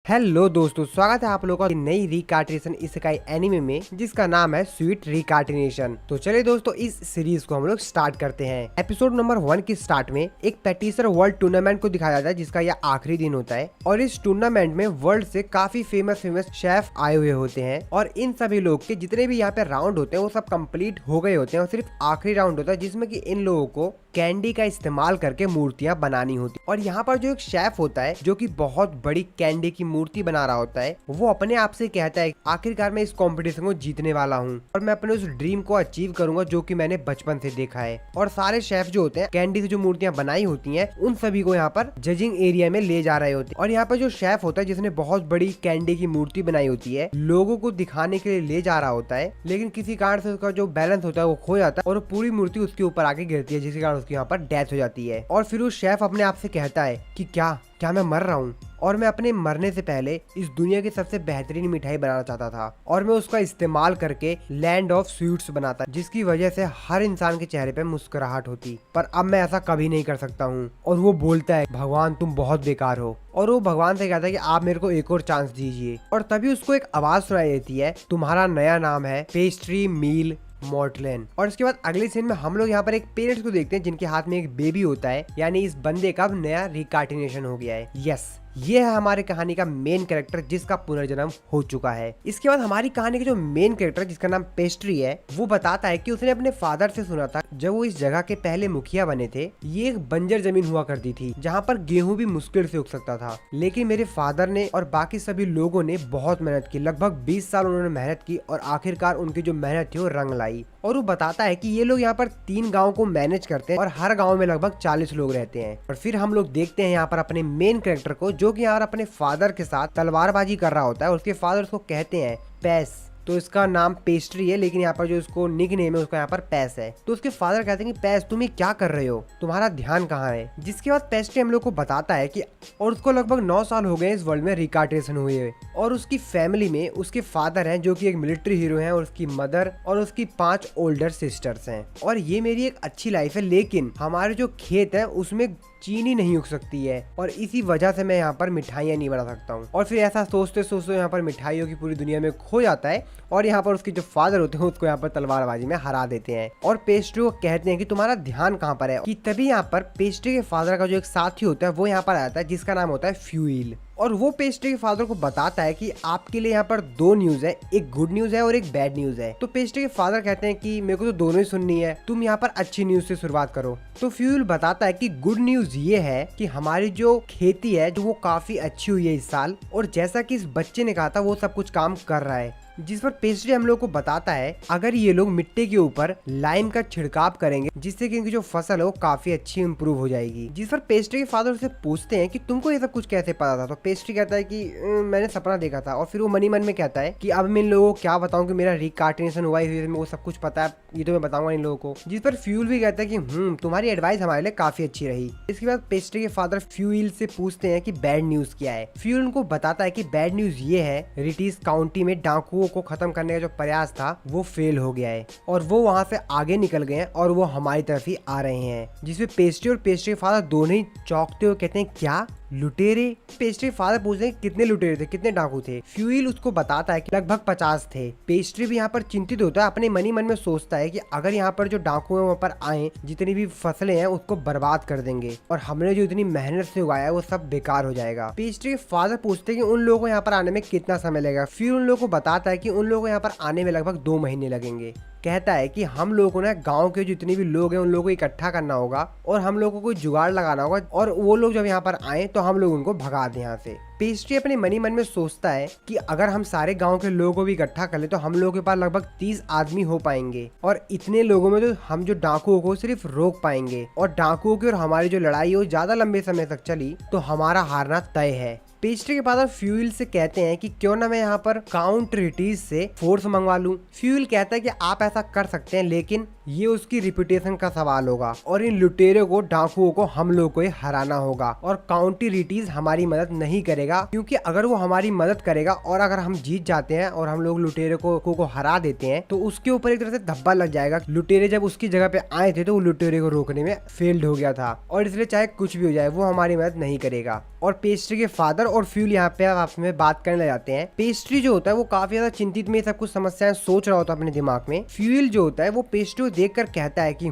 Hello दोस्तों, स्वागत है आप लोगों का नई रिकार्टिनेशन इसेकाई एनिमे में जिसका नाम है स्वीट रिकार्टिनेशन। तो चलिए दोस्तों, इस सीरीज को हम लोग स्टार्ट करते हैं। एपिसोड नंबर 1 के स्टार्ट में एक पैटिसर वर्ल्ड टूर्नामेंट को दिखाया जाता है जिसका यह आखिरी दिन होता है और इस टूर्नामेंट में वर्ल्ड से काफी फेमस शेफ आए हुए होते हैं और इन सभी लोग के जितने भी यहाँ पे राउंड होते हैं वो सब कंप्लीट हो गए होते हैं और सिर्फ आखिरी राउंड होता है जिसमें कि इन लोगों को कैंडी का इस्तेमाल करके मूर्तियां बनानी होती। और यहाँ पर जो एक शेफ होता है जो कि बहुत बड़ी कैंडी की मूर्ति बना रहा होता है, वो अपने आप से कहता है आखिरकार मैं इस कंपटीशन को जीतने वाला हूँ और मैं अपने उस ड्रीम को अचीव करूंगा जो कि मैंने बचपन से देखा है। और सारे शेफ जो होते हैं कैंडी से जो मूर्तियां बनाई होती हैं उन सभी को यहाँ पर जजिंग एरिया में ले जा रहे होते हैं। और यहाँ पर जो शेफ होता है जिसने बहुत बड़ी कैंडी की मूर्ति बनाई होती है लोगों को दिखाने के लिए ले जा रहा होता है, लेकिन किसी कारण से उसका जो बैलेंस होता है वो खो जाता है और पूरी मूर्ति उसके ऊपर आके गिरती है जिसके कारण उसकी यहाँ पर डेथ हो जाती है। और फिर उस शेफ अपने आप से कहता है कि क्या मैं मर रहा हूँ और मैं अपने मरने से पहले इस दुनिया की सबसे बेहतरीन मिठाई बनाना चाहता था और मैं उसका इस्तेमाल करके लैंड ऑफ स्वीट्स बनाता जिसकी वजह से हर इंसान के चेहरे पे मुस्कुराहट होती, पर अब मैं ऐसा कभी नहीं कर सकता हूँ। और वो बोलता है भगवान तुम बहुत बेकार हो, और वो भगवान से कहता है कि आप मेरे को एक और चांस दीजिए। और तभी उसको एक आवाज सुनाई देती है, तुम्हारा नया नाम है पेस्ट्री मील मॉर्टलैंड। और इसके बाद अगले सीन में हम लोग यहाँ पर एक पेरेंट्स को देखते हैं जिनके हाथ में एक बेबी होता है, यानी इस बंदे का नया रिकार्टिनेशन हो गया है। यस, ये है हमारी कहानी का मेन कैरेक्टर जिसका पुनर्जन्म हो चुका है। इसके बाद हमारी कहानी का जो मेन कैरेक्टर जिसका नाम पेस्ट्री है वो बताता है कि उसने अपने फादर से सुना था जब वो इस जगह के पहले मुखिया बने थे, ये एक बंजर जमीन हुआ करती थी जहाँ पर गेहूं भी मुश्किल से उग सकता था, लेकिन मेरे फादर ने और बाकी सभी लोगों ने बहुत मेहनत की। लगभग 20 साल उन्होंने मेहनत की और आखिरकार उनकी जो मेहनत थी वो रंग लाई। और वो बताता है कि ये लोग यहाँ पर 3 गाँव को मैनेज करते हैं और हर गाँव में लगभग 40 लोग रहते हैं। और फिर हम लोग देखते हैं यहाँ पर अपने मेन कैरेक्टर को जो कि यहाँ अपने फादर के साथ तलवारबाजी कर रहा होता है और उसके फादर उसको कहते हैं पैस, तो इसका नाम पेस्ट्री है लेकिन यहाँ पर जो इसको निक नेम है उसका यहाँ पर पैस है। तो उसके फादर कहते हैं कि पैस तुम ये क्या कर रहे हो, तुम्हारा ध्यान कहाँ है। जिसके बाद पेस्ट्री हम लोग को बताता है कि और उसको लगभग 9 साल हो गए इस वर्ल्ड में रिकार्टेशन हुए और उसकी फैमिली में उसके फादर हैं जो कि एक मिलिट्री हीरो हैं और उसकी मदर और उसकी 5 ओल्डर सिस्टर्स हैं। और ये मेरी एक अच्छी लाइफ है, लेकिन हमारे जो खेत है उसमें चीनी नहीं उग सकती है और इसी वजह से मैं यहाँ पर मिठाइयाँ नहीं बना सकता हूँ। और फिर ऐसा सोचते सोचते यहाँ पर मिठाइयों की पूरी दुनिया में खो जाता है और यहाँ पर उसके जो फादर होते हैं उसको यहाँ पर तलवारबाजी में हरा देते हैं। और पेस्ट्री को कहते हैं कि तुम्हारा ध्यान कहाँ पर है। कि तभी यहाँ पर पेस्ट्री के फादर का जो एक साथी होता है वो यहाँ पर आता है जिसका नाम होता है फ्यूल। और वो पेस्ट्री के फादर को बताता है कि आपके लिए यहाँ पर 2 न्यूज है, एक गुड न्यूज है और एक बैड न्यूज है। तो पेस्ट्री के फादर कहते हैं कि मेरे को तो दोनों ही सुननी है, तुम यहाँ पर अच्छी न्यूज से शुरुआत करो। तो फ्यूल बताता है कि गुड न्यूज ये है कि हमारी जो खेती है जो वो काफी अच्छी हुई है इस साल, और जैसा कि इस बच्चे ने कहा था वो सब कुछ काम कर रहा है। जिस पर पेस्ट्री हम लोग को बताता है अगर ये लोग मिट्टी के ऊपर लाइम का छिड़काव करेंगे जिससे कि इनकी जो फसल है वो काफी अच्छी इंप्रूव हो जाएगी। जिस पर पेस्ट्री के फादर से पूछते हैं कि तुमको ये सब कुछ कैसे पता था। तो पेस्ट्री कहता है कि मैंने सपना देखा था। और फिर वो मन में कहता है कि अब मैं इन लोगों को क्या बताऊं कि मेरा रिकार्टिनेशन हुआ है, मेरे को सब कुछ पता है, ये तो मैं बताऊंगा इन लोगों को। जिस पर फ्यूल भी कहता है कि तुम्हारी एडवाइस हमारे लिए काफी अच्छी रही। इसके बाद पेस्ट्री के फादर फ्यूल से पूछते हैं कि बैड न्यूज क्या है। फ्यूल उनको बताता है कि बैड न्यूज ये है रिटीज काउंटी में डाकुओं को खत्म करने का जो प्रयास था वो फेल हो गया है और वो वहाँ से आगे निकल गए हैं और वो हमारी तरफ ही आ रहे हैं। जिसमें पेस्ट्री और पेस्ट्री फादर दोनों ही चौंकते हुए कहते हैं क्या लुटेरे। पेस्ट्री फादर पूछते हैं कितने लुटेरे थे, कितने डाकू थे। फ्यूल उसको बताता है कि लगभग 50 थे। पेस्ट्री भी यहाँ पर चिंतित होता है, अपने मन ही मन में सोचता है कि अगर यहाँ पर जो डाकू है वहाँ पर आए जितनी भी फसलें हैं उसको बर्बाद कर देंगे और हमने जो इतनी मेहनत से उगाया है वो सब बेकार हो जाएगा। पेस्ट्री के फादर पूछते हैं कि उन लोगों को यहाँ पर आने में कितना समय लगेगा। फिर उन लोगों को बताता है कि उन लोगों को यहाँ पर आने में लगभग 2 महीने लगेंगे। कहता है कि हम लोगों को ना गांव के जितने भी लोग हैं उन लोगों को इकट्ठा करना होगा और हम लोगों को कोई जुगाड़ लगाना होगा और वो लोग जब यहाँ पर आए तो हम लोग उनको भगा दें यहाँ से। पेस्ट्री अपने मनी मन में सोचता है कि अगर हम सारे गांव के लोगों को भी इकट्ठा कर ले तो हम लोगों के पास लगभग 30 आदमी हो पाएंगे और इतने लोगों में तो हम जो डाकुओं को सिर्फ रोक पाएंगे और डाकुओं की और हमारी जो लड़ाई है वो ज्यादा लंबे समय तक चली तो हमारा हारना तय है। पेस्ट्री के बाद फ्यूल से कहते हैं कि क्यों ना मैं यहाँ पर काउंट रिटीज से फोर्स मंगवा लूं। फ्यूल कहता है कि आप ऐसा कर सकते हैं, लेकिन ये उसकी रिपुटेशन का सवाल होगा और इन लुटेरों को, डाकुओं को हम लोग को हराना होगा और काउंटी रिटीज हमारी मदद नहीं करेगा, क्योंकि अगर वो हमारी मदद करेगा और अगर हम जीत जाते हैं और हम लोग लुटेरे को हरा देते हैं तो उसके ऊपर एक तरह से धब्बा लग जाएगा। लुटेरे जब उसकी जगह पे आए थे तो वो लुटेरे को रोकने में फेल्ड हो गया था और इसलिए चाहे कुछ भी हो जाए वो हमारी मदद नहीं करेगा। और पेस्ट्री के फादर और फ्यूल यहाँ पे आपस में बात करने लग जाते हैं। पेस्ट्री जो होता है वो काफी ज्यादा चिंतित में सब कुछ समस्याएं सोच रहा होता है अपने दिमाग में। फ्यूल जो होता है वो पेस्ट्री को देखकर कहता है कि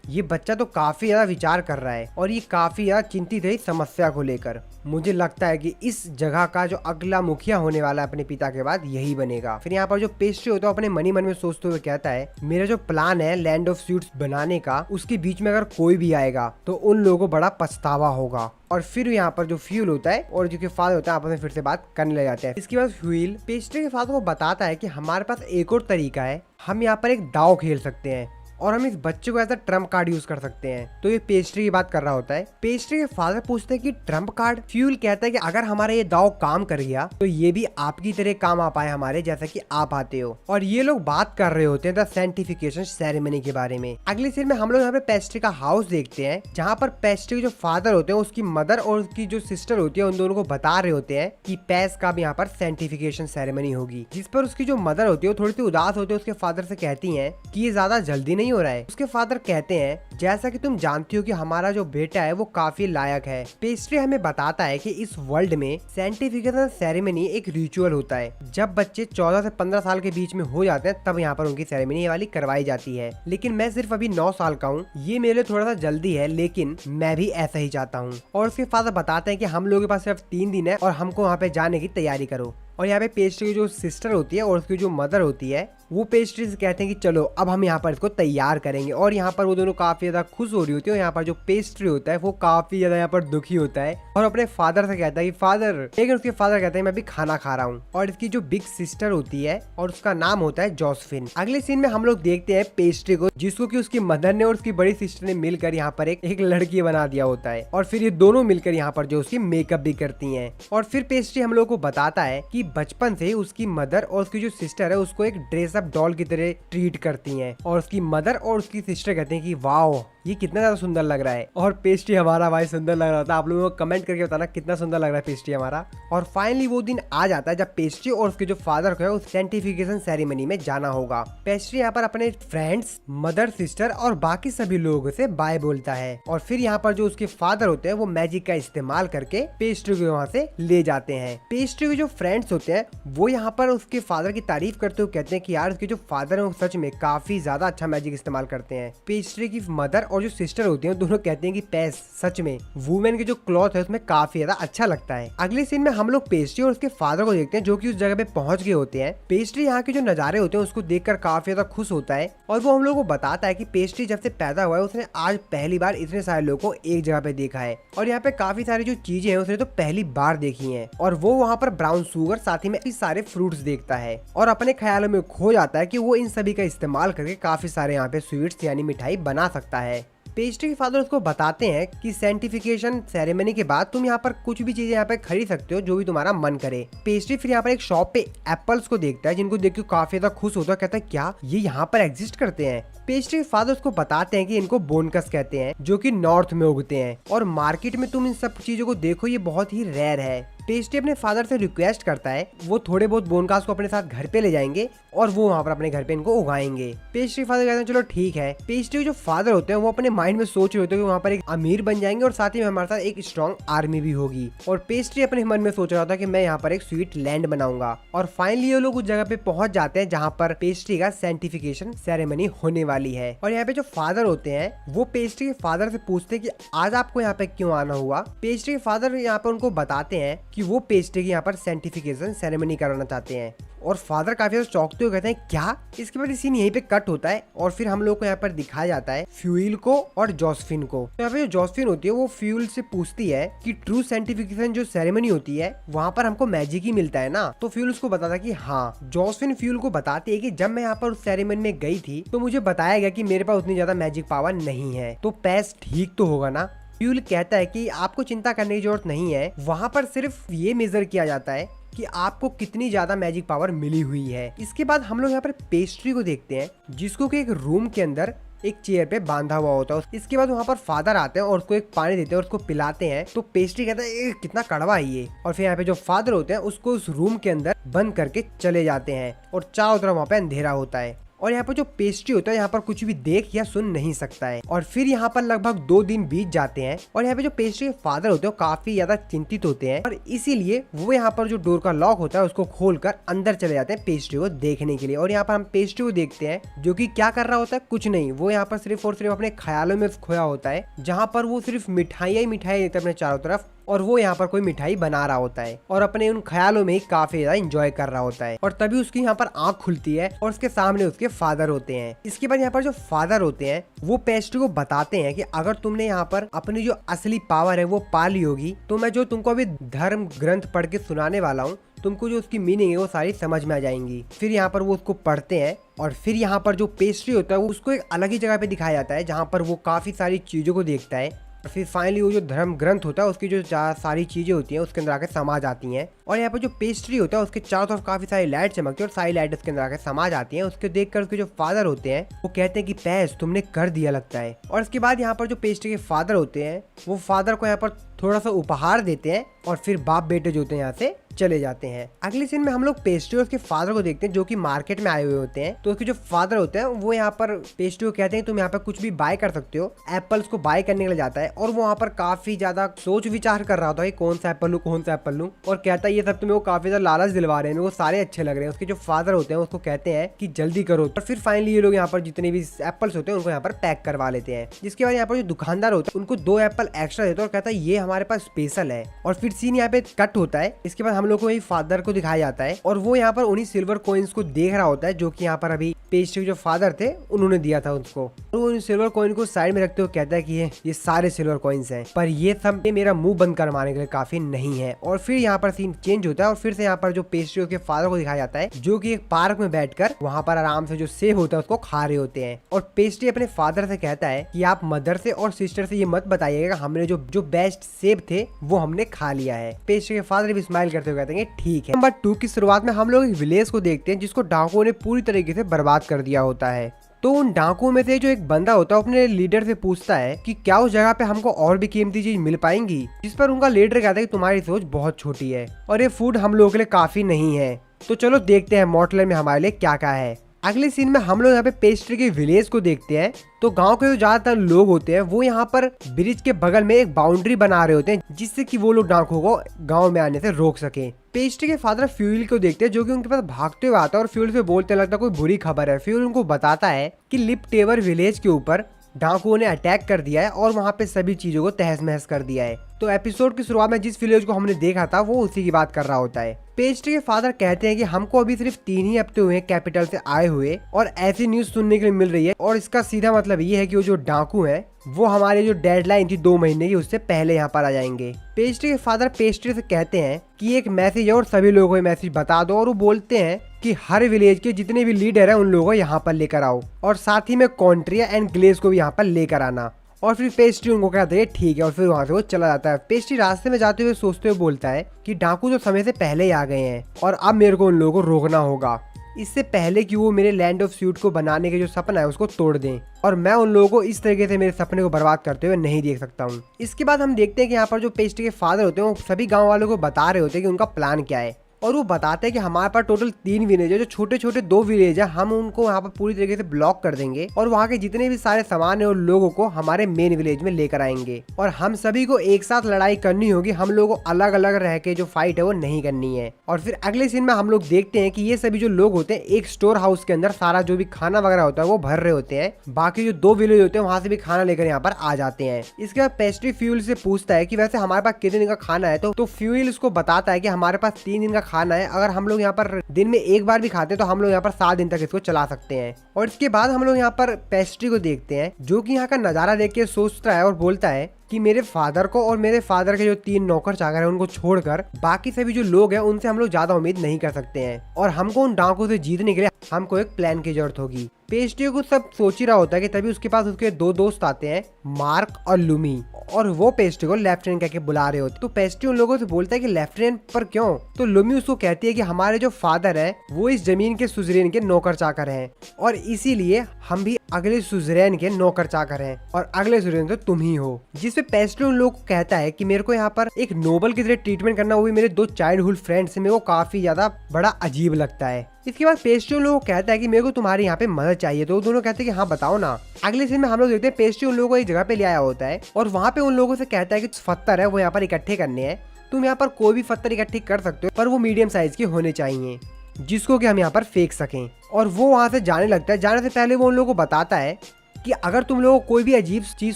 ये बच्चा तो काफी ज्यादा विचार कर रहा है और ये काफी ज्यादा चिंतित है इस समस्या को लेकर। मुझे लगता है कि इस जगह का जो अगला मुखिया होने वाला है अपने पिता के बाद यही बनेगा। फिर यहाँ पर जो पेस्ट्री होता है अपने मन ही मन में सोचते हुए कहता है, मेरा जो प्लान है लैंड ऑफ स्वीट्स बनाने का, उसके बीच में अगर कोई भी आएगा तो उन लोगों को बड़ा पछतावा होगा। और फिर यहाँ पर जो फ्यूल होता है और जो फादर होता है आपस में फिर से बात करने लग जाते हैं। इसके बाद फ्यूल पेस्ट्री के फादर को बताता है कि हमारे पास एक और तरीका है, हम यहाँ पर एक दाव खेल सकते हैं और हम इस बच्चे को as a trump card use कर सकते हैं। तो ये पेस्ट्री की बात कर रहा होता है। पेस्ट्री के फादर पूछते हैं कि ट्रम्प कार्ड? फ्यूल कहता है कि अगर हमारा ये दाव काम कर गया तो ये भी आपकी तरह काम आ पाए हमारे जैसा कि आप आते हो। और ये लोग बात कर रहे होते हैं द साइंटिफिकेशन सेरेमनी के बारे में। अगले सीन में हम लोग यहाँ पे पेस्ट्री का हाउस देखते हैं जहाँ पर पेस्ट्री के जो फादर होते हैं उसकी मदर और उसकी जो सिस्टर होती है उन दोनों को बता रहे होते हैं कि पैस का भी यहाँ पर साइंटिफिकेशन सेरेमनी होगी, जिस पर उसकी जो मदर होती है वो थोड़ी सी उदास होती है, उसके फादर से कहती है कि ये ज्यादा जल्दी नहीं हो रहा है। उसके फादर कहते हैं, जैसा कि तुम जानती हो कि हमारा जो बेटा है वो काफी लायक है। पेस्ट्री हमें बताता है कि इस वर्ल्ड में साइंटिफिकेशन सेरेमनी एक रिचुअल होता है। जब बच्चे 14 से 15 साल के बीच में हो जाते हैं तब यहाँ पर उनकी सेरेमनी ये वाली करवाई जाती है। लेकिन मैं सिर्फ अभी 9 साल का हूँ, ये मेरे लिए थोड़ा सा जल्दी है, लेकिन मैं भी ऐसा ही चाहता हूँ। और उसके फादर बताते हैं कि हम लोगों के पास सिर्फ 3 दिन है और हमको वहाँ पे जाने की तैयारी करो। और यहाँ पे पेस्ट्री की जो सिस्टर होती है और उसकी जो मदर होती है वो पेस्ट्री से कहते हैं कि चलो अब हम यहाँ पर इसको तैयार करेंगे। और यहाँ पर वो दोनों काफी ज्यादा खुश हो रही होती है। और यहाँ पर जो पेस्ट्री होता है वो काफी ज्यादा यहाँ पर दुखी होता है और अपने फादर से कहता है कि फादर, लेकिन उसके फादर कहते हैं मैं भी खाना खा रहा हूँ। और इसकी जो बिग सिस्टर होती है और उसका नाम होता है जोसेफिन। अगले सीन में हम लोग देखते हैं पेस्ट्री को, जिसको कि उसकी मदर ने और उसकी बड़ी सिस्टर ने मिलकर यहाँ पर एक लड़की बना दिया होता है। और फिर ये दोनों मिलकर यहाँ पर जो उसकी मेकअप भी करती है। और फिर पेस्ट्री हम लोग को बताता है कि बचपन से उसकी मदर और उसकी जो सिस्टर है उसको एक ड्रेसअप डॉल की तरह ट्रीट करती हैं। और उसकी मदर और उसकी सिस्टर कहते हैं कि वाओ ये कितना ज्यादा सुंदर लग रहा है। और पेस्ट्री हमारा भाई सुंदर लग रहा था। आप लोगों को कमेंट करके बताना कितना सुंदर लग रहा है पेस्ट्री हमारा। और फाइनली वो दिन आ जाता है जब पेस्ट्री और उसके जो फादर को है उस साइंटिफिकेशन सेरेमनी में जाना होगा। पेस्ट्री यहाँ पर अपने फ्रेंड्स, मदर, सिस्टर और बाकी सभी लोगों से बाय बोलता है। और फिर यहाँ पर जो उसके फादर होते हैं वो मैजिक का इस्तेमाल करके पेस्ट्री को वहाँ से ले जाते हैं। पेस्ट्री के जो फ्रेंड्स होते हैं वो यहाँ पर उसके फादर की तारीफ करते हुए कहते हैं कि यार उसके जो फादर है वो सच में काफी ज्यादा अच्छा मैजिक इस्तेमाल करते हैं। पेस्ट्री की मदर और जो सिस्टर होती हैं दोनों कहते हैं कि पैस सच में वुमेन के जो क्लॉथ है उसमें काफी ज्यादा अच्छा लगता है। अगले सीन में हम लोग पेस्ट्री और उसके फादर को देखते हैं जो कि उस जगह पे पहुंच गए होते हैं। पेस्ट्री यहाँ के जो नजारे होते हैं उसको देखकर काफी ज्यादा खुश होता है और वो हम लोग को बताता है कि पेस्ट्री जब से पैदा हुआ है उसने आज पहली बार इतने सारे लोगों को एक जगह पे देखा है और यहाँ पे काफी सारी जो चीजें हैं उसने तो पहली बार देखी है। और वो वहाँ पर ब्राउन शुगर साथ ही में सारे फ्रूट्स देखता है और अपने ख्यालों में खो जाता है कि वो इन सभी का इस्तेमाल करके काफी सारे यहाँ पे स्वीट्स यानी मिठाई बना सकता है। पेस्ट्री के फादर उसको बताते हैं कि साइंटिफिकेशन सेरेमनी के बाद तुम यहाँ पर कुछ भी चीजें यहाँ पे खरीद सकते हो जो भी तुम्हारा मन करे। पेस्ट्री फिर यहाँ पर एक शॉप पे एप्पल्स को देखता है जिनको देख के काफी ज्यादा खुश होता है, कहता है क्या ये यहाँ पर एग्जिस्ट करते हैं। पेस्ट्री के फादर उसको बताते हैं कि इनको बोनकस कहते हैं जो कि नॉर्थ में उगते हैं और मार्केट में तुम इन सब चीजों को देखो ये बहुत ही रेयर है। पेस्ट्री अपने फादर से रिक्वेस्ट करता है वो थोड़े बहुत बोनकास को अपने साथ घर पे ले जाएंगे और वो वहाँ पर अपने घर पे इनको उगाएंगे। पेस्ट्री फादर कहते हैं चलो ठीक है। पेस्ट्री जो फादर होते हैं वो अपने माइंड में सोच रहे होते हैं कि वहाँ पर एक अमीर बन जाएंगे और साथ ही में हमारे साथ एक स्ट्रॉन्ग आर्मी भी होगी। और पेस्ट्री अपने मन में सोच रहा था कि मैं यहाँ पर एक स्वीट लैंड बनाऊंगा। और फाइनली ये लोग उस जगह पे पहुंच जाते हैं जहाँ पर पेस्ट्री का साइंटिफिकेशन सेरेमनी होने वाली है। और यहाँ पे जो फादर होते हैं वो पेस्ट्री के फादर से पूछते हैं कि आज आपको यहाँ पे क्यों आना हुआ। पेस्ट्री के फादर यहाँ पे उनको बताते हैं कि वो पेस्ट्री की यहाँ पर साइंटिफिकेशन सेरेमनी कराना चाहते हैं। और फादर काफी ज्यादा चौंकते हुए कहते हैं क्या। इसके बाद सीन यहीं पे कट होता है और फिर हम लोग को यहाँ पर दिखाया जाता है फ्यूल को और जोसेफिन को। तो यहाँ पे जो जोसेफिन होती है वो फ्यूल से पूछती है कि ट्रू साइंटिफिकेशन जो सेरेमनी होती है वहाँ पर हमको मैजिक ही मिलता है ना। तो फ्यूल उसको बताता कि हाँ। जोसेफिन फ्यूल को बताती है कि जब मैं यहाँ पर उस सेरेमनी में गई थी तो मुझे बताया गया कि मेरे पास उतनी ज्यादा मैजिक पावर नहीं है, तो पैस ठीक तो होगा ना। फ्यूल कहता है कि आपको चिंता करने की जरूरत नहीं है, वहाँ पर सिर्फ ये मेजर किया जाता है कि आपको कितनी ज्यादा मैजिक पावर मिली हुई है। इसके बाद हम लोग यहाँ पर पेस्ट्री को देखते हैं, जिसको कि एक रूम के अंदर एक चेयर पे बांधा हुआ होता है। इसके बाद वहाँ पर फादर आते हैं और उसको एक पानी देते हैं और उसको पिलाते हैं। तो पेस्ट्री कहता है कितना कड़वा है ये। और फिर यहाँ पे जो फादर होते हैं उसको उस रूम के अंदर बंद करके चले जाते हैं और चारों तरफ वहाँ पे अंधेरा होता है। और यहाँ पर जो पेस्ट्री होता है यहाँ पर कुछ भी देख या सुन नहीं सकता है। और फिर यहाँ पर लगभग 2 दिन बीत जाते हैं और यहाँ पे जो पेस्ट्री के फादर होते हैं वो काफी ज्यादा चिंतित होते हैं और इसीलिए वो यहाँ पर जो डोर का लॉक होता है उसको खोलकर अंदर चले जाते हैं पेस्ट्री को देखने के लिए। और यहाँ पर हम पेस्ट्री को देखते हैं जो कि क्या कर रहा होता है, कुछ नहीं, वो यहाँ पर सिर्फ और सिर्फ अपने ख्यालों में खोया होता है, जहाँ पर वो सिर्फ मिठाइयाँ ही मिठाई देते हैं अपने चारों तरफ। और वो यहाँ पर कोई मिठाई बना रहा होता है और अपने उन ख्यालों में ही काफी ज्यादा एंजॉय कर रहा होता है। और तभी उसकी यहाँ पर आंख खुलती है और उसके सामने उसके फादर होते हैं। इसके बाद यहाँ पर जो फादर होते हैं वो पेस्ट्री को बताते हैं कि अगर तुमने यहाँ पर अपनी जो असली पावर है वो पा ली होगी तो मैं जो तुमको अभी धर्म ग्रंथ पढ़ के सुनाने वाला हूँ, तुमको जो उसकी मीनिंग है वो सारी समझ में आ जाएंगी। फिर यहाँ पर वो उसको पढ़ते हैं और फिर यहाँ पर जो पेस्ट्री होता है वो उसको एक अलग ही जगह पे दिखाया जाता है, जहाँ पर वो काफी सारी चीजों को देखता है। और फिर फाइनली वो जो धर्म ग्रंथ होता है उसकी जो सारी चीजें होती हैं उसके अंदर आकर समा जाती हैं। और यहाँ पर जो पेस्ट्री होता है उसके चारों तरफ काफी सारी लाइट चमकती है और सारी लाइट उसके अंदर आकर समा जाती हैं। उसको देखकर उसके जो फादर होते हैं वो कहते हैं कि पैस तुमने कर दिया लगता है। और इसके बाद यहाँ पर जो पेस्ट्री के फादर होते हैं वो फादर को यहाँ पर थोड़ा सा उपहार देते हैं और फिर बाप बेटे जो होते हैं यहाँ से चले जाते हैं। अगले सीन में हम लोग पेस्ट्री और उसके फादर को देखते हैं जो कि मार्केट में आए हुए होते हैं। तो उसके जो फादर होते हैं वो यहाँ पर पेस्ट्री को कहते हैं तुम यहाँ पर कुछ भी बाय कर सकते हो। एप्पल्स को बाय करने के लिए जाता है और वो वहाँ पर काफी ज्यादा सोच विचार कर रहा होता है कौन सा एप्पल लूं कौन सा एप्पल लूं। और कहता है ये सब तुम्हें वो काफी ज्यादा लालच दिलवा रहे हैं, वो सारे अच्छे लग रहे हैं। उसके जो फादर होते हैं उसको कहते हैं कि जल्दी करो। और फिर फाइनली ये लोग यहाँ पर जितने भी एप्पल्स होते हैं उनको यहाँ पर पैक करवा लेते हैं। जिसके बाद यहाँ पर जो दुकानदार होता है उनको 2 एप्पल एक्स्ट्रा देते हैं और कहता है ये हमारे पास स्पेशल है। और फिर सीन यहाँ पे कट होता है। इसके बाद हम लोग को फादर को दिखाया जाता है और वो यहाँ पर उन्हीं सिल्वर कॉइन्स को देख रहा होता है जो कि यहाँ पर अभी पेस्ट्री जो फादर थे उन्होंने दिया था उसको। और वो उन सिल्वर कॉइन को साइड में रखते हुए कहता है कि ये सारे सिल्वर कॉइन्स हैं, पर ये सब मेरा मुंह बंद करवाने के लिए काफी नहीं है। और फिर यहाँ पर सीन चेंज होता है और फिर से यहाँ पर जो पेस्ट्री के फादर को दिखाया जाता है जो कि एक पार्क में बैठकर वहाँ पर आराम से जो सेब होता है उसको खा रहे होते हैं। और पेस्ट्री अपने फादर से कहता है कि आप मदर से और सिस्टर से ये मत बताइएगा, हमने जो बेस्ट सेब थे वो हमने खा लिया है। पेस्ट्री के फादर भी स्माइल करते हुए कहते हैं ठीक है। नंबर 2 की शुरुआत में हम लोग एक विलेज को देखते हैं जिसको डाकुओं ने पूरी तरीके से बर्बाद कर दिया होता है। तो उन डाकुओं में से जो एक बंदा होता है अपने लीडर से पूछता है कि क्या उस जगह पे हमको और भी कीमती चीज मिल पाएंगी। जिस पर उनका लीडर कहता है कि तुम्हारी सोच बहुत छोटी है और ये फूड हम लोगों के लिए काफी नहीं है। तो चलो देखते हैं मॉर्टलैंड में हमारे लिए क्या क्या है। अगले सीन में हम लोग यहाँ पे पेस्ट्री के विलेज को देखते हैं। तो गांव के जो ज्यादातर लोग होते हैं वो यहाँ पर ब्रिज के बगल में एक बाउंड्री बना रहे होते हैं जिससे कि वो लोग डाकुओं को गांव में आने से रोक सके। पेस्ट्री के फादर फ्यूल को देखते हैं जो कि उनके पास भागते हुए आता है और फ्यूल से बोलते लगता है कोई बुरी खबर है। फ्यूल उनको बताता है कि लिप टेवर विलेज के ऊपर डाकुओं ने अटैक कर दिया है और वहाँ पे सभी चीजों को तहस महस कर दिया है। तो एपिसोड की शुरुआत में जिस विलेज को हमने देखा था वो उसी की बात कर रहा होता है। पेस्ट्री के फादर कहते हैं कि हमको अभी सिर्फ 3 ही हफ्ते हुए कैपिटल से आए हुए और ऐसी न्यूज सुनने के लिए मिल रही है और इसका सीधा मतलब ये है कि वो जो डाकू हैं वो हमारे जो डेडलाइन थी 2 महीने की उससे पहले यहाँ पर आ जाएंगे। पेस्ट्री के फादर पेस्ट्री से कहते हैं कि एक मैसेज है और सभी लोगों को ये मैसेज बता दो। और वो बोलते हैं कि हर विलेज के जितने भी लीडर हैं उन लोगों को यहाँ पर लेकर आओ और साथ ही में कॉन्ट्रिया एंड ग्लेज को भी यहाँ पर लेकर आना। और फिर पेस्ट्री उनको कहते हैं ठीक है और फिर वहाँ से वो चला जाता है। पेस्ट्री रास्ते में जाते हुए सोचते हुए बोलता है कि डाकू तो समय से पहले ही आ गए हैं और अब मेरे को उन लोगों को रोकना होगा इससे पहले कि वो मेरे लैंड ऑफ स्यूट को बनाने के जो सपना है उसको तोड़ दें। और मैं उन लोगों को इस तरीके से मेरे सपने को बर्बाद करते हुए नहीं देख सकता हूँ। इसके बाद हम देखते हैं कि यहाँ पर जो पेस्ट्री के फादर होते हैं वो सभी गाँव वालों को बता रहे होते हैं कि उनका प्लान क्या है। और वो बताते हैं कि हमारे पास टोटल 3 विलेज है, जो छोटे छोटे 2 विलेज है, हम उनको वहाँ पर पूरी तरीके से ब्लॉक कर देंगे और वहाँ के जितने भी सारे सामान है और लोगों को हमारे मेन विलेज में लेकर आएंगे और हम सभी को एक साथ लड़ाई करनी होगी। हम लोगों को अलग अलग रह के जो फाइट है वो नहीं करनी है। और फिर अगले सीन में हम लोग देखते हैं कि ये सभी जो लोग होते हैं एक स्टोर हाउस के अंदर सारा जो भी खाना वगैरह होता है वो भर रहे होते हैं। बाकी जो 2 विलेज होते हैं वहाँ से भी खाना लेकर यहाँ पर आ जाते हैं। इसके बाद पेस्ट्री फ्यूल से पूछता है कि वैसे हमारे पास कितने दिन का खाना है। तो फ्यूल उसको बताता है कि हमारे पास 3 दिन का खाना है। अगर हम लोग यहाँ पर दिन में एक बार भी खाते हैं तो हम लोग यहाँ पर 7 दिन तक इसको चला सकते हैं। और इसके बाद हम लोग यहाँ पर पेस्ट्री को देखते हैं जो कि यहाँ का नजारा देख के सोचता है और बोलता है कि मेरे फादर को और मेरे फादर के जो 3 नौकर चाकर हैं उनको छोड़कर बाकी सभी जो लोग हैं उनसे हम लोग ज्यादा उम्मीद नहीं कर सकते हैं, और हमको उन डाकुओं से जीतने के लिए हमको एक प्लान की जरूरत होगी। पेस्ट्री को सब सोच ही रहा होता है कि तभी उसके पास उसके 2 दोस्त आते हैं, मार्क और लूमी, और वो पेस्ट्री को लेफ्टिनेंट कह के बुला रहे होते। तो पेस्ट्री उन लोगों से बोलता है कि लेफ्टिनेंट पर क्यों? तो लूमी उसको कहती है कि हमारे जो फादर है वो इस जमीन के सुजरेन के नौकर चाकर हैं, और इसीलिए हम भी अगले सुजरेन के नौकर चाकर हैं, और अगले सुजरेन तो तुम ही हो। जिसपे पेस्ट्री उन लोगों को कहता है कि मेरे को यहाँ पर एक नोबल की तरह ट्रीटमेंट करना, वो भी मेरे 2 चाइल्डहुड फ्रेंड्स से, मेरे को काफी ज्यादा बड़ा अजीब लगता है। इसके बाद पेस्ट्री उन लोगों को कहता है कि मेरे को तुम्हारे यहाँ पे मदद चाहिए। तो वो दोनों कहते हैं कि हाँ बताओ ना। अगले सीन में हम लोग देखते हैं पेस्ट्री उन लोगों को एक जगह पे ले आया होता है, और वहाँ पे उन लोगों से कहता है कि पत्थर है वो यहाँ पर इकट्ठे करने हैं, तुम यहाँ पर कोई भी पत्थर इकट्ठे कर सकते हो, पर वो मीडियम साइज के होने चाहिए जिसको कि हम यहाँ पर फेंक सकें। और वो वहाँ से जाने लगता है। जाने से पहले वो उन लोगों को बताता है कि अगर तुम लोगों को कोई भी अजीब चीज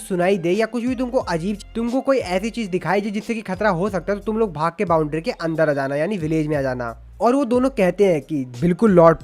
सुनाई दे या कुछ भी तुमको कोई ऐसी चीज दिखाई दे जिससे कि खतरा हो सकता है, तो तुम लोग भाग के बाउंड्री के अंदर आ जाना, यानी विलेज में आ जाना। और वो दोनों कहते हैं कि बिल्कुल लॉर्ड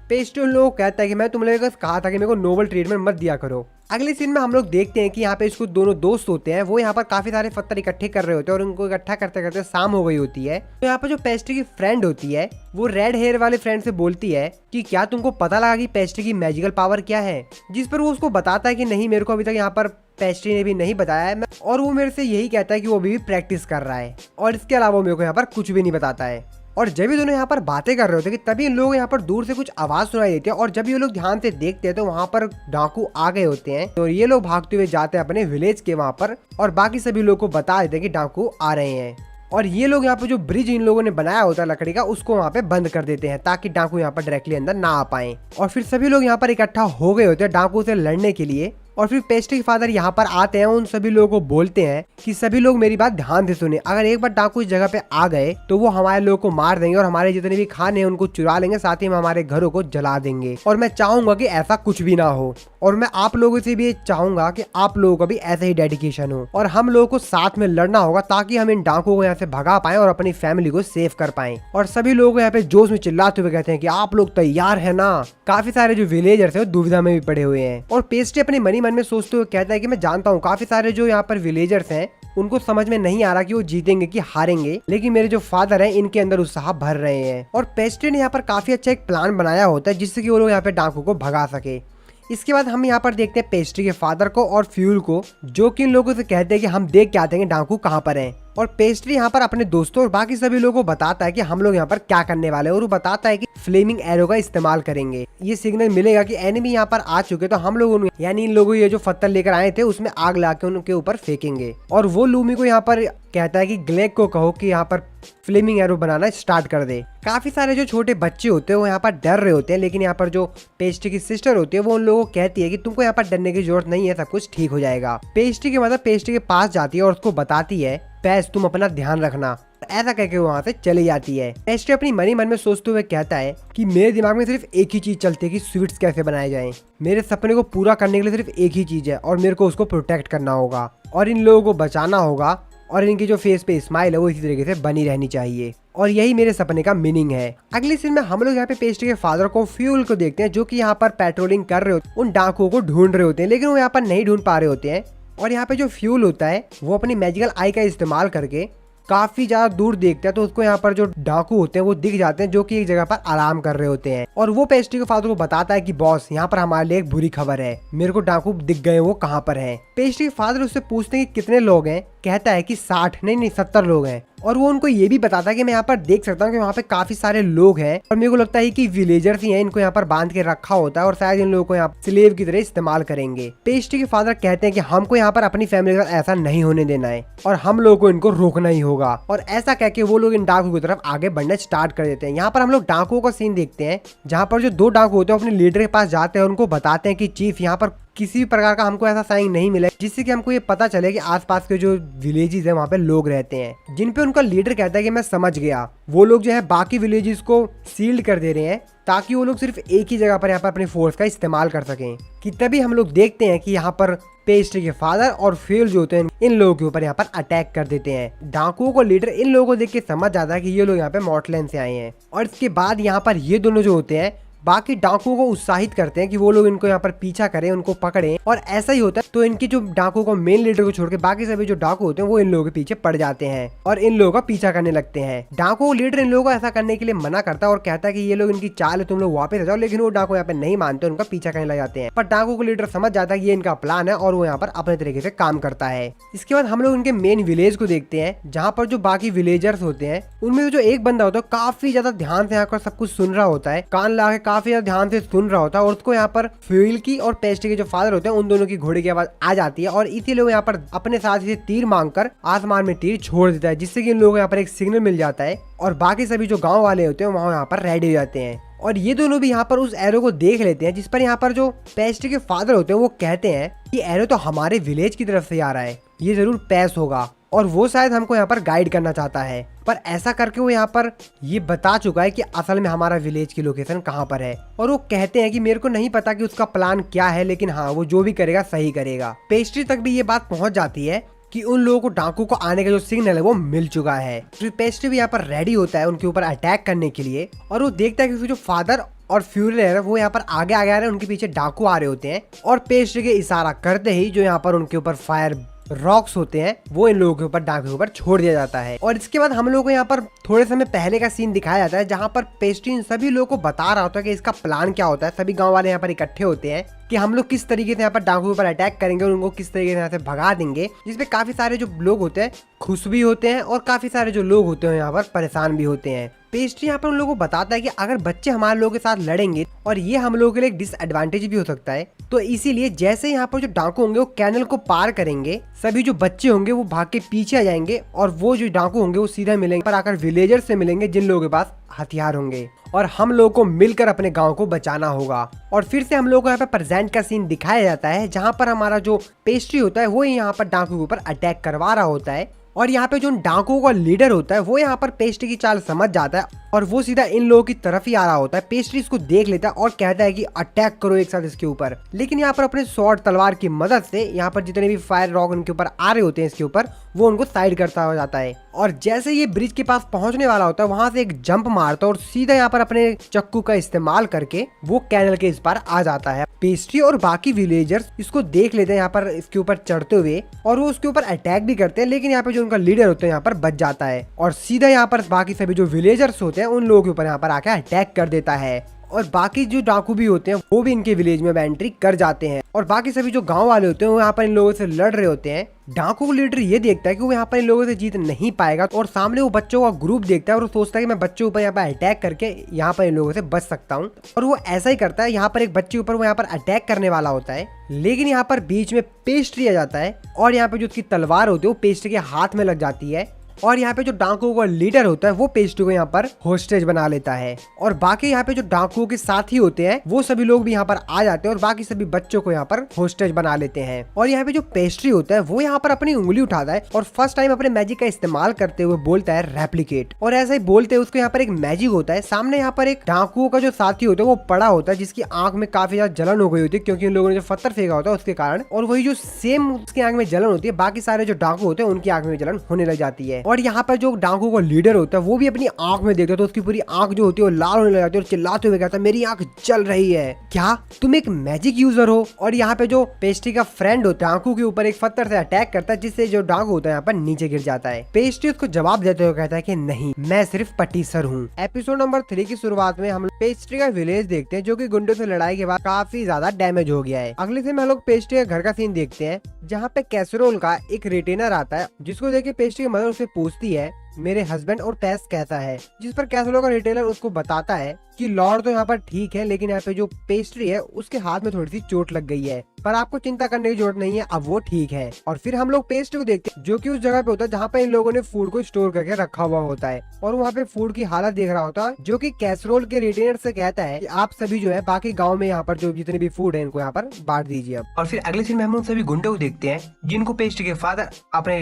पेस्ट्री उन लोगों को कहता है कि मैं तुम लोगों को कहा था कि मेरे को नोबल ट्रीटमेंट मत दिया करो। अगले सीन में हम लोग देखते हैं कि यहाँ पे इसको दोनों दोस्त होते हैं, वो यहाँ पर काफी सारे पत्थर इकट्ठे कर रहे होते हैं, और उनको इकट्ठा करते करते शाम हो गई होती है। तो यहाँ पर जो पेस्ट्री की फ्रेंड होती है वो रेड हेयर वाले फ्रेंड से बोलती है कि क्या तुमको पता लगा कि पेस्ट्री की मैजिकल पावर क्या है? जिस पर वो उसको बताता है कि नहीं, मेरे को अभी तक यहाँ पर पेस्ट्री ने भी नहीं बताया है, और वो मेरे से यही कहता है कि वो अभी भी प्रैक्टिस कर रहा है, और इसके अलावा मेरे को यहाँ पर कुछ भी नहीं बताता है। और जब ये दोनों यहाँ पर बातें कर रहे होते हैं कि तभी इन लोग यहाँ पर दूर से कुछ आवाज सुनाई देती है, और जब ये लोग ध्यान से देखते हैं तो वहाँ पर डाकू आ गए होते हैं। तो ये लोग भागते हुए जाते हैं अपने विलेज के वहाँ पर, और बाकी सभी लोग को बता देते हैं कि डाकू आ रहे हैं। और ये लोग यहाँ पे जो ब्रिज इन लोगों ने बनाया होता है लकड़ी का, उसको वहाँ पे बंद कर देते हैं ताकि डाकू यहाँ पर डायरेक्टली अंदर ना आ पाए। और फिर सभी लोग यहाँ पर इकट्ठा हो गए होते हैं डाकू से लड़ने के लिए। और फिर पेस्ट्री के फादर यहाँ पर आते हैं, उन सभी लोगों को बोलते हैं कि सभी लोग मेरी बात ध्यान से सुने, अगर एक बार डाकू इस जगह पे आ गए तो वो हमारे लोगों को मार देंगे, और हमारे जितने भी खाने हैं उनको चुरा लेंगे, साथ ही में हमारे घरों को जला देंगे। और मैं चाहूंगा कि ऐसा कुछ भी ना हो, और मैं आप लोगों से भी चाहूंगा कि आप लोगों का भी ऐसा ही डेडिकेशन हो, और हम लोगों को साथ में लड़ना होगा ताकि हम इन डाकुओं को यहाँ से भगा पाए और अपनी फैमिली को सेव कर पाए। और सभी लोग यहाँ पे जोश में चिल्लाते हुए कहते हैं कि आप लोग तैयार है ना? काफी सारे जो विलेजर्स है वो दुविधा में भी पड़े हुए हैं, और पेस्ट्री अपने मन ही मन में सोचते हुए कहता है कि मैं जानता हूँ काफी सारे जो यहाँ पर विलेजर्स हैं उनको समझ में नहीं आ रहा कि वो जीतेंगे कि हारेंगे, लेकिन मेरे जो फादर हैं इनके अंदर उत्साह भर रहे हैं। और पेस्ट्री ने यहाँ पर काफी अच्छा एक प्लान बनाया होता है जिससे कि वो लोग यहाँ पे डाकू को भगा सके। इसके बाद हम यहाँ पर देखते हैं पेस्ट्री के फादर को और फ्यूल को, जो कि इन लोगों से कहते हैं कि हम देख के आते हैं डाकू कहाँ पर हैं। और पेस्ट्री यहाँ पर अपने दोस्तों और बाकी सभी लोगों को बताता है कि हम लोग यहाँ पर क्या करने वाले हैं, और वो बताता है कि फ्लेमिंग एरो का इस्तेमाल करेंगे। ये सिग्नल मिलेगा कि एनिमी यहाँ पर आ चुके, तो हम लोग यानी इन लोगों ये जो पत्थर लेकर आए थे उसमें आग ला के उनके ऊपर फेंकेंगे। और वो लूमी को यहाँ पर कहता है कि ग्लेग को कहो कि यहाँ पर फ्लेमिंग एरो बनाना स्टार्ट कर दे। काफी सारे जो छोटे बच्चे होते हैं वो यहाँ पर डर रहे होते हैं, लेकिन यहाँ पर जो पेस्ट्री की सिस्टर होती है वो उन लोगों को कहती है कि तुमको यहाँ पर डरने की जरूरत नहीं है, सब कुछ ठीक हो जाएगा। पेस्ट्री की मदद पेस्ट्री के पास जाती है और उसको बताती है पैस तुम अपना ध्यान रखना, ऐसा कहकर वहाँ से चली जाती है। पेस्ट्री अपनी मन ही मन में सोचते हुए कहता है कि मेरे दिमाग में सिर्फ एक ही चीज चलती है कि स्वीट्स कैसे बनाए जाएं। मेरे सपने को पूरा करने के लिए सिर्फ एक ही चीज है, और मेरे को उसको प्रोटेक्ट करना होगा और इन लोगों को बचाना होगा, और इनकी जो फेस पे स्माइल है वो इसी तरीके से बनी रहनी चाहिए, और यही मेरे सपने का मीनिंग है। अगले सीन में हम लोग यहाँ पे पेस्ट्री के फादर को फ्यूल को देखते हैं, जो कि यहाँ पर पेट्रोलिंग कर रहे होते हैं, उन डाकुओं को ढूंढ रहे होते हैं, लेकिन वो यहाँ पर नहीं ढूंढ पा रहे होते हैं। और यहाँ पे जो फ्यूल होता है वो अपनी मैजिकल आई का इस्तेमाल करके काफी ज्यादा दूर देखता है, तो उसको यहाँ पर जो डाकू होते हैं वो दिख जाते हैं, जो कि एक जगह पर आराम कर रहे होते हैं। और वो पेस्ट्री के फादर को बताता है कि बॉस यहाँ पर हमारे लिए एक बुरी खबर है, मेरे को डाकू दिख गए, वो कहाँ पर हैं। पेस्ट्री के फादर उससे पूछते हैं कि कितने लोग हैं, कहता है कि 60 नहीं 70 लोग हैं। और वो उनको ये भी बताता है कि मैं यहाँ पर देख सकता हूँ कि वहाँ पे काफी सारे लोग हैं, और मेरे को लगता है कि विलेजर्स ही हैं, इनको यहाँ पर बांध के रखा होता है, और शायद इन लोगों को यहाँ स्लेव की तरह इस्तेमाल करेंगे। पेस्ट्री के फादर कहते हैं कि हमको यहाँ पर अपनी फैमिली के साथ ऐसा नहीं होने देना है, और हम लोगों को इनको रोकना ही होगा। और ऐसा कह के वो लोग इन डाकुओं की तरफ आगे बढ़ना स्टार्ट कर देते हैं। यहाँ पर हम लोग डाकुओं का सीन देखते हैं, जहाँ पर जो 2 डाकू होते हैं अपने लीडर के पास जाते हैं, उनको बताते हैं कि चीफ यहाँ पर किसी भी प्रकार का हमको ऐसा साइन नहीं मिला जिससे कि हमको ये पता चले कि आसपास के जो विलेजेस है वहाँ पे लोग रहते हैं, जिन पे उनका लीडर कहता है कि मैं समझ गया। वो लोग जो है बाकी विलेजेस को सील्ड कर दे रहे हैं ताकि वो लोग सिर्फ एक ही जगह पर यहाँ पर अपनी फोर्स का इस्तेमाल कर सकें। कि तभी हम लोग देखते हैं कि यहाँ पर पेस्ट्री के फादर और फ्यूल जो होते हैं इन लोगों के ऊपर यहाँ पर अटैक कर देते हैं। डाकुओं को लीडर इन लोगों को देख के समझ जाता है कि ये लोग यहाँ पे मॉर्टलैंड से आए हैं। और इसके बाद यहाँ पर ये दोनों जो होते हैं बाकी डाकुओं को उत्साहित करते हैं कि वो लोग इनको यहाँ पर पीछा करें, उनको पकड़े। और ऐसा ही होता है तो इनकी जो डाकुओं को मेन लीडर को छोड़ के बाकी सभी जो डाकू होते हैं वो इन लोगों के पीछे पड़ जाते हैं और इन लोगों का पीछा करने लगते हैं। डाकू लीडर इन लोगों को ऐसा करने के लिए मना करता है और कहता है कि ये लोग इनकी चाल है, तुम लोग वापस आ जाओ। लेकिन वो डाकू यहाँ पे नहीं मानते, उनका पीछा करने लग जाते हैं। पर डाकू को लीडर समझ जाता है कि ये इनका प्लान है और वो यहाँ पर अपने तरीके से काम करता है। इसके बाद हम लोग इनके मेन विलेज को देखते हैं, जहाँ पर जो बाकी विलेजर्स होते हैं उनमें जो एक बंदा होता है काफी ज्यादा ध्यान से यहाँ पर सब कुछ सुन रहा होता है, कान लगा के काफी ज्यादा ध्यान से सुन रहा होता है। और उसको यहाँ पर फ्यूल की और पेस्ट्री के जो फादर होते हैं उन दोनों की घोड़े की आवाज आ जाती है और इसीलिए वो यहाँ पर अपने साथ से तीर मांगकर आसमान में तीर छोड़ देता है, जिससे कि इन लोगों को यहाँ पर एक सिग्नल मिल जाता है और बाकी सभी जो गांव वाले होते हैं वहाँ यहाँ पर रेडी हो जाते हैं। और ये दोनों भी यहाँ पर उस एरो को देख लेते हैं, जिस पर यहाँ पर जो पेस्ट्री के फादर होते हैं वो कहते हैं कि एरो तो हमारे विलेज की तरफ से आ रहा है, ये जरूर पैस होगा और वो शायद हमको यहाँ पर गाइड करना चाहता है। पर ऐसा करके वो यहाँ पर ये बता चुका है कि असल में हमारा विलेज की लोकेशन कहाँ पर है। और वो कहते हैं कि मेरे को नहीं पता कि उसका प्लान क्या है, लेकिन हाँ वो जो भी करेगा सही करेगा। पेस्ट्री तक भी ये बात पहुंच जाती है कि उन लोगों को डाकू को आने का जो सिग्नल है वो मिल चुका है। तो पेस्ट्री भी यहाँ पर रेडी होता है उनके ऊपर अटैक करने के लिए और वो देखता है कि उसके जो फादर और फ्यूरी है वो यहाँ पर आगे आ रहे हैं, उनके पीछे डाकू आ रहे होते हैं और पेस्ट्री के इशारा करते ही जो यहाँ पर उनके ऊपर फायर रॉक्स होते हैं वो इन लोगों के ऊपर डाकू के ऊपर छोड़ दिया जाता है। और इसके बाद हम लोगों को यहाँ पर थोड़े समय पहले का सीन दिखाया जाता है, जहाँ पर पेस्ट्री इन सभी लोगों को बता रहा होता है कि इसका प्लान क्या होता है। सभी गांव वाले यहाँ पर इकट्ठे होते हैं कि हम लोग किस तरीके से यहाँ पर डाकू के ऊपर अटैक करेंगे और उनको किस तरीके से यहाँ से भगा देंगे, जिसपे काफी सारे जो लोग होते हैं खुश भी होते हैं और काफी सारे जो लोग होते हैं यहाँ पर परेशान भी होते हैं। पेस्ट्री यहाँ पर उन लोगों को बताता है कि अगर बच्चे हमारे लोगों के साथ लड़ेंगे और ये हम लोगों के लिए एक डिसएडवांटेज भी हो सकता है, तो इसीलिए जैसे यहाँ पर जो डाकू होंगे वो कैनल को पार करेंगे, सभी जो बच्चे होंगे वो भाग के पीछे आ जाएंगे और वो जो डाकू होंगे वो सीधा मिलेंगे पर आकर विलेजर से मिलेंगे जिन लोगों के पास हथियार होंगे और हम लोगों को मिलकर अपने गांव को बचाना होगा। और फिर से हम लोगों को यहाँ पे प्रेजेंट का सीन दिखाया जाता है, जहाँ पर हमारा जो पेस्ट्री होता है वो यहाँ पर डाकू के ऊपर अटैक करवा रहा होता है और यहाँ पे जो डाकुओं का लीडर होता है वो यहाँ पर पेस्ट्री की चाल समझ जाता है और वो सीधा इन लोगों की तरफ ही आ रहा होता है। पेस्ट्री इसको देख लेता है और कहता है कि अटैक करो एक साथ इसके ऊपर। लेकिन यहाँ पर अपने स्वॉर्ड तलवार की मदद से यहाँ पर जितने भी फायर रॉक उनके ऊपर आ रहे होते हैं इसके ऊपर वो उनको साइड करता हो जाता है। और जैसे ये ब्रिज के पास पहुंचने वाला होता है वहां से एक जंप मारता है और सीधा यहाँ पर अपने चक्कू का इस्तेमाल करके वो कैनल के इस पार आ जाता है। पेस्ट्री और बाकी विलेजर्स इसको देख लेते हैं यहाँ पर इसके ऊपर चढ़ते हुए और वो उसके ऊपर अटैक भी करते हैं, लेकिन यहाँ पे जो उनका लीडर होता है यहाँ पर बच जाता है और सीधा यहाँ पर बाकी सभी जो विलेजर्स होते हैं उन लोगों के ऊपर यहाँ पर आके अटैक कर देता है। और बाकी जो डाकू भी होते हैं वो भी इनके विलेज में एंट्री कर जाते हैं और बाकी सभी जो गांव वाले होते हैं वो यहाँ पर इन लोगों से लड़ रहे होते हैं। डाकू लीडर ये देखता है कि वो यहाँ पर इन लोगों से जीत नहीं पाएगा और सामने वो बच्चों का ग्रुप देखता है और वो सोचता है कि मैं बच्चों ऊपर यहाँ पर अटैक करके यहाँ पर इन लोगों से बच सकता हूँ और वो ऐसा ही करता है। यहाँ पर एक बच्चे ऊपर वो यहाँ पर अटैक करने वाला होता है, लेकिन यहाँ पर बीच में पेस्ट्री आ जाता है और यहाँ पे जो उसकी तलवार होती है वो पेस्ट्री के हाथ में लग जाती है और यहाँ पे जो डाकुओं का लीडर होता है वो पेस्ट्री को यहाँ पर होस्टेज बना लेता है। और बाकी यहाँ पे जो डाकुओं के साथी होते हैं वो सभी लोग भी यहाँ पर आ जाते हैं और बाकी सभी बच्चों को यहाँ पर होस्टेज बना लेते हैं। और यहाँ पे जो पेस्ट्री होता है वो यहाँ पर अपनी उंगली उठाता है और फर्स्ट टाइम अपने मैजिक का इस्तेमाल करते हुए बोलता है रेप्लिकेट। और ऐसा ही बोलते उसको यहाँ पर एक मैजिक होता है। सामने यहाँ पर एक डाकुओं का जो साथी होता है वो पड़ा होता है, जिसकी आंख में काफी ज्यादा जलन हो गई होती है क्योंकि उन लोगों ने जो पत्थर फेंका होता है उसके कारण। और वही जो सेम उसकी आंख में जलन होती है बाकी सारे जो डाकू होते हैं उनकी आंख में जलन होने लग जाती है। और यहाँ पर जो डाकू का लीडर होता है वो भी अपनी आंख में देखता है तो उसकी पूरी आंख जो होती है वो लाल होने लग जाती है और चिल्लाते हुए कहता है मेरी आंख जल रही है, क्या तुम एक मैजिक यूजर हो। और यहाँ पे जो पेस्ट्री का फ्रेंड होता है डाकू के ऊपर एक पत्थर से अटैक करता है, जिससे जो डाकू होता है यहाँ पर नीचे गिर जाता है। पेस्ट्री उसको जवाब देते हुए कहता है कि नहीं, मैं सिर्फ पटीसर हूँ। एपिसोड नंबर 3 की शुरुआत में हम पेस्ट्री का विलेज देखते हैं जो कि गुंडों से लड़ाई के बाद काफी ज्यादा डैमेज हो गया है। अगले दिन हम लोग पेस्ट्री के घर का सीन देखते हैं जहाँ पे कैसरोल का एक रिटेनर आता है, जिसको देख के पेस्ट्री की मदर उससे पूछती है मेरे हस्बैंड और पैस कहता है, जिस पर कैसरोल का रिटेलर उसको बताता है कि लॉर्ड तो यहाँ पर ठीक है लेकिन यहाँ पे जो पेस्ट्री है उसके हाथ में थोड़ी सी चोट लग गई है, पर आपको चिंता करने की जरूरत नहीं है, अब वो ठीक है। और फिर हम लोग पेस्ट्री को देखते हैं जो कि उस जगह पे होता है जहाँ पे इन लोगों ने फूड को स्टोर करके रखा हुआ होता है और वहाँ पे फूड की हालत देख रहा होता है, जो कि कैसरोल के रिटेनर से कहता है कि आप सभी जो है बाकी गाँव में यहाँ पर जो जितने भी फूड है इनको यहाँ पर बांट दीजिए अब। और फिर अगले सीन में हम लोग सभी गुंडे को देखते हैं जिनको पेस्ट्री के फादर अपने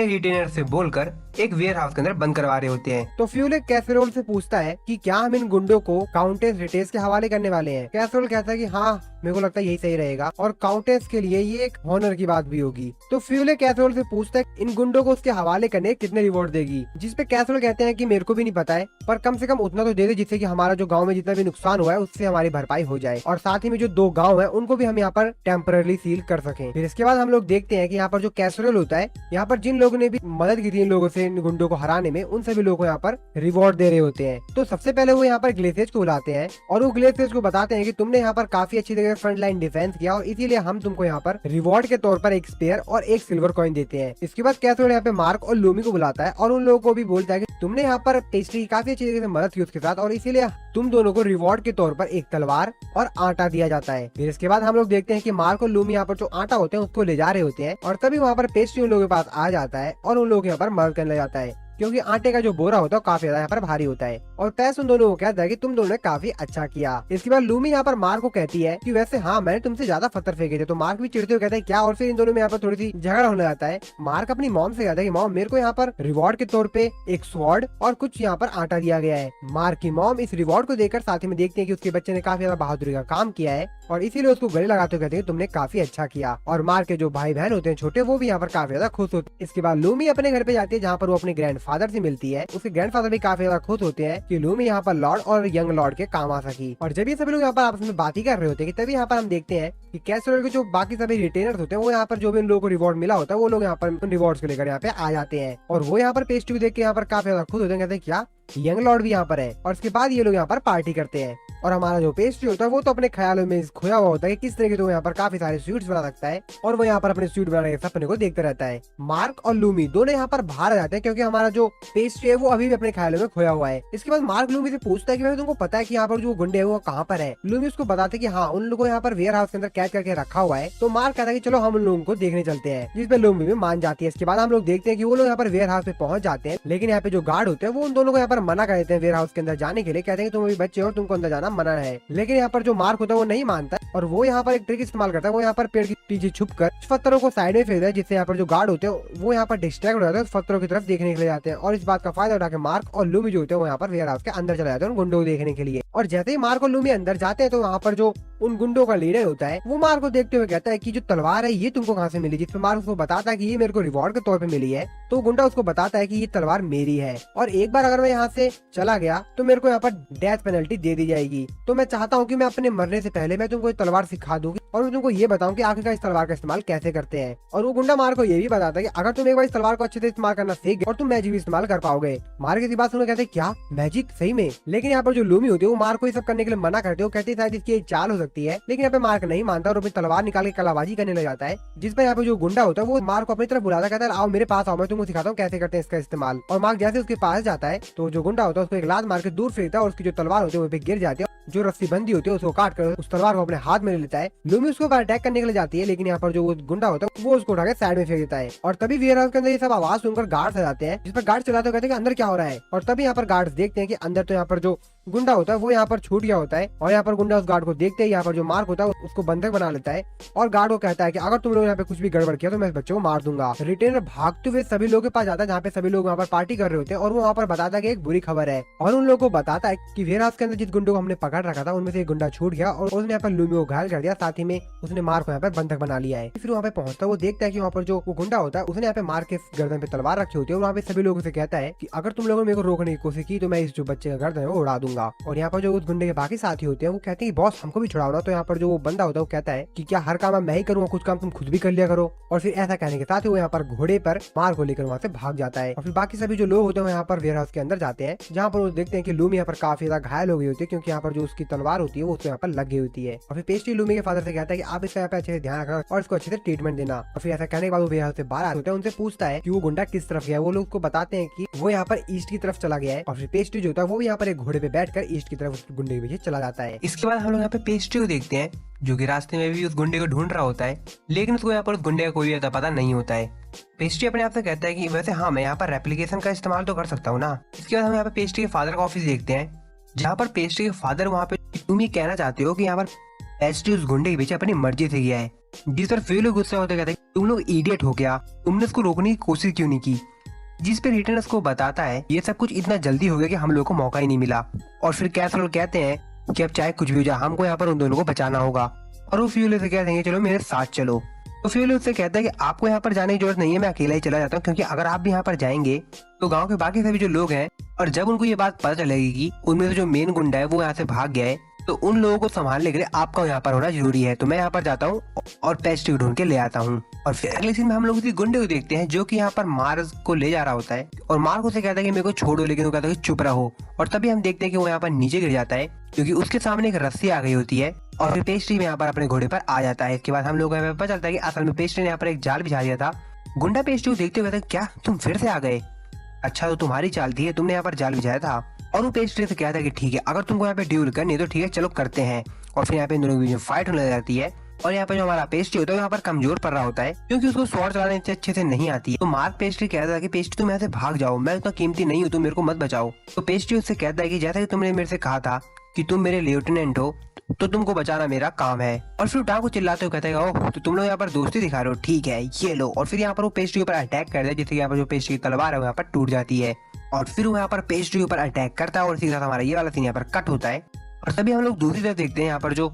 रिटेनर से बोलकर एक वेयर हाउस के अंदर बंद करवा रहे होते हैं। तो फ्यूल कैसरोल से पूछता है कि क्या हम इन गुंडों को काउंटेस रिटेस के हवाले करने वाले हैं। कैसरोल कहता है कि हाँ, मेरे को लगता है यही सही रहेगा और काउंटेस के लिए ये एक ऑनर की बात भी होगी। तो फ्यूल कैसरोल से पूछता है इन गुंडों को उसके हवाले करने कितने रिवॉर्ड देगी, जिसपे कैसरोल कहते हैं कि मेरे को भी नहीं पता है, पर कम से कम उतना तो दे दे जिससे कि हमारा जो गांव में जितना भी नुकसान हुआ है उससे हमारी भरपाई हो जाए, और साथ ही में जो 2 गांव है उनको भी हम यहाँ पर टेम्पररी सील कर सकें। फिर इसके बाद हम लोग देखते हैं कि यहाँ पर जो कैसरोल होता है, यहाँ पर जिन लोगों ने भी मदद की थी इन लोगों से इन गुंडों को हराने में, उन सभी लोगों को यहाँ पर रिवॉर्ड दे रहे होते हैं। तो सबसे पहले वो यहाँ पर ग्लेसेज को बुलाते हैं और वो ग्लेसेज को बताते हैं कि तुमने यहाँ पर काफी अच्छी तरह फ्रंट लाइन डिफेंस किया और इसीलिए हम तुमको यहाँ पर रिवॉर्ड के तौर पर एक स्पेयर और एक सिल्वर कॉइन देते हैं। इसके बाद कैसरोल यहाँ पे मार्क और लूमी को बुलाता है और उन लोगों को भी बोलता है कि तुमने यहाँ पर पेस्ट्री की काफी अच्छी तरीके से मदद की उसके साथ, और इसीलिए तुम दोनों को रिवॉर्ड के तौर पर एक तलवार और आटा दिया जाता है। फिर इसके बाद हम लोग देखते हैं कि मार्क और लूमी यहाँ पर जो आटा होते हैं उसको ले जा रहे होते हैं, और तभी वहाँ पर पेस्ट्री उन लोगों के पास आ जाता है और उन लोगों के यहाँ पर मदद करने लग जाता है, क्योंकि आटे का जो बोरा होता है वो काफी ज्यादा यहाँ पर भारी होता है। और पैस उन दोनों को कहता है कि तुम दोनों ने काफी अच्छा किया। इसके बाद लूमी यहाँ पर मार्क को कहती है कि वैसे हाँ, मैंने तुमसे ज्यादा पत्थर फेंके थे। तो मार्क भी चिढ़ते हुए कहता है क्या, और फिर इन दोनों में यहाँ पर थोड़ी सी झगड़ा होने जाता है। मार्क अपनी मॉम से कहता है कि मॉम, मेरे को यहाँ पर रिवॉर्ड के तौर पे एक स्वॉर्ड और कुछ यहाँ पर आटा दिया गया है। मार्क की मॉम इस रिवॉर्ड को देखकर साथ ही में देखते हैं कि उसके बच्चे ने काफी ज्यादा बहादुरी का काम किया है, और इसीलिए उसको गले लगाते हुए कहते हैं तुमने काफी अच्छा किया। और मार्क के जो भाई बहन होते हैं छोटे, वो भी यहाँ पर काफी ज्यादा खुश होते हैं। इसके बाद लूमी अपने घर पे जाती है जहाँ पर वो अपने ग्रैंडफादर से मिलती है। उसके ग्रैंडफादर भी काफी ज्यादा खुश होते हैं कि लूमी यहाँ पर लॉर्ड और यंग लॉर्ड के काम आ सकी। और जब ये सभी लोग यहाँ पर आपस में बात ही कर रहे होते हैं कि तभी यहाँ पर हम देखते हैं कि कैसरोल के जो बाकी सभी रिटेनर्स होते हैं वो यहाँ पर जो भी उन लोगों को रिवॉर्ड मिला होता है वो लोग यहाँ पर उन रिवॉर्ड्स को लेकर यहाँ पे आ जाते हैं, और वो यहाँ पर पेस्ट्री देख के यहाँ पर काफी ज्यादा खुश होते हैं, कहते हैं क्या, यंग लॉर्ड भी यहाँ पर है। और इसके बाद ये लोग यहाँ पर पार्टी करते हैं, और हमारा जो पेस्ट्री होता है वो तो अपने ख्यालों में खोया हुआ होता है कि किस तरीके से वो यहाँ पर काफी सारे स्वीट्स बना सकता है, और वो यहाँ पर अपने स्वीट बनाने के सपने को देखते रहता है। मार्क और लूमी दोनों यहाँ पर बाहर आ जाते हैं क्योंकि हमारा जो पेस्ट्री है वो अभी भी अपने ख्यालों में खोया हुआ है। इसके बाद मार्क लूमी से पूछता है कि तुमको पता है कि यहाँ पर जो गुंडे है वो कहाँ पर है। लूमी उसको बताते कि हाँ, उन लोगों को यहाँ पर वेयर हाउस के अंदर कैद करके रखा हुआ है। तो मार्क कहता है कि चलो हम उन लोगों को देखने चलते हैं, जिसपे लूमी भी मान जाती है। इसके बाद हम लोग देखते हैं कि वो लोग यहाँ पर वेयर हाउस पे पहुंच जाते हैं, लेकिन यहाँ पे जो गार्ड होते हैं वो उन दोनों को यहाँ पर मना कर देते हैं वेयर हाउस के अंदर जाने के लिए, कहते हैं कि तुम अभी बच्चे हो, तुमको अंदर जाना मना है। लेकिन यहाँ पर जो मार्क होता है वो नहीं मानता है, और वो यहाँ पर एक ट्रिक इस्तेमाल करता है। वो यहाँ पर पेड़ के पीछे छुपकर पत्थरों को साइड में फेंकता है, जिससे यहाँ पर जो गार्ड होते हैं वो यहाँ पर डिस्ट्रैक्ट हो जाते हैं, पत्थरों की तरफ देखने के लिए जाते हैं। और इस बात का फायदा उठा के मार्क और लूमी जो होते हैं वो यहाँ पर वेयर हाउस के अंदर चले जाते हैं गुंडों को देखने के लिए। और जैसे ही मार्क और लूमी अंदर जाते हैं तो वहाँ पर जो उन गुंडों का लीडर होता है वो मार्क को देखते हुए कहता है कि जो तलवार है ये तुमको कहाँ से मिली, जिसपे मार्क उसको बताता है कि ये मेरे को रिवॉर्ड के तौर पे मिली है। तो गुंडा उसको बताता है कि ये तलवार मेरी है, और एक बार अगर मैं यहाँ से चला गया तो मेरे को यहाँ पर डेथ पेनल्टी दे दी जाएगी। तो मैं चाहता हूँ कि मैं अपने मरने से पहले मैं तुमको तलवार सिखा दूंगी और मैं तुमको ये बताऊं कि आखिरकार इस तलवार का इस्तेमाल कैसे करते हैं। और वो गुंडा मार्क को ये भी बताता है कि अगर तुम एक बार इस तलवार को अच्छे से इस्तेमाल करना सीख गए और तुम मैजिक भी इस्तेमाल कर पाओगे। मार्क की बात सुनकर कहते हैं क्या, मैजिक सही में? लेकिन यहाँ पर जो लूमी होती है वो मार्क को ये सब करने के लिए मना करते हो, कहते शायद इसकी एक चाल हो सकती है। लेकिन यहाँ पे मार्क नहीं मानता और अपनी तलवार निकाल के कलाबाजी करने लग जाता है, जिस पर यहाँ पे जो गुंडा होता है वो मार्क को अपनी तरफ बुलाता कहता है आओ मेरे पास आओ, मैं तुमको सिखाता हूँ कैसे करते हैं इसका इस्तेमाल। और मार्क जैसे उसके पास जाता है तो जो गुंडा होता है उसको एक लात मार के दूर फेंकता है और उसकी जो तलवार होती है वो पे गिर जाती है। जो रस्सी बंदी होती है उसको काट कर उस तलवार को अपने हाथ में ले लेता है। लूमी उसको अटैक करने के लिए जाती है, लेकिन यहाँ पर जो गुंडा होता है वो उसको उठा के साइड में फेंक देता है। और तभी वेयर हाउस के अंदर ये सब आवाज सुनकर गार्ड्स आ जाते हैं, जिस पर गार्ड चलाते कहते हैं कि अंदर क्या हो रहा है। और तभी यहाँ पर गार्ड्स देखते हैं कि अंदर तो यहाँ पर जो गुंडा होता है वो यहाँ पर छूट गया होता है। और यहाँ पर गुंडा उस गार्ड को देखते हैं, यहाँ पर जो मार्क होता है उसको बंधक बना लेता है और गार्ड को कहता है कि अगर तुम लोग यहाँ पे कुछ भी गड़बड़ किया तो मैं इस बच्चे को मार दूंगा। रिटेनर भागते हुए सभी लोगों के पास जाता है जहाँ पे सभी लोग वहाँ पर पार्टी कर रहे होते हैं, और वो वहाँ पर बताता है कि एक बुरी खबर है। और उन लोगों को बताता है कि वेयर हाउस के अंदर जिस गुंडों को हमने पकड़ रखा था उनमें से एक गुंडा छूट गया और उसने यहाँ पर लूमी को घायल कर दिया, साथ ही में उसने मार्क को यहाँ पर बंधक बना लिया है। फिर वहाँ पे पहुंचता है, वो देखता है कि वहाँ पर जो वो गुंडा होता है उसने यहाँ पे मार्क के गर्दन पे तलवार रखी होती है, और वहाँ पे सभी लोगों से कहता है कि अगर तुम लोगों ने मेरे को रोकने की कोशिश की तो मैं इस जो बच्चे का गर्दन है वो उड़ा दूंगा। और यहाँ पर जो उस गुंडे के बाकी साथी होते हैं वो कहते हैं बॉस हमको भी छुड़ाओ ना। तो यहाँ पर जो वो बंदा होता है वो कहता है कि क्या हर काम मैं ही करूँगा, कुछ काम तुम खुद भी कर लिया करो। और फिर ऐसा कहने के साथ ही वो यहाँ पर घोड़े पर मार्क को लेकर वहाँ से भाग जाता है। और फिर बाकी सभी जो लोग होते हैं यहाँ पर वेयर हाउस के अंदर जाते हैं, जहाँ पर वो देखते हैं कि लूमी यहाँ पर काफी ज्यादा घायल हो गई होती है, क्योंकि यहाँ पर जो उसकी तलवार होती है वो उसको यहाँ पर लग गई होती है। और फिर पेस्ट्री लूमी के फादर से कहता है कि आप इसका यहाँ पे अच्छे से ध्यान रखना और इसको अच्छे से ट्रीटमेंट देना। और फिर ऐसा कहने के बाद वो वेयर हाउस से बाहर आते हैं, उनसे पूछता है कि वो गुंडा किस तरफ गया है। वो लोग उसको बताते हैं कि वो यहाँ पर ईस्ट की तरफ चला गया है। और फिर पेस्ट्री जो होता है वो यहाँ पर एक घोड़े पे बैठकर ईस्ट की तरफ उस गुंडे के पीछे चला जाता है। इसके बाद हम लोग यहाँ पे पेस्ट्री को देखते हैं जो कि रास्ते में भी उस गुंडे को ढूंढ रहा होता है, लेकिन उसको यहाँ पर उस गुंडे का कोई अता पता नहीं होता है। पेस्ट्री अपने आप से कहता है कि वैसे हाँ मैं यहाँ पर रेप्लिकेशन का इस्तेमाल तो कर सकता हूँ ना। इसके बाद हम यहाँ पे पेस्ट्री के फादर का ऑफिस देखते हैं, जहाँ पर पेस्ट्री के फादर वहाँ पे तुम ये कहना चाहते हो कि यहाँ पर पेस्ट्री उस गुंडे के पीछे अपनी मर्जी से गया है, जिस पर फिर लोग गुस्सा होते कहते हैं तुम लोग इडियट हो गया, तुमने उसको रोकने की कोशिश क्यों नहीं की। जिस पे रिटर्नर्स को बताता है ये सब कुछ इतना जल्दी हो गया कि हम लोगों को मौका ही नहीं मिला। और फिर कैसरोल कहते हैं कि अब चाहे कुछ भी हो जाए हमको यहाँ पर उन दोनों को बचाना होगा। और वो फ्यूले से कहते हैं चलो मेरे साथ चलो। तो फ्यूले उससे कहता है कि आपको यहाँ पर जाने की जरूरत नहीं है, मैं अकेला ही चला जाता हूँ, क्योंकि अगर आप भी यहाँ पर जाएंगे तो गांव के बाकी सभी जो लोग हैं और जब उनको ये बात पता चलेगी कि उनमें से जो मेन गुंडा है वो यहाँ से भाग गया है, तो उन लोगों को संभालने के लिए आपका यहाँ पर होना जरूरी है। तो मैं यहाँ पर जाता हूँ और पेस्ट्री ढूंढ के ले आता हूँ। और फिर अगले सीन में हम लोग किसी गुंडे को देखते हैं जो कि यहाँ पर मार्स को ले जा रहा होता है और मार्क उसे कहता है कि मेरे को छोड़ो, लेकिन वो कहता है कि चुप रहो। और तभी हम देखते हैं कि वो यहाँ पर नीचे गिर जाता है क्योंकि उसके सामने एक रस्सी आ गई होती है। और फिर पेस्ट्री में यहाँ पर अपने घोड़े पर आ जाता है। इसके बाद हम लोग को पता चलता है कि असल में पेस्ट्री ने यहाँ पर एक जाल बिछा दिया था। गुंडा पेस्ट्री को देखते हुए कहता है क्या तुम फिर से आ गए, अच्छा तो तुम्हारी चाल थी, तुमने यहाँ पर जाल बिछाया था। और वो पेस्ट्री से कहता है कि ठीक है अगर तुमको यहाँ पे ड्यूल करनी है तो ठीक है चलो करते हैं। और फिर यहाँ पे इन दोनों के बीच में फाइट होने लग जाती है। और यहाँ पे जो हमारा पेस्ट्री होता है यहाँ पर कमजोर पड़ रहा होता है क्योंकि उसको स्वॉर्ड चलाने अच्छे से नहीं आती है। तो मार्क पेस्ट्री कहता है कि पेस्ट्री तुम यहाँ से भाग जाओ, मैं उतना कीमती नहीं हूँ, तुम मेरे को मत बचाओ। तो पेस्ट्री उससे कहता है कि जैसा कि तुमने मेरे से कहा था कि तुम मेरे लेफ्टिनेंट हो तो तुमको बचाना मेरा काम है। और फिर उठा को चिल्लाते हुए कहता है ओह तो तुम लोग यहाँ पर दोस्ती दिखा रहे हो, ठीक है ये लो। और फिर यहाँ पर वो पेस्ट्री के ऊपर अटैक करता है जिससे यहाँ पर जो पेस्ट्री की तलवार है वो यहाँ पर टूट जाती है। और फिर वो यहाँ पर पेस्ट्री के ऊपर अटैक करता है और सीधा हमारा ये वाला सीन यहाँ पर कट होता है। और तभी हम लोग दूसरी तरफ देखते हैं यहाँ पर जो,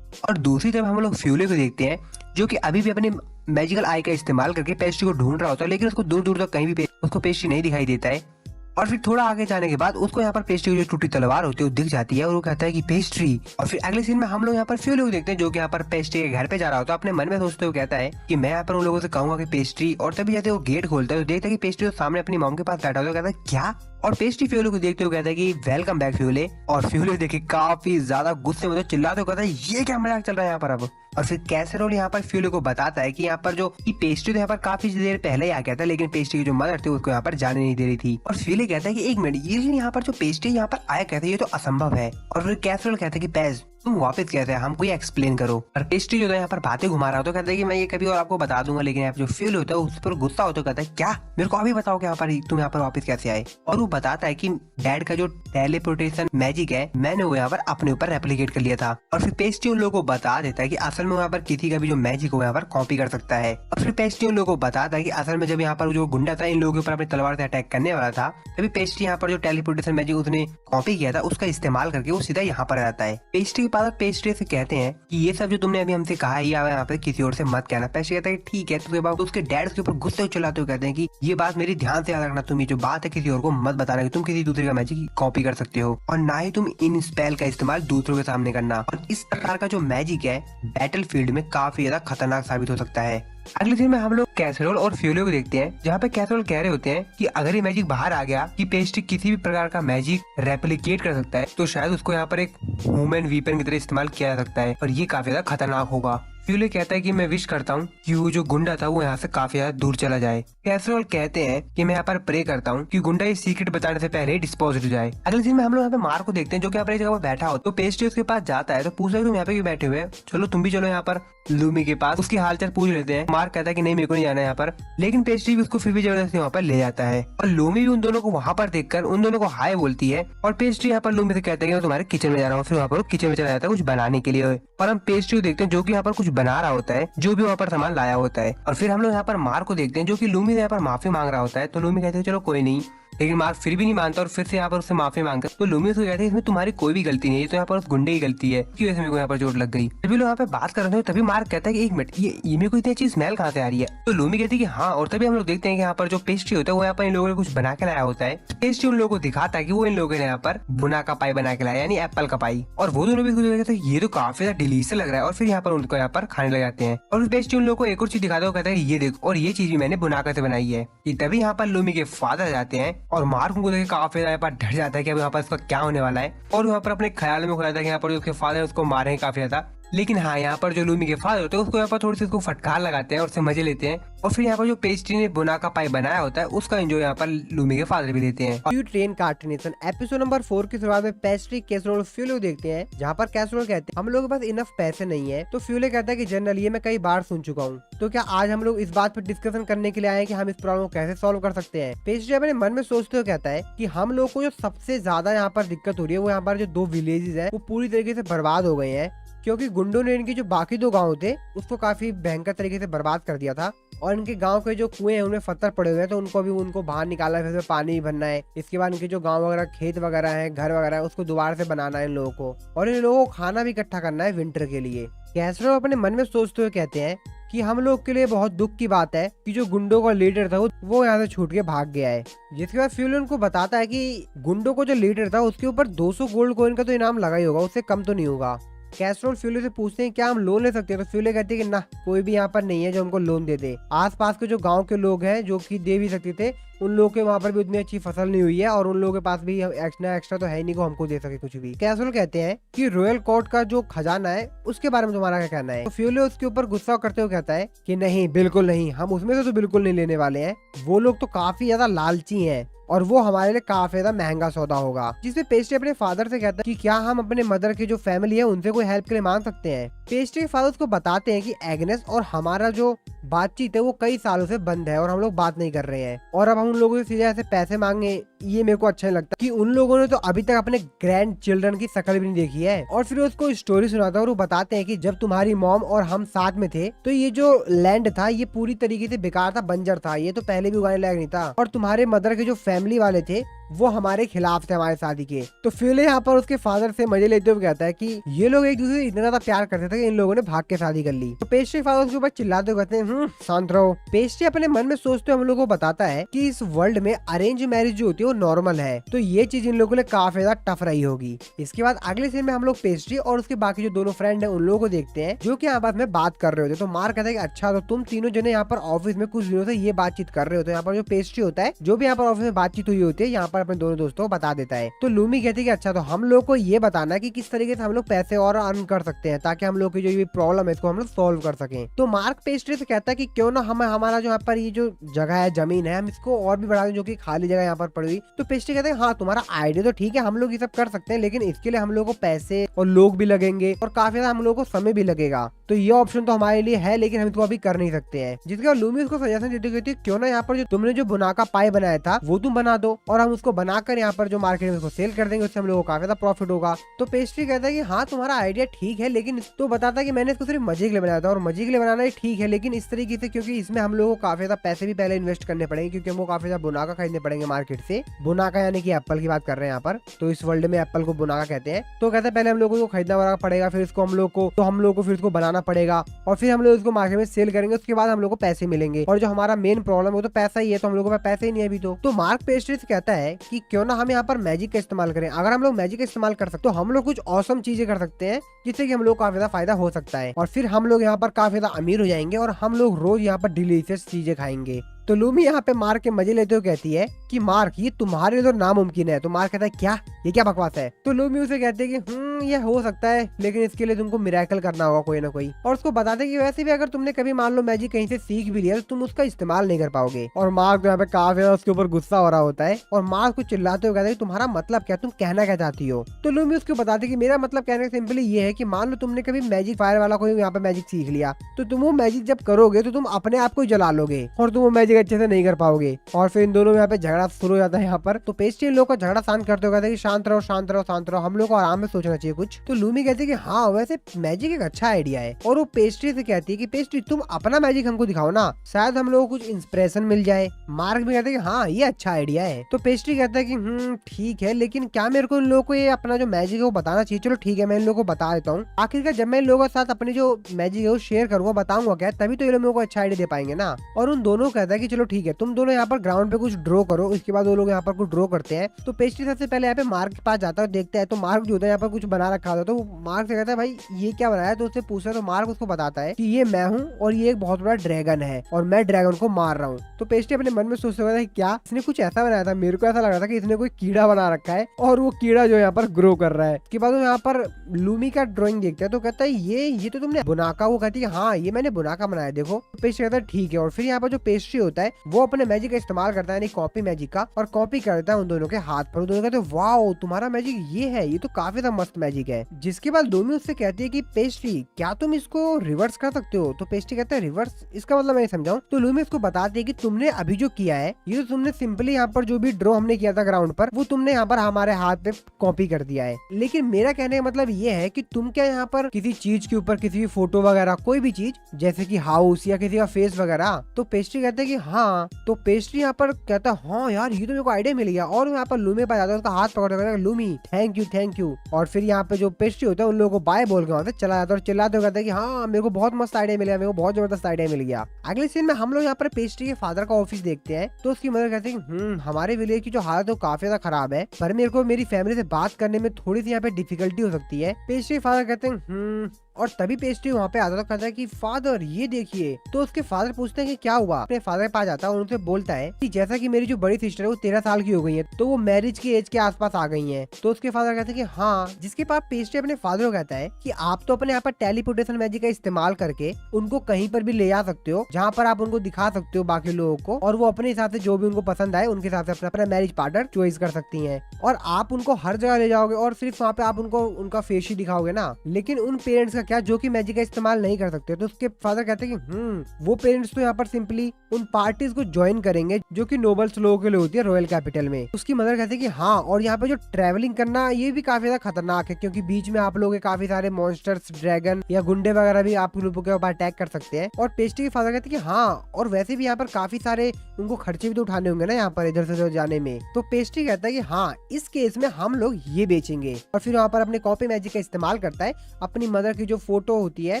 और दूसरी तरफ हम लोग फ्यूले को देखते हैं जो कि अभी भी अपने मैजिकल आई का इस्तेमाल करके पेस्ट्री को ढूंढ रहा होता है, लेकिन उसको दूर दूर तक कहीं भी उसको पेस्ट्री नहीं दिखाई देता है। और फिर थोड़ा आगे जाने के बाद उसको यहाँ पर पेस्ट्री की जो टूटी तलवार होती है वो दिख जाती है और वो कहता है कि पेस्ट्री। और फिर अगले सीन में हम लोग यहाँ पर फ्यूले को देखते हैं जो कि यहाँ पर पेस्ट्री के घर पे जा रहा होता है। अपने मन में सोचते हुए कहता है कि मैं यहाँ पर उन लोगों से कहूंगा कि पेस्ट्री, और तभी जाते वो गेट खोलता है तो देखता है कि पेस्ट्री तो सामने अपनी मॉम के पास बैठा होता है। कहता है क्या, और पेस्ट्री फ्यूले को देखते हुए कहता है कि वेलकम बैक फ्यूले। और फ्यूले देखे काफी ज्यादा गुस्से में तो चिल्लाते हुए कहता है ये क्या मजाक चल रहा है यहाँ पर अब। और फिर कैसरोल यहाँ पर फ्यूले को बताता है कि यहाँ पर जो पेस्ट्री तो यहाँ पर काफी देर पहले ही आ गया था, लेकिन पेस्ट्री की जो मदर थी उसको यहाँ पर जाने नहीं दे रही थी। और फ्यूले कहता है कि एक मिनट, ये यहाँ पर जो पेस्ट्री यहाँ पर आया कहता है ये तो असंभव है। और फिर कैसरोल कहता है कि पैज तुम वापस कहते हैं हमको ये एक्सप्लेन करो। और पेस्ट्री जो यहाँ पर बातें घुमा रहा होता है कहता है कि मैं ये कभी और आपको बता दूंगा, लेकिन यहाँ जो फ्यूल होता है उस पर गुस्सा होता है, कहता है क्या मेरे को अभी बताओ कि यहाँ पर तुम यहाँ पर वापस कैसे आए। और वो बताता है कि डैड का जो टेलीपोर्टेशन मैजिक है मैंने वो यहाँ पर अपने ऊपर रेप्लिकेट कर लिया था। और फिर पेस्ट्री उन लोगों को बता देता है कि असल में यहाँ पर किसी का भी जो मैजिक हो यहाँ पर कॉपी कर सकता है। और फिर पेस्ट्री उन लोगों को बताता है कि असल में जब यहाँ पर जो गुंडा था इन लोगों के ऊपर अपनी तलवार से अटैक करने वाला था तभी पेस्ट्री यहाँ पर जो टेलीपोर्टेशन मैजिक उसने कॉपी किया था उसका इस्तेमाल करके वो सीधा यहाँ पर आता है। पेस्ट्री के पास पेस्ट्री से कहते हैं कि ये सब जो तुमने अभी हमसे कहा है यहाँ पे किसी और से मत कहना। पेस्ट्री कहता है ठीक है। उसके बाद उसके डैड के ऊपर गुस्से चलाते हुए कहते हैं कि ये बात मेरी ध्यान से याद रखना, तुम ये जो बात है किसी और को मत बताना कि तुम किसी दूसरे का मैजिक कॉपी कर सकते हो, और ना ही तुम इन स्पेल का इस्तेमाल दूसरों के सामने करना। और इस प्रकार का जो मैजिक है बैटल फील्ड में काफी ज्यादा खतरनाक साबित हो सकता है। अगले दिन में हम लोग कैसरोल और फ्यूले को देखते हैं जहाँ पे कैसरोल कह रहे होते हैं कि अगर ये मैजिक बाहर आ गया कि पेस्ट्री किसी भी प्रकार का मैजिक रेप्लिकेट कर सकता है तो शायद उसको यहाँ पर एक ह्यूमन वीपन की तरह इस्तेमाल किया जा सकता है और ये काफी ज्यादा खतरनाक होगा। फ्यूले कहता है कि मैं विश करता हूँ कि वो जो गुंडा था वो यहाँ से काफी ज्यादा दूर चला जाए। कैसरोल कहते हैं कि मैं यहाँ पर प्रे करता हूँ कि गुंडा ये सीक्रेट बताने से पहले डिस्पोज हो जाए। अगले दिन में हम लोग यहाँ पे मार्क को देखते हैं जो कि यहाँ पर एक जगह पर बैठा हो तो पेस्ट्री उसके पास जाता है तो पूछता है तुम यहाँ पे क्यों बैठे हुए, चलो तुम भी चलो यहाँ पर लूमी के पास, उसकी हालचाल पूछ लेते हैं। मार्क कहता है कि नहीं मेरे को नहीं जाना यहाँ पर, लेकिन पेस्ट्री भी उसको फिर भी जबरदस्ती वहाँ पर ले जाता है। और लूमी भी उन दोनों को वहाँ पर देखकर उन दोनों को हाय बोलती है और पेस्ट्री यहाँ पर लूमी से कहता है कि मैं तुम्हारे किचन में जा रहा हूँ। फिर वहाँ पर किचन में चला जाता है कुछ बनाने के लिए और हम पेस्ट्री को देखते हैं जो कि यहाँ पर कुछ बना रहा होता है, जो भी वहाँ पर सामान लाया होता है। और फिर हम लोग यहाँ पर मार्क को देखते हैं जो कि लूमी से यहाँ पर माफी मांग रहा होता है तो लूमी कहते हैं चलो कोई नहीं, लेकिन मार्क फिर भी नहीं मानता और फिर से यहाँ पर उससे माफी मांगता तो लूमी उसको कहते हैं इसमें तुम्हारी कोई भी गलती नहीं है, तो यहाँ पर उस गुंडे की गलती है कि वैसे मेरे को यहाँ पर चोट लग गई। तभी लोग यहाँ पे बात कर रहे थे तभी मार्क कहता है कि एक मिनट ये मेरे को इतनी अच्छी स्मेल कहाँ से आ रही है। तो लूमी कहती है कि हाँ, और तभी हम लोग देखते हैं कि यहाँ पर जो पेस्ट्री होता है वो यहाँ पर इन लोगों ने कुछ बना के लाया होता है। पेस्ट्री उन लोगों को दिखाता है कि वो इन लोगों ने यहाँ पर बुना का पाई बना के लाया यानी एप्पल का पाई, और वो दोनों भी ये तो काफी ज्यादा डिलीशियस लग रहा है और फिर यहाँ पर उनको यहाँ पर खाने लग जाते हैं। और पेस्ट्री उन लोगों को एक और चीज दिखाता है, कहता है ये देखो और ये चीज भी मैंने बुना कर बनाई है। तभी यहाँ पर लूमी के फादर जाते हैं और मार्क उनको काफी यहाँ पर डर जाता है कि अब यहाँ पर इसका क्या होने वाला है और वहाँ पर अपने ख्याल में हो जाता है कि यहाँ पर उसके फादर उसको मारे हैं काफी ज्यादा। लेकिन हाँ, यहाँ पर जो लूमी के फादर होते हैं उसको यहाँ पर थोड़ी सी उसको फटकार लगाते हैं और उससे मजे लेते हैं और फिर यहाँ पर जो पेस्ट्री ने बुना का पाई बनाया होता है उसका एंजॉय यहाँ पर लूमी के फादर भी देते हैं। न्यू ट्रेन कार्टूनेशन एपिसोड नंबर 4 की शुरुआत में पेस्ट्री, कैसरोल, फ्यूले देखते हैं जहाँ पर कैसरोल कहते हैं हम लोग के पास इनफ पैसे नहीं है, तो फ्यूले कहता है कि जनरल ये मैं कई बार सुन चुका हूँ, तो क्या आज हम लोग इस बात पर डिस्कशन करने के लिए आए हैं कि हम इस प्रॉब्लम को कैसे सॉल्व कर सकते हैं। पेस्ट्री अपने मन में सोचते हुए कहता है कि हम लोग को जो सबसे ज्यादा यहाँ पर दिक्कत हो रही है वो यहाँ पर जो 2 विलेजेस है वो पूरी तरीके से बर्बाद हो गए हैं क्योंकि गुंडों ने इनके जो बाकी 2 गांव थे उसको काफी भयंकर तरीके से बर्बाद कर दिया था। और इनके गांव के जो कुएं हैं उनमें पत्थर पड़े हुए हैं, तो उनको भी उनको बाहर निकालना है, फिर उसमें पानी भरना है। इसके बाद इनके जो गांव वगैरह खेत वगैरह है, घर वगैरह है, उसको दोबारा से बनाना है इन लोगों को, और इन लोगों को खाना भी इकट्ठा करना है विंटर के लिए। कैसरो अपने मन में सोचते हुए कहते हैं कि हम लोग के लिए बहुत दुख की बात है कि जो गुंडों का लीडर था वो यहाँ से छूट के भाग गया है। जिसके बाद फ्यूल उनको बताता है कि गुंडों को जो लीडर था उसके ऊपर 200 गोल्ड कॉइन का तो इनाम लगा ही होगा, उससे कम तो नहीं होगा। कैस्ट्रो फ्यूले से पूछते हैं क्या हम लोन ले सकते हैं, तो फ्यूले कहते हैं कि ना, कोई भी यहाँ पर नहीं है जो हमको लोन दे दे। आसपास के जो गांव के लोग हैं जो कि दे भी सकते थे, उन लोगों के वहाँ पर भी उतनी अच्छी फसल नहीं हुई है, और उन लोगों के पास भी एक्स्ट्रा तो है नहीं को हमको दे सके कुछ भी। कैसुअल कहते हैं कि रॉयल कोर्ट का जो खजाना है उसके बारे में तुम्हारा क्या कहना है, तो फ्यूले उसके ऊपर गुस्सा करते हुए कहता है कि नहीं, बिल्कुल नहीं, हम उसमें से तो बिल्कुल नहीं लेने वाले हैं। वो लोग तो काफी ज्यादा लालची हैं और वो हमारे लिए काफी ज्यादा महंगा सौदा होगा। जिसमें पेस्ट्री अपने फादर से कहता है कि क्या हम अपने मदर की जो फैमिली है उनसे कोई हेल्प के लिए मांग सकते हैं। पेस्ट्री के फादर उसको बताते हैं कि एग्नेस और हमारा जो बातचीत है वो कई सालों से बंद है और हम लोग बात नहीं कर रहे हैं, और अब हम उन लोगों से सीधे ऐसे पैसे मांगे, ये मेरे को अच्छा नहीं लगता कि उन लोगों ने तो अभी तक अपने ग्रैंड चिल्ड्रन की शक्ल भी नहीं देखी है। और फिर उसको स्टोरी सुनाता है और वो बताते हैं कि जब तुम्हारी मॉम और हम साथ में थे तो ये जो लैंड था ये पूरी तरीके से बेकार था, बंजर था, ये तो पहले भी उगाने लायक नहीं था, और तुम्हारे मदर के जो फैमिली वाले थे वो हमारे खिलाफ थे हमारे शादी के। तो फिर यहाँ पर उसके फादर से मजे लेते हुए कहता है कि ये लोग एक दूसरे से इतना ज्यादा प्यार करते थे कि इन लोगों ने भाग के शादी कर ली। तो पेस्ट्री फादर उसके ऊपर चिल्लाते हुए कहते हैं शांत रहो। पेस्ट्री अपने मन में सोचते हुए हम लोग को बताता है कि इस वर्ल्ड में अरेंज मैरिज जो होती है वो नॉर्मल है, तो ये चीज इन लोगों के लिए काफी ज्यादा टफ रही होगी। इसके बाद अगले सीन में हम लोग पेस्ट्री और उसके बाकी जो दोनों फ्रेंड है उन लोगों को देखते हैं जो की आपस में बात कर रहे होते। तो मार्क कहता है कि अच्छा, तो तुम तीनों जने यहाँ पर ऑफिस में कुछ दिनों से ये बातचीत कर रहे होते। यहाँ पर जो पेस्ट्री होता है, जो भी यहाँ पर ऑफिस में बातचीत हुई होती है, यहाँ पर अपने दोनों दोस्तों बता देता है। तो लूमी कहती है कि अच्छा, तो हम लोग को ये बताना है कि किस तरीके से हम लोग पैसे और अर्न कर सकते हैं ताकि हम लोग की जो ये प्रॉब्लम है इसको हम लोग सॉल्व कर सकें। तो मार्क पेस्ट्री से कहता है कि क्यों ना हम हमारा जो यहाँ पर ये जो जगह है, जमीन है, हम इसको और भी बढ़ा दें जो कि खाली जगह यहाँ पर पड़ी हुई। तो पेस्ट्री कहते हैं हाँ, तुम्हारा आइडिया तो ठीक है, हम लोग ये सब कर सकते हैं, लेकिन इसके लिए हम लोग को पैसे और लोग भी लगेंगे और काफी ज्यादा हम लोग को समय भी लगेगा। तो ये ऑप्शन तो हमारे लिए है, लेकिन हम इसको अभी कर नहीं सकते हैं। जिसके बाद लूमी उसको सजेशन देती कहती है क्यों ना यहाँ पर जो तुमने जो बुनाका पाई बनाया था वो तुम बना दो, और हम उसको बनाकर यहाँ पर जो मार्केट में उसको सेल कर देंगे, उससे हम लोगों को काफी ज्यादा प्रॉफिट होगा। तो पेस्ट्री कहता है कि हाँ, तुम्हारा आइडिया ठीक है, लेकिन तो बताता है कि मैंने इसको सिर्फ मजे के लिए बनाया था, और मजे के लिए बनाना ही ठीक है, लेकिन इस तरीके से क्योंकि इसमें हम लोगों को काफी ज्यादा पैसे भी पहले इन्वेस्ट करने पड़ेंगे, क्योंकि हमको काफी ज्यादा बुनाका खरीदने पड़ेंगे मार्केट से। बुनाका यानी कि एप्पल की बात कर रहे हैं यहाँ पर, तो इस वर्ल्ड में एप्पल को बुनाका कहते हैं। तो कहते हैं पहले हम लोगों को खरीदना पड़ेगा, फिर इसको हम लोग को फिर इसको बनाना पड़ेगा, और फिर हम लोग इसको मार्केट में सेल करेंगे, उसके बाद हम लोग को पैसे मिलेंगे। और जो हमारा मेन प्रॉब्लम है वो तो पैसा ही है, तो हम लोगों के पास पैसे ही नहीं है अभी। तो मार्क पेस्ट्री से कहता है कि क्यों ना हम यहाँ पर मैजिक का इस्तेमाल करें। अगर हम लोग मैजिक का इस्तेमाल कर सकते तो हम लोग कुछ औसम चीजें कर सकते हैं जिससे कि हम लोग काफी ज्यादा फायदा हो सकता है, और फिर हम लोग यहाँ पर काफी ज्यादा अमीर हो जाएंगे और हम लोग रोज यहाँ पर डिलीशियस चीजें खाएंगे। तो लूमी यहाँ पे मार्क के मजे लेते हुए कहती है कि मार्क, ये तुम्हारे लिए तो नामुमकिन है। तो मार्क कहता है क्या, ये क्या बकवास है। तो लूमी उसे कहते हैं कि ये हो सकता है, लेकिन इसके लिए तुमको मिरेकल करना होगा कोई ना कोई। और उसको बताते हैं कि वैसे भी अगर तुमने कभी मान लो मैजिक कहीं से सीख भी लिया तो तुम उसका इस्तेमाल नहीं कर पाओगे। और मार्क यहाँ पे काफी उसके ऊपर गुस्सा हो रहा होता है, और मार्क को चिल्लाते हुए कहता है तुम्हारा मतलब क्या, तुम कहना क्या चाहती हो। तो लूमी उसको बताते कि मेरा मतलब कहने का सिंपली ये है कि मान लो तुमने कभी मैजिक फायर वाला कोई यहाँ पे मैजिक सीख लिया, तो तुम वो मैजिक जब करोगे तो तुम अपने आप को जला लोगे और तुम वो मैजिक अच्छे से नहीं कर पाओगे। और फिर इन दोनों में यहाँ पे झगड़ा शुरू हो जाता है यहाँ पर। तो पेस्ट्री लोग का झगड़ा शांत करते हुए कहते हैं कि शांत रहो शांत रहो शांत रहो, हम लोग को आराम में सोचना चाहिए कुछ। तो लूमी कहती है कि हाँ, वैसे मैजिक एक अच्छा आइडिया है। और वो पेस्ट्री से कहती है कि पेस्ट्री तुम अपना मैजिक हमको दिखाओ ना, शायद हम लोग को कुछ इंस्पिरेशन मिल जाए। मार्क भी कहते हैं कि हाँ, ये अच्छा आइडिया है। तो पेस्ट्री कहता है कि ठीक है, लेकिन क्या मेरे को इन लोगों को ये अपना जो मैजिक है वो बताना चाहिए। चलो ठीक है, मैं इन लोगों को बता देता हूँ। आखिरकार जब मैं इन लोगों के साथ अपनी जो मैजिक है वो शेयर करूंगा, बताऊंगा क्या, तभी तो ये लोग को अच्छा आइडिया दे पाएंगे ना। और उन दोनों कहता है कि चलो ठीक है, तुम दोनों यहाँ पर ग्राउंड पे कुछ ड्रॉ करो। इसके बाद वो लोग यहाँ पर कुछ ड्रॉ करते हैं। तो पेस्ट्री सबसे पहले यहाँ पे मार्क के पास जाता है, देखता है तो मार्क जो होता है यहाँ पर कुछ बना रखा होता है। तो मार्क से कहता है भाई ये क्या बनाया, तो उससे पूछता है। तो मार्क उसको बताता है कि ये मैं हूँ और ये एक बहुत बड़ा ड्रैगन है और मैं ड्रैगन को मार रहा हूँ। तो पेस्ट्री अपने मन में सोचते हुए क्या इसने कुछ ऐसा बनाया था, मेरे को ऐसा लग रहा था कि इसने कोई कीड़ा बना रखा है और वो कीड़ा जो यहाँ पर ग्रो कर रहा है। उसके बाद वो यहाँ पर लूमी का ड्रॉइंग देखता है, तो कहता है ये तो तुमने बुनाका। वो कहती है हाँ, ये मैंने बुनाका बनाया देखो। तो पेस्ट्री कहता है ठीक है। और फिर यहाँ पर जो पेस्ट्री होती होता है वो अपने मैजिक का इस्तेमाल करता है, यानी कॉपी मैजिक का, और कॉपी करता है उन दोनों के हाथ पर। दोनों कहते हैं वाओ तुम्हारा मैजिक ये है, ये तो काफी ज्यादा मस्त मैजिक है। जिसके बाद लूमी उससे कहती है कि पेस्ट्री क्या तुम इसको रिवर्स कर सकते हो? तो पेस्ट्री कहता है रिवर्स, इसका मतलब मैं समझाऊं? तो लूमी उसको बताती है कि तुमने अभी जो किया है ये तो तुमने सिंपली यहाँ पर जो भी ड्रॉ हमने किया था ग्राउंड पर वो तुमने यहाँ पर हमारे हाथ पे कॉपी कर दिया है। लेकिन मेरा कहने का मतलब ये है कि तुम क्या यहाँ पर किसी चीज के ऊपर किसी भी फोटो वगैरह कोई भी चीज जैसे कि हाउस या किसी का फेस वगैरह, तो पेस्ट्री कहते हैं कि हाँ। तो पेस्ट्री यहाँ पर कहता है हाँ यार ये तो मेरे को आइडिया मिल गया, और यहाँ पर लूमी पास जाता है, उसका हाथ पकड़ लूमी थैंक यू। और फिर यहाँ पे जो पेस्ट्री होता है उन लोगों को बाय बोल के वहां से चला जाता है और चिल्लाते हुए कहता है कि हाँ मेरे को बहुत मस्त आइडिया मिल गया, मेरे को बहुत जबरदस्त आइडिया मिल गया। अगले सीन में हम लोग यहाँ पर पेस्ट्री के फादर का ऑफिस देखते हैं, तो उसकी मदर कहती है हमारे विलेज की जो हालत है वो काफी ज्यादा खराब है, पर मेरे को मेरी फैमिली से बात करने में थोड़ी सी यहाँ पे डिफिकल्टी हो सकती है। पेस्ट्री फादर कहते हैं और तभी पेस्ट्री वहाँ पे आता तो कहता है कि फादर ये देखिए। तो उसके फादर पूछते हैं कि क्या हुआ। अपने फादर के पास जाता है और उनसे बोलता है कि जैसा कि मेरी जो बड़ी सिस्टर है वो 13 साल की हो गई है, तो वो मैरिज की एज के आसपास आ गई है। तो उसके फादर कहते हैं कि हाँ। जिसके बाद पेस्ट्री अपने फादर को कहता है कि आप तो अपने यहाँ पर टेलीपोर्टेशन मैजिक का इस्तेमाल करके उनको कहीं पर भी ले जा सकते हो, जहाँ पर आप उनको दिखा सकते हो बाकी लोगों को, और वो अपने हिसाब से जो भी उनको पसंद आए उनके हिसाब से अपना मैरिज पार्टनर चॉइस कर सकती है। और आप उनको हर जगह ले जाओगे और सिर्फ वहाँ पे आप उनको उनका फेस ही दिखाओगे ना। लेकिन उन पेरेंट्स का क्या जो कि मैजिक इस्तेमाल नहीं कर सकते। तो उसके फादर कहते हैं कि वो पेरेंट्स तो यहाँ पर सिंपली उन पार्टीज को ज्वाइन करेंगे जो कि नोबल्स लोगों के लिए होती है रॉयल कैपिटल में। उसकी मदर कहते हैं कि हाँ, और यहाँ पे जो ट्रैवलिंग करना ये भी काफी ज्यादा खतरनाक है, क्योंकि बीच में आप लोगों के काफी सारे मॉन्स्टर्स, ड्रैगन या गुंडे वगैरह भी आप लोगों के ऊपर अटैक कर सकते हैं। और पेस्ट्री के फादर कहते हैं कि हाँ, और वैसे भी यहाँ पर काफी सारे उनको खर्चे भी तो उठाने होंगे ना यहाँ पर इधर से उधर जाने में। तो पेस्ट्री कहता है कि हाँ, इस केस में हम लोग ये बेचेंगे। और फिर वहाँ पर अपने कॉपी मैजिक का इस्तेमाल करता है, अपनी मदर की जो फोटो होती है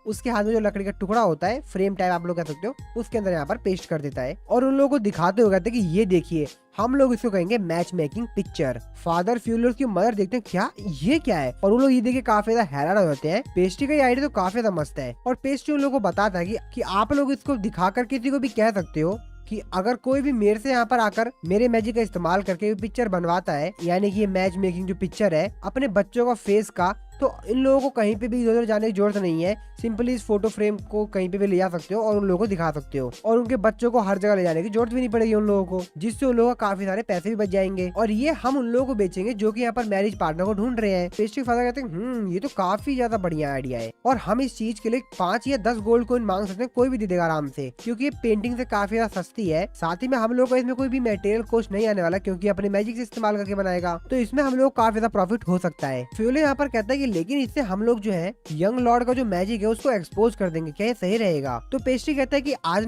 उसके हाथ में जो लकड़ी का टुकड़ा होता है, फ्रेम टाइप आप लोग कह सकते हो, उसके अंदर यहाँ पर पेस्ट कर देता है और उन लोगों को दिखाते हुए कहते हैं कि ये देखिए हम लोग इसको कहेंगे मैच मेकिंग पिक्चर। फादर फ्यूलर की मदर देखते हैं क्या ये क्या है, और वो लोग ये देख के काफी ज्यादा हैरान हो जाते हैं। पेस्ट्री का ये आइडिया तो काफी ज्यादा मस्त है, और पेस्ट्री उन लोगों को बताता है कि आप लोग इसको दिखाकर किसी को भी कह सकते हो कि अगर कोई भी मेरे से यहाँ पर आकर मेरे मैजिक का इस्तेमाल करके पिक्चर बनवाता है, यानी कि ये मैच मेकिंग जो पिक्चर है अपने बच्चों का फेस का, तो इन लोगों को कहीं पे भी इधर जाने की जरूरत नहीं है। सिंपली इस फोटो फ्रेम को कहीं पे भी ले जा सकते हो और उन लोगों को दिखा सकते हो, और उनके बच्चों को हर जगह ले जाने की जरूरत भी नहीं पड़ेगी उन लोगों को, जिससे उन लोगों का काफी सारे पैसे भी बच जाएंगे। और ये हम उन लोगों को बेचेंगे जो कि यहाँ पर मैरिज पार्टनर को ढूंढ रहे हैं। पेस्ट्री फादर कहते हैं ये तो काफी ज्यादा बढ़िया आइडिया है, और हम इस चीज के लिए 5 या 10 गोल्ड कॉइन मांग सकते हैं, कोई भी दे देगा आराम से, क्योंकि ये पेंटिंग से काफी ज्यादा सस्ती है। साथ ही में हम लोग को इसमें कोई भी मटेरियल कॉस्ट नहीं आने वाला, क्योंकि अपने मैजिक से इस्तेमाल करके बनाएगा, तो इसमें हम लोग काफी ज्यादा प्रॉफिट हो सकता है। फ्यूले यहाँ पर कहता है कि लेकिन इससे हम लोग जो है यंग लॉर्ड का जो मैजिक है उसको एक्सपोज कर देंगे, क्या ये सही रहेगा? तो पेस्ट्री कहता है कि आज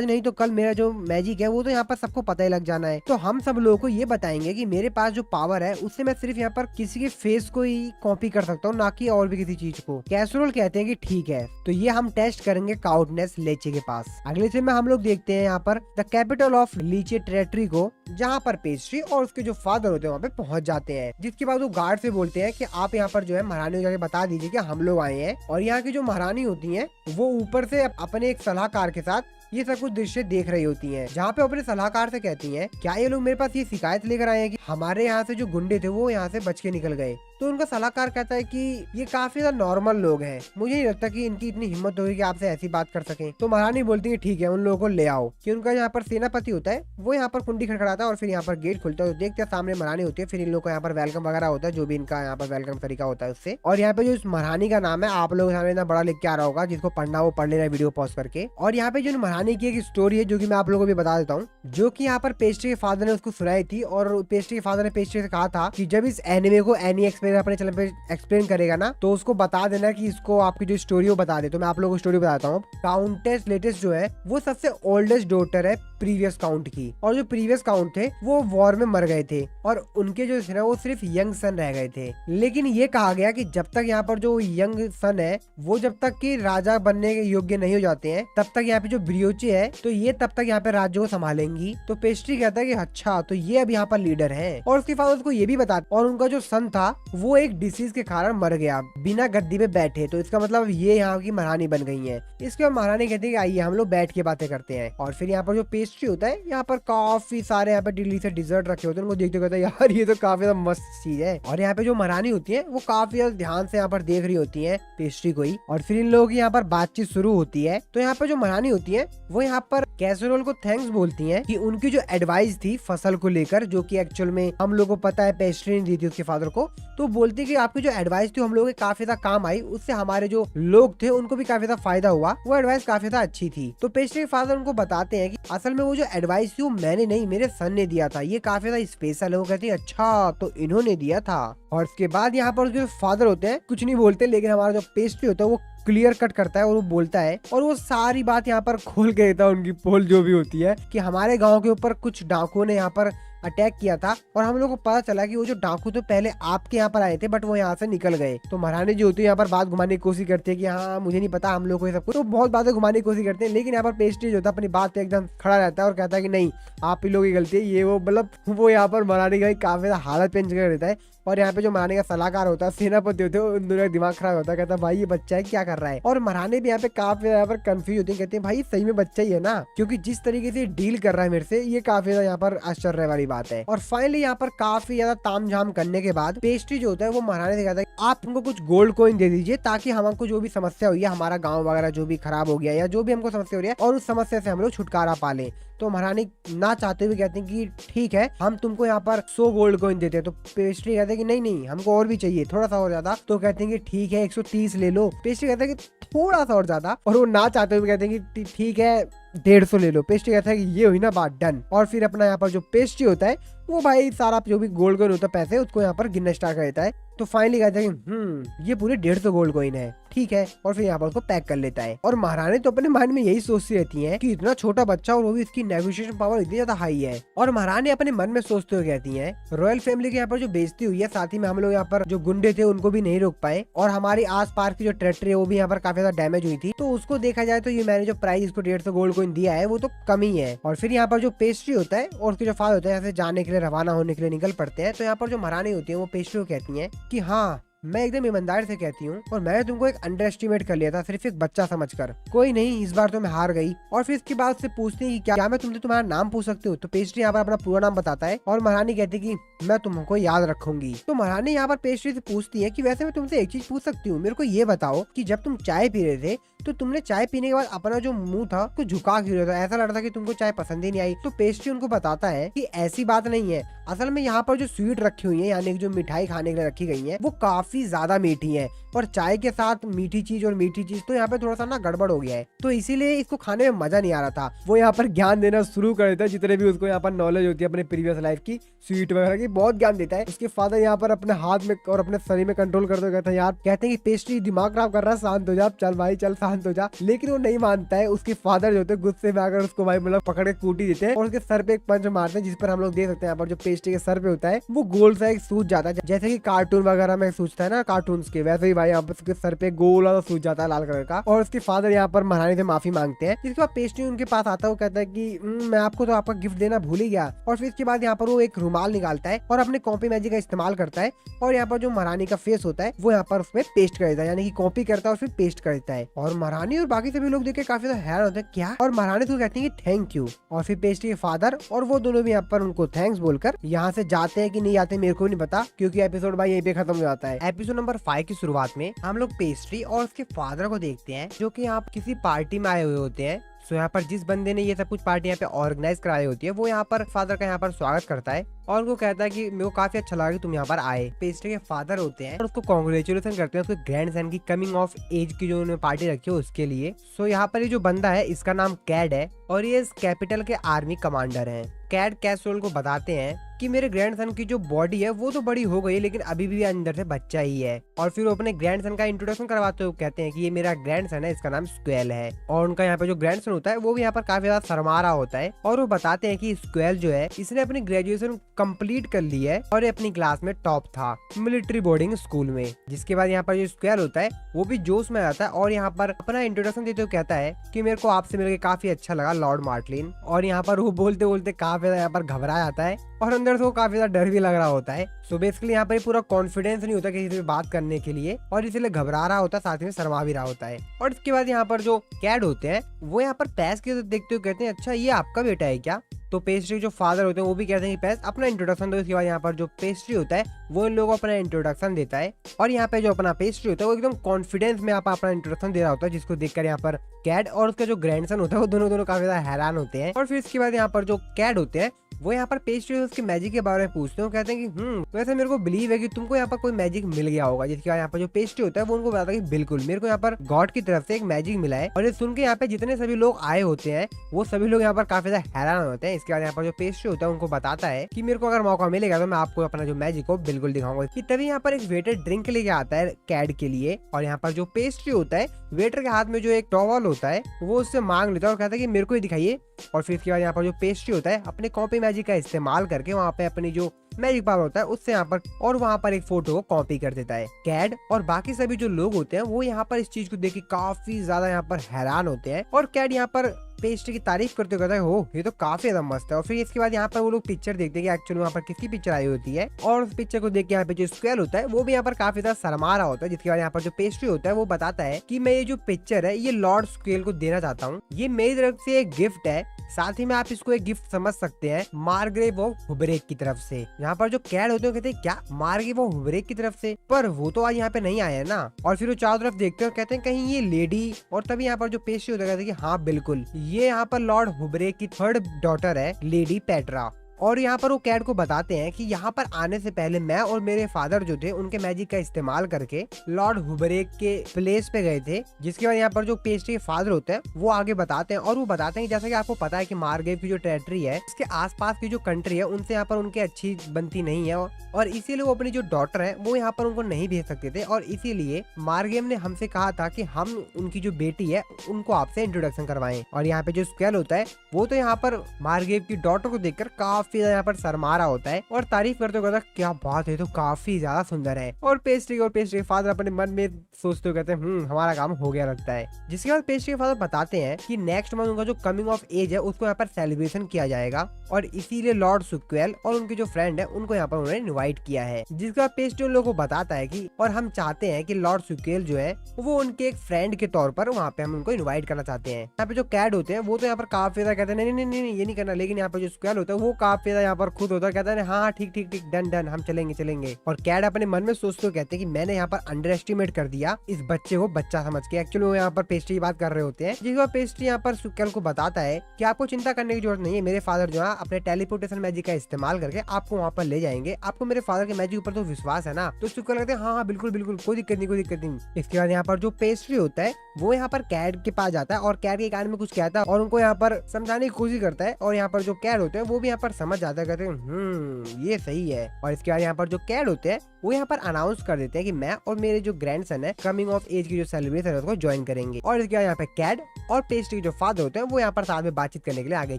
नहीं तो कल मेरा जो मैजिक है वो तो यहाँ पर सबको पता ही लग जाना है, तो हम सब लोगों को ये बताएंगे कि मेरे पास जो पावर है उससे मैं सिर्फ यहाँ पर किसी के फेस को ही कॉपी कर सकता हूँ, ना कि और भी किसी चीज को। कैसरोल कहते हैं कि ठीक है, तो ये हम टेस्ट करेंगे काउंटनेस लेचे के पास। अगले सीन में हम लोग देखते हैं यहाँ पर द कैपिटल ऑफ लीचे टेरेटरी को, जहाँ पर पेस्ट्री और उसके जो फादर होते हैं वहाँ पे पहुंच जाते हैं। जिसके बाद वो गार्ड से बोलते हैं कि आप यहाँ पर जो है महारानी को जाके बता दीजिए कि हम लोग आए हैं। और यहाँ की जो महारानी होती हैं वो ऊपर से अपने एक सलाहकार के साथ ये सब कुछ दृश्य देख रही होती हैं, जहाँ पे अपने सलाहकार से कहती हैं क्या ये लोग मेरे पास ये शिकायत लेकर आए हैं कि हमारे यहाँ से जो गुंडे थे वो यहाँ से बच के निकल गए। तो उनका सलाहकार कहता है कि ये काफी ज्यादा नॉर्मल लोग हैं, मुझे नहीं लगता कि इनकी इतनी हिम्मत होगी कि आपसे ऐसी बात कर सकें। तो महारानी बोलती है ठीक है, उन लोगों को ले आओ। कि उनका यहाँ पर सेनापति होता है वो यहाँ पर कुंडी खड़खड़ाता है और फिर यहाँ पर गेट खुलता है, तो देखते हैं सामने महारानी होती है। फिर इन लोगों को यहाँ पर वेलकम वगैरह होता है, जो भी इनका यहाँ पर वेलकम तरीका होता है उससे। और यहाँ पे जो इस महारानी का नाम है आप लोग सामने इतना बड़ा लिख के आ रहा होगा, जिसको पढ़ना वो पढ़ लेना वीडियो पॉज करके। और यहाँ पे जो महारानी की एक स्टोरी है जो कि मैं आप लोगों को भी बता देता हूँ, जो कि यहाँ पर पेस्ट्री के फादर ने उसको सुनाई थी। और पेस्ट्री के फादर ने पेस्ट्री से कहा था कि जब इस एनिमे को एनी एक्सप्लेन अपने चैनल पे एक्सप्लेन करेगा ना, तो उसको बता देना कि इसको आपकी जो स्टोरी वो बता दे। तो मैं आप लोगों को स्टोरी बताता हूँ। काउंटेस लेटेस्ट जो है वो सबसे ओल्डेस्ट डॉटर है प्रीवियस काउंट की, और जो प्रीवियस काउंट थे वो वॉर में मर गए थे और उनके जो थे ना वो सिर्फ यंग सन रह गए थे। लेकिन ये कहा गया कि जब तक यहाँ पर जो यंग सन है वो जब तक कि राजा बनने के योग्य नहीं हो जाते हैं, तब तक यहाँ पे जो ब्रियोचे है तो ये तब तक यहाँ पे राज्य को संभालेंगी। तो पेस्ट्री कहता है कि अच्छा, तो ये अब यहाँ पर लीडर है। और उसके बाद उसको ये भी बता, और उनका जो सन था वो एक डिसीज के कारण मर गया बिना गद्दी पे बैठे, तो इसका मतलब ये यहाँ की महारानी बन गई है। इसके बाद महारानी कहती है कि आइए हम लोग बैठ के बातें करते हैं। और फिर यहाँ पर जो पेस्ट्री होता है, यहाँ पर काफी सारे यहाँ पे दिल्ली से डिजर्ट रखे होते हैं, उनको देखते कहता है यार ये तो काफी ज्यादा मस्त चीज है। और यहाँ पे जो महारानी होती है वो काफी ज्यादा ध्यान से यहाँ पर देख रही होती है पेस्ट्री को ही। और फिर इन लोगों की यहाँ पर बातचीत शुरू होती है। तो यहाँ पर जो महारानी होती है वो यहाँ पर कैसरोल को थैंक्स बोलती हैं कि उनकी जो एडवाइस थी फसल को लेकर, जो कि एक्चुअल में हम लोग को पता है पेस्ट्री ने दी थी उसके फादर को, तो बोलती कि आपकी जो एडवाइस थी हम लोगों के काफी ज्यादा काम आई, उससे हमारे जो लोग थे उनको भी काफी ज्यादा फायदा हुआ, वो एडवाइस काफी ज्यादा अच्छी थी। तो पेस्ट्री के फादर उनको बताते हैं कि असल में वो जो एडवाइस थी वो मैंने नहीं, मेरे सन ने दिया था, ये काफी ज्यादा स्पेशल है। वो कहती है अच्छा तो इन्होंने दिया था। और उसके बाद यहाँ पर उसके फादर होते हैं कुछ नहीं बोलते, लेकिन हमारा जो पेस्ट्री होता है वो क्लियर कट करता है और वो बोलता है, और वो सारी बात यहाँ पर खोल के देता है, उनकी पोल जो भी होती है, कि हमारे गांव के ऊपर कुछ डाकुओं ने यहाँ पर अटैक किया था और हम लोग को पता चला कि वो जो डाकू तो पहले आपके यहाँ पर आए थे बट वो यहाँ से निकल गए। तो महारानी जो होती है यहाँ पर बात घुमाने की कोशिश करती है कि हाँ मुझे नहीं पता, हम लोग को ये सब कुछ, तो बहुत बातें घुमाने की कोशिश करते हैं, लेकिन यहाँ पर पेस्ट्री जो होता है अपनी बात पे एकदम खड़ा रहता है और कहता है कि नहीं आप ही लोगों की गलती है, ये वो मतलब वो यहाँ पर महारानी का काफी हालत पेंच कर देता है। और यहाँ पे जो महारानी का सलाहकार होता है, सेनापति होते हैं, उन दोनों का दिमाग खराब होता है, कहता है भाई ये बच्चा है क्या कर रहा है। और महारानी भी यहाँ पे काफी यहाँ पर कंफ्यूज होती है, कहते हैं भाई सही में बच्चा ही है ना, क्योंकि जिस तरीके से डील कर रहा है मेरे से, ये काफी ज्यादा यहाँ पर आश्चर्य वाली बात है। और फाइनली यहाँ पर काफी ज्यादा तामझाम करने के बाद पेस्ट्री जो होता है वो महारानी से कहता है आप हमको कुछ गोल्ड कॉइन दे दीजिए ताकि हमको जो भी समस्या हुई है, हमारा गाँव वगैरह जो भी खराब हो गया या जो भी हमको समस्या हो रही है, और उस समस्या से हम लोग छुटकारा पा लें। तो महारानी ना चाहते हुए कहते हैं कि ठीक है हम तुमको यहाँ पर 100 गोल्ड कॉइन देते हैं। तो पेस्ट्री कहते हैं कि नहीं नहीं हमको और भी चाहिए, थोड़ा सा और ज्यादा। तो कहते हैं कि ठीक है 130 ले लो। पेस्ट्री कहते हैं कि थोड़ा सा और ज्यादा, और वो ना चाहते हुए कहते हैं कि ठीक है 150 ले लो। पेस्ट्री कहता है कि ये हुई ना बात डन। और फिर अपना यहाँ पर जो पेस्ट्री होता है वो भाई सारा जो भी गोल्ड कॉइन होता है पैसे उसको यहाँ पर गिनना स्टार्ट कर देता है। तो फाइनली कहता है कि ये पूरे 150 गोल्ड कॉइन है, ठीक है, और फिर यहाँ पर उसको पैक कर लेता है। और महारानी तो अपने माइंड में यही सोचती रहती है कि इतना छोटा बच्चा और वो भी इसकी नेगोशिएशन पावर इतनी ज्यादा हाई है। और महारानी अपने मन में सोचते हुए कहती है रॉयल फैमिली के यहाँ पर जो बेइज्जती हुई है, साथ ही में हम लोग यहाँ पर जो गुंडे थे उनको भी नहीं रोक पाए, और हमारी आस पास की जो टेरिटरी है वो भी यहाँ पर काफी ज्यादा डैमेज हुई थी। तो उसको देखा जाए तो ये मैंने जो प्राइस इसको 150 गोल्ड कॉइन दिया है वो तो कम ही है। और फिर यहाँ पर जो पेस्ट्री होता है और उसके जो फादर होता है यहाँ से जाने के लिए रवाना होने के लिए निकल पड़ते हैं। तो यहाँ पर जो महारानी होती है वो पेस्ट्री को कहती है कि हाँ मैं एकदम ईमानदार से कहती हूँ, और मैंने तुमको एक अंडर एस्टिमेट कर लिया था सिर्फ एक बच्चा समझकर, कोई नहीं इस बार तो मैं हार गई। और फिर इसके बाद से पूछती है कि क्या मैं तुमसे तुम्हारा नाम पूछ सकती हूँ। तो पेस्ट्री यहाँ पर अपना पूरा नाम बताता है और महारानी कहती है कि मैं तुमको याद रखूंगी। तो महारानी यहाँ पर पेस्ट्री से पूछती है कि वैसे मैं तुमसे एक चीज पूछ सकती हूँ, मेरे को ये बताओ कि जब तुम चाय पी रहे थे तो तुमने चाय पीने के बाद अपना जो मुंह था उसको झुका क्यों रहा था, ऐसा लग रहा था कि तुमको चाय पसंद ही नहीं आई। तो पेस्ट्री उनको बताता है कि ऐसी बात नहीं है, असल में यहाँ पर जो स्वीट रखी हुई है यानी कि जो मिठाई खाने के लिए रखी गई है वो काफी ज्यादा मीठी है, और चाय के साथ मीठी चीज और मीठी चीज तो यहाँ पे थोड़ा सा ना गड़बड़ हो गया है, तो इसीलिए इसको खाने में मजा नहीं आ रहा था। वो यहाँ पर ज्ञान देना शुरू कर देता है, जितने भी उसको यहाँ पर नॉलेज होती है अपने प्रीवियस लाइफ की, स्वीट वगैरह की, बहुत ज्ञान देता है। उसके फादर यहाँ पर अपने हाथ में और अपने शरीर में कंट्रोल करते हुए कहते हैं यार, कहते हैं कि पेस्ट्री दिमाग खराब कर रहा है, शांत हो जा, चल भाई चल शांत हो जा। लेकिन वो नहीं मानता है। उसके फादर जो होते हैं गुस्से में आकर उसको भाई मतलब पकड़ के कूटी देते हैं और उसके सर पे एक पंच मारते हैं, जिस पर हम लोग देख सकते हैं यहाँ पर जो पेस्ट्री के सर पे होता है वो गोल सा एक सूज जाता है, जैसे कि कार्टून वगैरह में सूझता है ना कार्टून के, वैसे ही भाई यहाँ पर उसके सर पे गोल वाला सूज जाता है लाल कलर का। और उसके फादर यहाँ पर महारानी से माफी मांगते हैं। इसके बाद पेस्ट्री उनके पास आता है, वो कहता है कि मैं आपको तो आपका गिफ्ट देना भूल ही गया। और फिर इसके बाद यहाँ पर वो एक रुमाल निकालता है और अपने कॉपी मैजिक का इस्तेमाल करता है, और यहाँ पर जो महारानी का फेस होता है वो यहाँ पर उसमें पेस्ट कर देता है, यानी कि कॉपी करता है और फिर पेस्ट कर देता है। और महारानी और बाकी सभी लोग देख के काफी हैरान होते हैं क्या, और महारानी तो कहती है कि थैंक यू। और फिर पेस्ट्री के फादर और वो दोनों भी यहाँ पर उनको थैंक्स बोलकर यहाँ से जाते हैं कि नहीं आते मेरे को नहीं पता, क्योंकि एपिसोड भाई यहीं पे खत्म हो जाता है। एपिसोड नंबर 5 की शुरुआत में हम लोग पेस्ट्री और उसके फादर को देखते हैं जो कि यहाँ किसी पार्टी में आए हुए होते हैं। सो यहाँ पर जिस बंदे ने ये सब कुछ पार्टी यहाँ पे ऑर्गेनाइज कराई होती है वो यहाँ पर फादर का यहाँ पर स्वागत करता है और उनको कहता है कि मेरे को काफी अच्छा लगा कि तुम यहाँ पर आए। पेस्ट्री के फादर होते हैं और उसको कॉन्ग्रेचुलेशन करते हैं उसके ग्रैंड सन की कमिंग ऑफ एज की जो उन्होंने पार्टी रखी है उसके लिए। सो यहाँ पर ये जो बंदा है इसका नाम कैड है और ये इस कैपिटल के आर्मी कमांडर हैं। कैड कैसरोल को बताते हैं कि मेरे ग्रैंडसन की जो बॉडी है वो तो बड़ी हो गई है लेकिन अभी भी अंदर से बच्चा ही है। और फिर वो अपने ग्रैंडसन का इंट्रोडक्शन करवाते हुए कहते हैं कि ये मेरा ग्रैंडसन है, इसका नाम स्क्वेल है। और उनका यहाँ पे जो ग्रैंडसन होता है वो भी यहाँ पर काफी ज्यादा शर्मा रहा होता है और वो बताते हैं कि स्क्वेल जो है इसने अपनी ग्रेजुएशन कंप्लीट कर ली है और अपनी क्लास में टॉप था मिलिट्री बोर्डिंग स्कूल में। जिसके बाद यहाँ पर जो स्क्वेल होता है वो भी जोश में आता है और यहाँ पर अपना इंट्रोडक्शन देते हुए कहता है कि मेरे को आपसे मिलकर काफी अच्छा लगा लॉर्ड मार्टिन। और यहाँ पर वो बोलते बोलते काफी यहाँ पर घबरा जाता है और अंदर से वो काफी ज्यादा डर भी लग रहा होता है। सो बेसिकली यहाँ पर पूरा कॉन्फिडेंस नहीं होता किसी से बात करने के लिए और इसलिए घबरा रहा होता है, साथ में शर्मा भी रहा होता है। और इसके बाद यहाँ पर जो कैड होते हैं वो यहाँ पर पैस के देखते हुए कहते हैं अच्छा ये आपका बेटा है क्या। तो पेस्ट्री जो फादर होते हैं वो भी कहते हैं कि पहले अपना इंट्रोडक्शन दो। इसके बाद यहाँ पर जो पेस्ट्री होता है वो इन लोगों को अपना इंट्रोडक्शन देता है और यहाँ पे जो अपना पेस्ट्री होता है वो एकदम कॉन्फिडेंस में यहाँ पर अपना इंट्रोडक्शन दे रहा होता है, जिसको देखकर यहाँ पर कैड और उसका जो ग्रैंडसन होता है वो दोनों काफी ज्यादा हैरान होते हैं। और फिर इसके बाद यहाँ पर जो कैड होते हैं वो यहाँ पर पेस्ट्री उसके मैजिक के बारे में पूछते हैं। कहते हैं कि वैसे मेरे को बिलीव है कि तुमको यहाँ पर कोई मैजिक मिल गया होगा। जिसके बाद यहाँ पर जो पेस्ट्री होता है वो उनको बताता है कि बिल्कुल मेरे को यहाँ पर गॉड की तरफ से एक मैजिक मिला है। और ये सुन के यहाँ पे जितने सभी लोग आए होते हैं वो सभी लोग यहाँ पर काफी ज्यादा हैरान होते हैं। इसके बाद यहाँ पर जो पेस्ट्री होता है उनको बताता है कि मेरे को अगर मौका मिलेगा तो मैं आपको अपना जो मैजिक को बिल्कुल दिखाऊंगा। कि तभी यहाँ पर एक वेटर ड्रिंक लेके आता है कैड के लिए और यहाँ पर जो पेस्ट्री होता है वेटर के हाथ में जो एक टॉवल होता है वो उससे मांग लेता है और कहता है कि मेरे को ही दिखाइए। और फिर इसके बाद यहाँ पर जो पेस्ट्री होता है अपने कॉपी मैजिक का इस्तेमाल करके वहाँ पे अपनी जो मैजिक पावर होता है उससे यहाँ पर और वहाँ पर एक फोटो को कॉपी कर देता है। कैड और बाकी सभी जो लोग होते हैं वो यहाँ पर इस चीज को देख के काफी ज्यादा यहाँ पर हैरान होते हैं और कैड यहाँ पर पेस्ट्री की तारीफ करते हुए कहता है हो ये तो काफी ज्यादा मस्त है। और फिर इसके बाद यहाँ पर वो लोग पिक्चर देखते हैं कि एक्चुअली वहाँ पर किसकी पिक्चर आई होती है और उस पिक्चर को देख के यहाँ पे जो स्क्वेल होता है वो भी यहाँ पर काफी ज्यादा शर्मा रहा होता है। जिसके बाद यहाँ पर जो पेस्ट्री होता है वो बताता है कि मैं ये जो पिक्चर है ये लॉर्ड स्क्वेल को देना चाहता हूँ, ये मेरी तरफ से एक गिफ्ट है, साथ ही में आप इसको एक गिफ्ट समझ सकते हैं मार्ग्रेव ऑफ हुबरेक की तरफ से। यहाँ पर जो कैड होते हैं कहते हैं क्या मार्ग्रेव ऑफ हुबरेक की तरफ से, पर वो तो आज यहाँ पे नहीं आया है ना। और फिर वो चारों तरफ देखते हैं और कहते हैं कहीं ये लेडी, और तभी यहाँ पर जो पेस्ट्री होता है कहते हैं कि हाँ बिल्कुल ये यहाँ पर लॉर्ड हुबरेक की थर्ड डॉटर है लेडी पेट्रा। और यहाँ पर वो कैड को बताते हैं कि यहाँ पर आने से पहले मैं और मेरे फादर जो थे उनके मैजिक का इस्तेमाल करके लॉर्ड हुबरेक के प्लेस पे गए थे। जिसके बाद यहाँ पर जो पेस्ट्री के फादर होते हैं वो आगे बताते हैं और वो बताते हैं कि जैसा कि आपको पता है कि मार्ग्रेव की जो टेरिटरी है इसके आसपास की जो कंट्री है उनसे यहाँ पर उनके अच्छी बनती नहीं है और इसीलिए वो अपनी जो डॉटर है वो यहाँ पर उनको नहीं भेज सकते थे और इसीलिए मार्ग्रेव ने हमसे कहा था कि हम उनकी जो बेटी है उनको आपसे इंट्रोडक्शन करवाएं। और यहाँ पे जो स्क्वेल होता है वो तो यहाँ पर मार्ग्रेव की डॉटर को देखकर काफी यहाँ पर शर्मा रहा होता है और तारीफ करते हुए कहता है क्या बात है, तो काफी ज्यादा सुंदर है। और पेस्ट्री फादर अपने मन में सोचते हुए कहते हैं हमारा काम हो गया लगता है। जिसके बाद पेस्ट्री फादर बताते हैं कि नेक्स्ट मंथ उनका जो कमिंग ऑफ एज है उसको यहाँ पर सेलिब्रेशन किया जाएगा और इसीलिए लॉर्ड सुक्वेल और उनके जो फ्रेंड है उनको यहाँ पर उन्होंने इनवाइट किया है। जिसके बाद पेस्ट्री उन लोगों को बताता है कि और हम चाहते हैं कि लॉर्ड सुक्वेल जो है वो उनके एक फ्रेंड के तौर पर वहाँ पे हम उनको इन्वाइट करना चाहते हैं। यहाँ पे जो कैड होते हैं वो तो यहाँ पर काफी ज्यादा कहते हैं नहीं ये नहीं करना, लेकिन यहाँ पर जो स्क्वेल होता है वो काफी ज्यादा यहाँ पर खुद होता है, कहता है हाँ ठीक डन हम चलेंगे। और कैड अपने मन में सोचते हुए कहते हैं कि मैंने यहाँ पर अंडर एस्टिमेट कर दिया इस बच्चे को बच्चा समझ के। एक्चुअली वो यहाँ पर पेस्ट्री की बात कर रहे होते हैं। जिसके बाद पेस्ट्री यहाँ पर सुक्वेल को बताता है कि आपको चिंता करने की जरूरत नहीं है, मेरे फादर जो है अपने टेलीपोर्टेशन मैजिक का इस्तेमाल करके आपको वहाँ पर ले जाएंगे। आपको मेरे फादर के मैजिक ऊपर तो विश्वास है ना। तो सुक्वेल कहते हैं हाँ बिल्कुल कोई दिक्कत नहीं। इसके बाद यहाँ पर जो पेस्ट्री होता है वो यहाँ पर कैड के पास जाता है और कैड के कान में कुछ कहता है और उनको यहाँ पर समझाने की कोशिश करता है और यहाँ पर जो कैड होते हैं वो भी यहाँ पर समझ जाता है, कहते हैं ये सही है। और इसके बाद यहाँ पर जो कैड होते हैं वो यहाँ पर अनाउंस कर देते हैं कि मैं और मेरे जो ग्रैंडसन है कमिंग ऑफ एज की जो सेलिब्रेशन है उसको ज्वाइन करेंगे। और इसके बाद यहाँ पे कैड और पेस्ट्री के जो फादर होते हैं वो यहाँ पर साथ में बातचीत करने के लिए आगे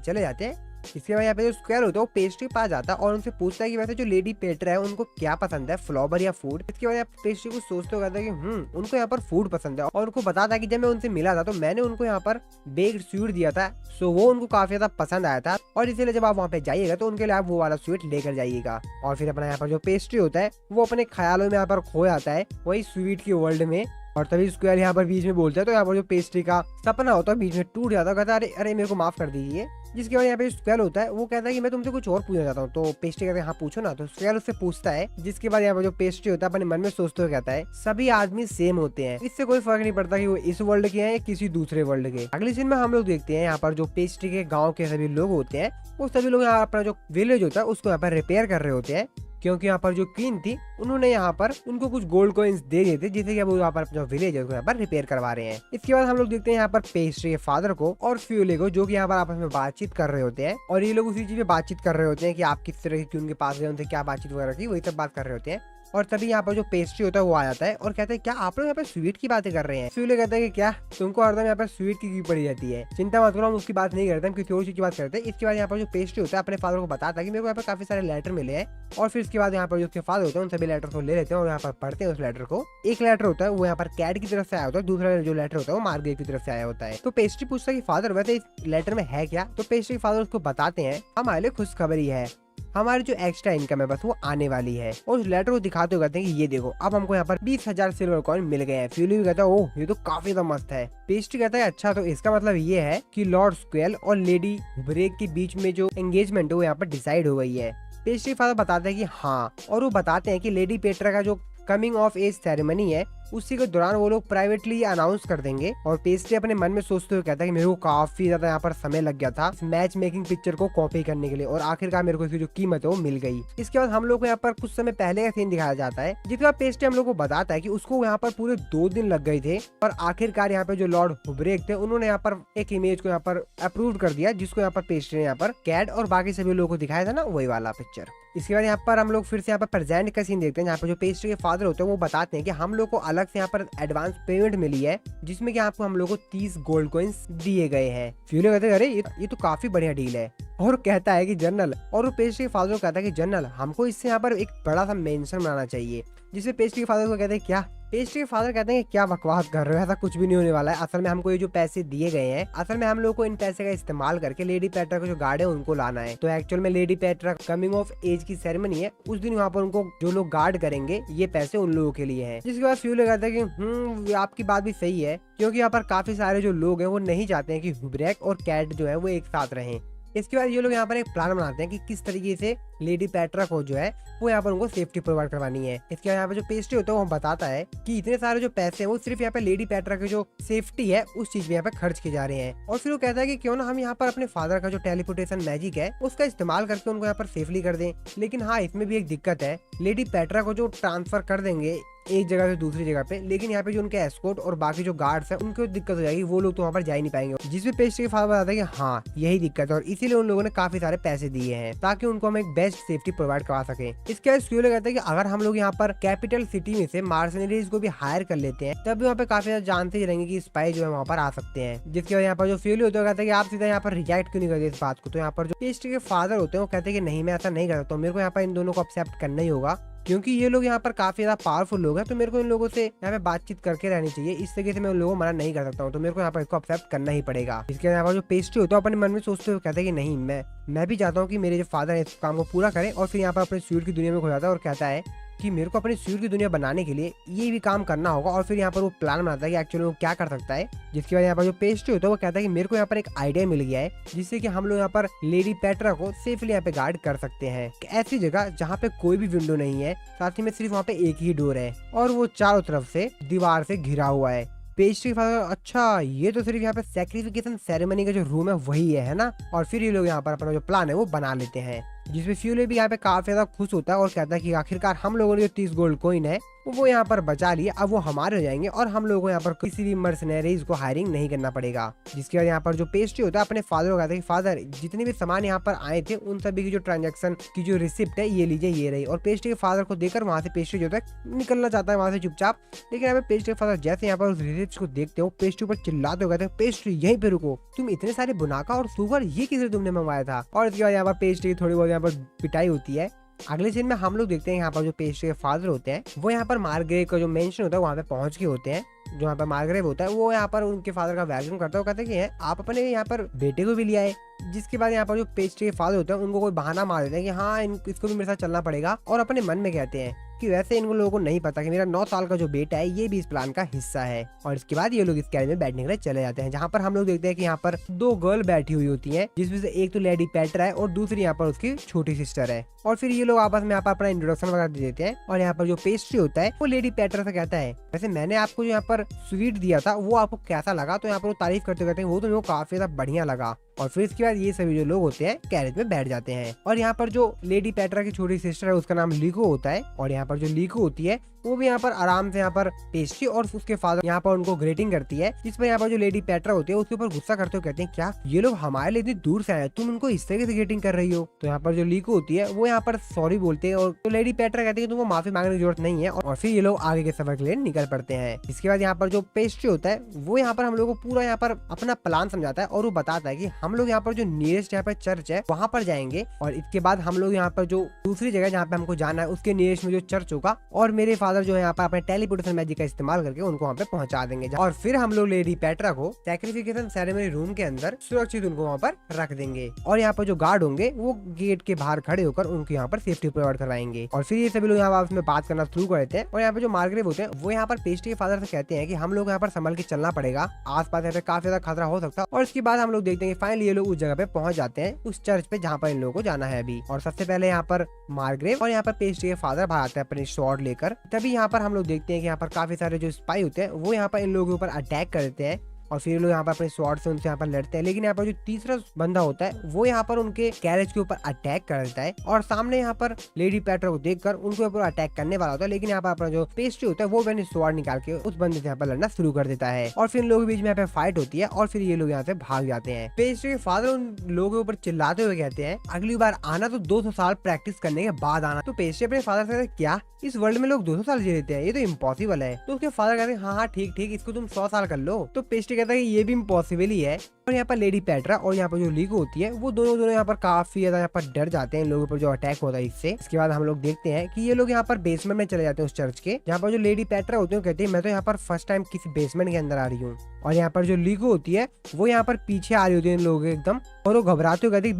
चले जाते हैं। इसके बाद यहाँ पे जो स्क्वेल होता है वो पेस्ट्री पास जाता है और उनसे पूछता है कि वैसे जो लेडी पेट्रा है उनको क्या पसंद है, फ्लावर या फूड। इसके बाद पेस्ट्री को सोचते हुए कहता है कि उनको यहाँ पर फूड पसंद है और उनको बताता है कि जब मैं उनसे मिला था तो मैंने उनको यहाँ पर बेक्ड स्वीट दिया था, सो वो उनको काफी ज्यादा पसंद आया था और इसीलिए जब आप वहाँ पे जाइएगा तो उनके लिए आप वो वाला स्वीट लेकर जाइएगा। और फिर अपना यहाँ पर जो पेस्ट्री होता है वो अपने ख्यालों में यहाँ पर खो जाता है वही स्वीट के वर्ल्ड में। और तभी स्क्वेल यहाँ पर बीच में बोलता है तो यहाँ पर जो पेस्ट्री का सपना होता है बीच में टूट जाता है, कहता है अरे मेरे को माफ कर दीजिए। जिसके बाद यहाँ पे स्क्वेल होता है वो कहता है कि मैं तुमसे कुछ और पूछना चाहता हूँ। तो पेस्ट्री कहते हैं हाँ पूछो ना। तो स्क्वेल उससे पूछता है। जिसके बाद यहाँ पर जो पेस्ट्री होता है अपने मन में सोचते हुए कहता है सभी आदमी सेम होते हैं, इससे कोई फर्क नहीं पड़ता कि वो इस वर्ल्ड के हैं या किसी दूसरे वर्ल्ड के। अगले सीन में हम लोग देखते हैं यहाँ पर जो पेस्ट्री के गाँव के सभी लोग होते हैं वो सभी लोग यहाँ अपना जो विलेज होता है उसको यहाँ पर रिपेयर कर रहे होते हैं, क्योंकि यहाँ पर जो क्वीन थी उन्होंने यहाँ पर उनको कुछ गोल्ड कॉइन्स दे दिए थे जिससे कि वो यहाँ पर जो विलेज है उसको यहाँ पर रिपेयर करवा रहे हैं। इसके बाद हम लोग देखते हैं यहाँ पर पेस्ट्री के फादर को और फ्यूले को जो कि यहाँ पर आपस में बातचीत कर रहे होते हैं और ये लोग उसी चीज पे बातचीत कर रहे होते हैं कि आप किस तरह की क्वीन के पास गए, उनसे क्या बातचीत वगैरह की, वही सब बात कर रहे होते हैं। और तभी यहाँ पर जो पेस्ट्री होता है वो आ जाता है और कहता है क्या आप लोग यहाँ पर स्वीट की बातें कर रहे हैं। फ्यूले कहता है कि क्या तुमको हरदम यहाँ पर स्वीट की पड़ी जाती है, चिंता मत करो हम उसकी बात नहीं करते, हम किसी और चीज की बात करते हैं। इसके बाद यहाँ पर जो पेस्ट्री होता है अपने फादर को बताता है कि मेरे को यहाँ पर काफी सारे लेटर मिले हैं और फिर इसके बाद यहाँ पर जो उसके फादर होते हैं उन सभी लेटर को ले लेते हैं और यहाँ पर पढ़ते हैं उस लेटर को। एक लेटर होता है वो यहाँ पर कैड की तरफ से आया होता है, दूसरा जो लेटर होता है वो मार्ग्रेव की तरफ से आया होता है। तो पेस्ट्री पूछता है कि फादर वैसे इस लेटर में है क्या। तो पेस्ट्री फादर उसको बताते हैं हमारे लिए खुशखबरी है, हमारी जो एक्स्ट्रा इनकम है बस वो आने वाली है। और उस लेटर को दिखाते हुए कहते हैं कि ये देखो अब हमको यहाँ पर 20,000 सिल्वर कॉइन मिल गए हैं। फ्यूली भी कहता है ओह ये तो काफी ज्यादा मस्त है। पेस्ट्री कहता है अच्छा तो इसका मतलब ये है कि लॉर्ड स्क्वेल और लेडी ब्रेक के बीच में जो एंगेजमेंट है वो यहाँ पर डिसाइड हो गई है। पेस्ट्री फादर बताते हैं कि हाँ, और वो बताते हैं कि लेडी पेट्रा का जो कमिंग ऑफ एज सेरेमनी है उसी के दौरान वो लोग प्राइवेटली अनाउंस कर देंगे। और पेस्ट्री अपने मन में सोचते हुए कहता है कि मेरे को काफी ज्यादा यहाँ पर समय लग गया था मैच मेकिंग पिक्चर को कॉपी करने के लिए और आखिरकार मेरे को इसकी जो कीमत है वो मिल गई। इसके बाद हम लोग को यहाँ पर कुछ समय पहले का सीन दिखाया जाता है जिसके बाद पेस्ट्री हम लोग को बताता है कि उसको यहाँ पर पूरे 2 दिन लग गए थे और आखिरकार यहाँ पे जो लॉर्ड हुब्रेक थे उन्होंने यहाँ पर एक इमेज को यहाँ पर अप्रूव कर दिया जिसको यहाँ पर पेस्ट्री ने यहाँ पर कैड और बाकी सभी लोगों को दिखाया था ना वही वाला पिक्चर। इसके बाद यहाँ पर हम लोग फिर से यहाँ पर प्रेजेंट का सीन देखते हैं जहाँ पर जो पेस्ट्री के फादर होते हैं वो बताते हैं कि हम लोग को अलग से यहाँ पर एडवांस पेमेंट मिली है जिसमें कि आपको हम लोग को 30 गोल्ड कॉइंस दिए गए हैं। फ्यूले कहते हैं अरे ये तो काफी बढ़िया डील है। और कहता है कि जनरल, और वो पेस्ट्री के फादर को कहता है कि जनरल हमको इससे यहाँ पर एक बड़ा सा मेंशन बनाना चाहिए। जिसमें पेस्ट्री के फादर को कहते हैं क्या? पेस्ट्री के फादर कहते हैं क्या बकवास कर रहे हो, ऐसा कुछ भी नहीं होने वाला है। असल में हमको ये जो पैसे दिए गए हैं असल में हम लोग को इन पैसे का इस्तेमाल करके लेडी पेट्रा के जो गार्ड है उनको लाना है। तो एक्चुअल में Lady Petra coming of age की सेरेमनी है उस दिन वहाँ पर उनको जो लोग गार्ड करेंगे ये पैसे उन लोगों के लिए है। जिसके बाद फ्यूले कहता है कि आपकी बात भी सही है क्योंकि यहाँ पर काफी सारे जो लोग हैं वो नहीं चाहते हैं कि हुब्रेक और कैट जो है वो एक साथ रहें। इसके बाद ये लोग यहाँ पर एक प्लान बनाते हैं कि किस तरीके से लेडी पेट्रा को जो है वो यहाँ पर उनको सेफ्टी प्रोवाइड करवानी है। इसके बाद यहाँ पर जो पेस्ट्री होता है वो बताता है कि इतने सारे जो पैसे हैं वो सिर्फ यहाँ पे लेडी पेट्रा की जो सेफ्टी है उस चीज में यहाँ पे खर्च किए जा रहे हैं। और फिर वो कहता है कि क्यों ना हम यहाँ पर अपने फादर का जो टेलीपोर्टेशन मैजिक है उसका इस्तेमाल करके उनको यहाँ पर सेफली कर दें। लेकिन हाँ, इसमें भी एक दिक्कत है, लेडी पेट्रा को जो ट्रांसफर कर देंगे एक जगह से दूसरी जगह पे, लेकिन यहाँ पे जो उनके एस्कॉर्ट और बाकी जो गार्ड्स हैं उनको दिक्कत हो जाएगी, वो लोग तो वहाँ पर जा ही नहीं पाएंगे। जिसमें पेस्ट्री के फादर बताता है कि हाँ यही दिक्कत है और इसीलिए उन लोगों ने काफी सारे पैसे दिए हैं ताकि उनको हम एक बेस्ट सेफ्टी प्रोवाइड करवा सके। इसके बाद फ्यूले कहता है कि अगर हम लोग यहाँ पर कैपिटल सिटी में से मार्सनरीज को भी हायर कर लेते हैं तब भी वहाँ पे काफी ज्यादा जानते ही रहेंगे कि स्पाई जो है वहाँ पर आ सकते हैं। जिसके बाद यहाँ पर जो फ्यूले होता है कहता है कि आप सीधा यहाँ पर रिजेक्ट क्यों नहीं करते इस बात को। तो यहाँ पर जो पेस्ट्री के फादर होते हैं वो कहते हैं कि नहीं मैं ऐसा नहीं कर सकता, मेरे को यहाँ पर इन दोनों को एक्सेप्ट करना ही होगा क्योंकि ये लोग यहाँ पर काफी ज्यादा पावरफुल लोग हैं। तो मेरे को इन लोगों से यहाँ पे बातचीत करके रहनी चाहिए, इस तरीके से मैं उन लोगों को मना नहीं कर सकता हूँ। तो मेरे को यहाँ पर इसको एक्सेप्ट करना ही पड़ेगा। इसके यहाँ पर जो पेस्ट्री होता है अपने मन में सोचते हुए कहता है कि नहीं मैं भी चाहता हूँ कि मेरे जो फादर है इस काम को पूरा करें। और फिर यहाँ पर अपने स्वीट की दुनिया में खो जाता है और कहता है कि मेरे को अपनी स्वीट की दुनिया बनाने के लिए ये भी काम करना होगा। और फिर यहाँ पर वो प्लान बनाता है कि एक्चुअली वो क्या कर सकता है। जिसके बाद यहाँ पर जो पेस्ट्री होता है वो कहता है कि मेरे को यहाँ पर एक आइडिया मिल गया है जिससे कि हम लोग यहाँ पर लेडी पेट्रा को सेफली यहाँ पे गार्ड कर सकते हैं। ऐसी जगह जहाँ पे कोई भी विंडो नहीं है, साथ ही में सिर्फ वहाँ पे एक ही डोर है और वो चारों तरफ से दीवार से घिरा हुआ है। पेस्ट्री फादर अच्छा ये तो सिर्फ यहाँ पे सैक्रिफिकेशन सेरेमनी का जो रूम है वही है ना। और फिर ये लोग यहाँ पर अपना जो प्लान है वो बना लेते हैं। जिसमें फ्यूले भी यहाँ पे काफी ज्यादा खुश होता है और कहता है कि आखिरकार हम लोगों ने जो 30 गोल्ड कॉइन है वो यहाँ पर बचा लिए, अब वो हमारे हो जाएंगे और हम लोगों को यहाँ पर किसी भी मर्सनरीज को हायरिंग नहीं करना पड़ेगा। जिसके बाद यहाँ पर जो पेस्ट्री होता है अपने फादर को कहता है कि फादर जितने भी सामान यहाँ पर आए थे उन सभी की जो ट्रांजैक्शन की जो रिसिप्ट है ये लीजिए, ये रही। और पेस्ट्री के फादर को देकर वहाँ से पेस्ट्री जो है निकलना चाहता है वहाँ से चुपचाप। लेकिन यहाँ पे पेस्ट्री के फादर जैसे यहाँ पर उस रिसिप्ट को देखते हो पेस्ट्री पर चिल्लाते हो कहते हैं पेस्ट्री यहीं पे रुको, तुम इतने सारे बुनाका और सुगर ये किसी तुमने मंगवाया था। और इसके बाद यहाँ पर पेस्ट्री की थोड़ी बहुत यहाँ पर पिटाई होती है। अगले सीन में हम लोग देखते हैं यहाँ पर जो पेस्ट्री के फादर होते हैं वो यहाँ पर मार्गरेव का जो मेंशन होता है वहाँ पे पहुंच के होते हैं। जो यहाँ पर मार्गरेव होता है वो यहाँ पर उनके फादर का वेलकम करता है, वो कहते हैं कि आप अपने यहाँ पर बेटे को भी लिया है। जिसके बाद यहाँ पर जो पेस्ट्री के फादर होते हैं उनको कोई बहाना मार देते हैं कि हाँ इसको भी मेरे साथ चलना पड़ेगा। और अपने मन में कहते हैं कि वैसे इन लोगों को नहीं पता कि मेरा 9 साल का जो बेटा है ये भी इस प्लान का हिस्सा है। और इसके बाद ये लोग इस कैबिन में बैठने के लिए चले जाते हैं जहाँ पर हम लोग देखते हैं कि यहाँ पर 2 गर्ल बैठी हुई होती हैं जिसमें से एक तो लेडी पेट्रा है और दूसरी यहाँ पर उसकी छोटी सिस्टर है। और फिर ये लोग आपस में यहाँ पर अपना इंट्रोडक्शन वगैरह दे देते हैं। और यहाँ पर जो पेस्ट्री होता है वो लेडी पेट्रा से कहता है वैसे मैंने आपको जो यहाँ पर स्वीट दिया था वो आपको कैसा लगा। तो यहाँ पर वो तारीफ करते कहते हैं वो तो मेरे को काफी ज्यादा बढ़िया लगा। और फिर इसके बाद ये सभी जो लोग होते हैं कैरेज में बैठ जाते हैं। और यहाँ पर जो लेडी पेट्रा की छोटी सिस्टर है उसका नाम लीको होता है। और यहाँ पर जो लीको होती है वो भी यहाँ पर आराम से यहाँ पर पेस्ट्री और उसके फादर यहाँ पर उनको ग्रेटिंग करती है। जिस पर यहाँ पर जो लेडी पेट्रा होती है उसके ऊपर गुस्सा करते हुए कहते हैं क्या ये लोग हमारे लिए इतनी दूर से आए, तुम उनको इस तरीके से ग्रेटिंग कर रही हो। तो यहाँ पर जो लीको होती है वो यहाँ पर सॉरी बोलते हैं और तो लेडी पेट्रा कहती है तुमको माफी मांगने की जरूरत नहीं है। और फिर ये लोग आगे के सफर के लिए निकल पड़ते हैं। इसके बाद यहाँ पर जो पेस्ट्री होता है वो यहाँ पर हम लोग को पूरा यहाँ पर अपना प्लान समझाता है और वो बताता है कि हम लोग यहाँ पर जो नियरेस्ट यहाँ पर चर्च है वहाँ पर जाएंगे, और इसके बाद हम लोग यहाँ पर जो दूसरी जगह जहाँ पे हमको जाना है उसके नियरेस्ट में जो चर्च होगा, और मेरे फादर जो है यहाँ पर अपने टेलीपोर्टेशन मैजिक का इस्तेमाल करके उनको वहाँ पे पहुंचा देंगे, और फिर हम लोग लेडी पेट्रा को सैक्रिफिकेशन सेरेमनी रूम के अंदर सुरक्षित उनको वहाँ पर रख देंगे, और यहाँ पर जो गार्ड होंगे वो गेट के बाहर खड़े होकर उनको यहाँ पर सेफ्टी प्रोवाइड करवाएंगे। और फिर ये सभी लोग यहाँ आपस में बात करना शुरू कर देते हैं, और यहाँ पे जो मार्गरेव होते हैं वो यहाँ पर पेस्ट्री के फादर से कहते हैं कि हम लोग यहाँ पर संभल के चलना पड़ेगा, आसपास यहाँ पे काफी ज्यादा खतरा हो सकता है। और इसके बाद हम लोग देखते हैं कि फाइनली ये लोग उस जगह पे पहुंच जाते हैं, उस चर्च पे जहाँ पर इन लोगों को जाना है अभी। और सबसे पहले यहाँ पर मार्गरेव और यहाँ पर पेस्ट्री के फादर बाहर आते हैं अपने स्वॉर्ड लेकर। तभी यहाँ पर हम लोग देखते हैं कि यहाँ पर काफी सारे जो स्पाई होते हैं वो यहाँ पर इन लोगों के ऊपर अटैक कर देते हैं, और फिर लोग यहाँ पर अपने स्वॉर्ड से उनसे यहाँ पर लड़ते हैं। लेकिन यहाँ पर जो तीसरा बंदा होता है वो यहाँ पर उनके कैरेज के ऊपर अटैक कर देता है, और सामने यहाँ पर लेडी पेट्रा को देखकर उनको ऊपर अटैक करने वाला होता है। लेकिन यहाँ पर अपना जो पेस्ट्री होता है वो अपने स्वॉर्ड निकाल के उस बंदे से यहाँ पर लड़ना शुरू कर देता है, और फिर इन लोगों के बीच में यहाँ पे फाइट होती है, और फिर ये लोग यहाँ से भाग जाते हैं। पेस्ट्री के फादर उन लोगों के ऊपर चिल्लाते हुए कहते हैं अगली बार आना तो 200 साल प्रैक्टिस करने के बाद आना। तो पेस्ट्री अपने फादर से क्या इस वर्ल्ड में लोग 200 साल जी लेते हैं, ये तो इम्पॉसिबल है। तो उसके फादर कहते हैं हाँ ठीक ठीक, इसको तुम 100 साल कर लो। तो पेस्ट्री कहता है कि ये भी इम्पॉसिबल ही है। और यहाँ पर लेडी पेट्रा और यहाँ पर जो लीगो होती है वो दोनों यहाँ पर काफी ज्यादा यहाँ पर डर जाते हैं इन लोगों पर जो अटैक होता है इससे। इसके बाद हम लोग देखते हैं कि ये लोग यहाँ पर बेसमेंट में चले जाते हैं उस चर्च के, जहाँ पर जो लेडी पेट्रा होती है कहती है मैं तो यहाँ पर फर्स्ट टाइम किसी बेसमेंट के अंदर आ रही हूँ। और यहाँ पर जो लीगो होती है वो यहाँ पर पीछे आ रही होती है इन लोगों के एकदम, और वो घबराते हुए कहते हैं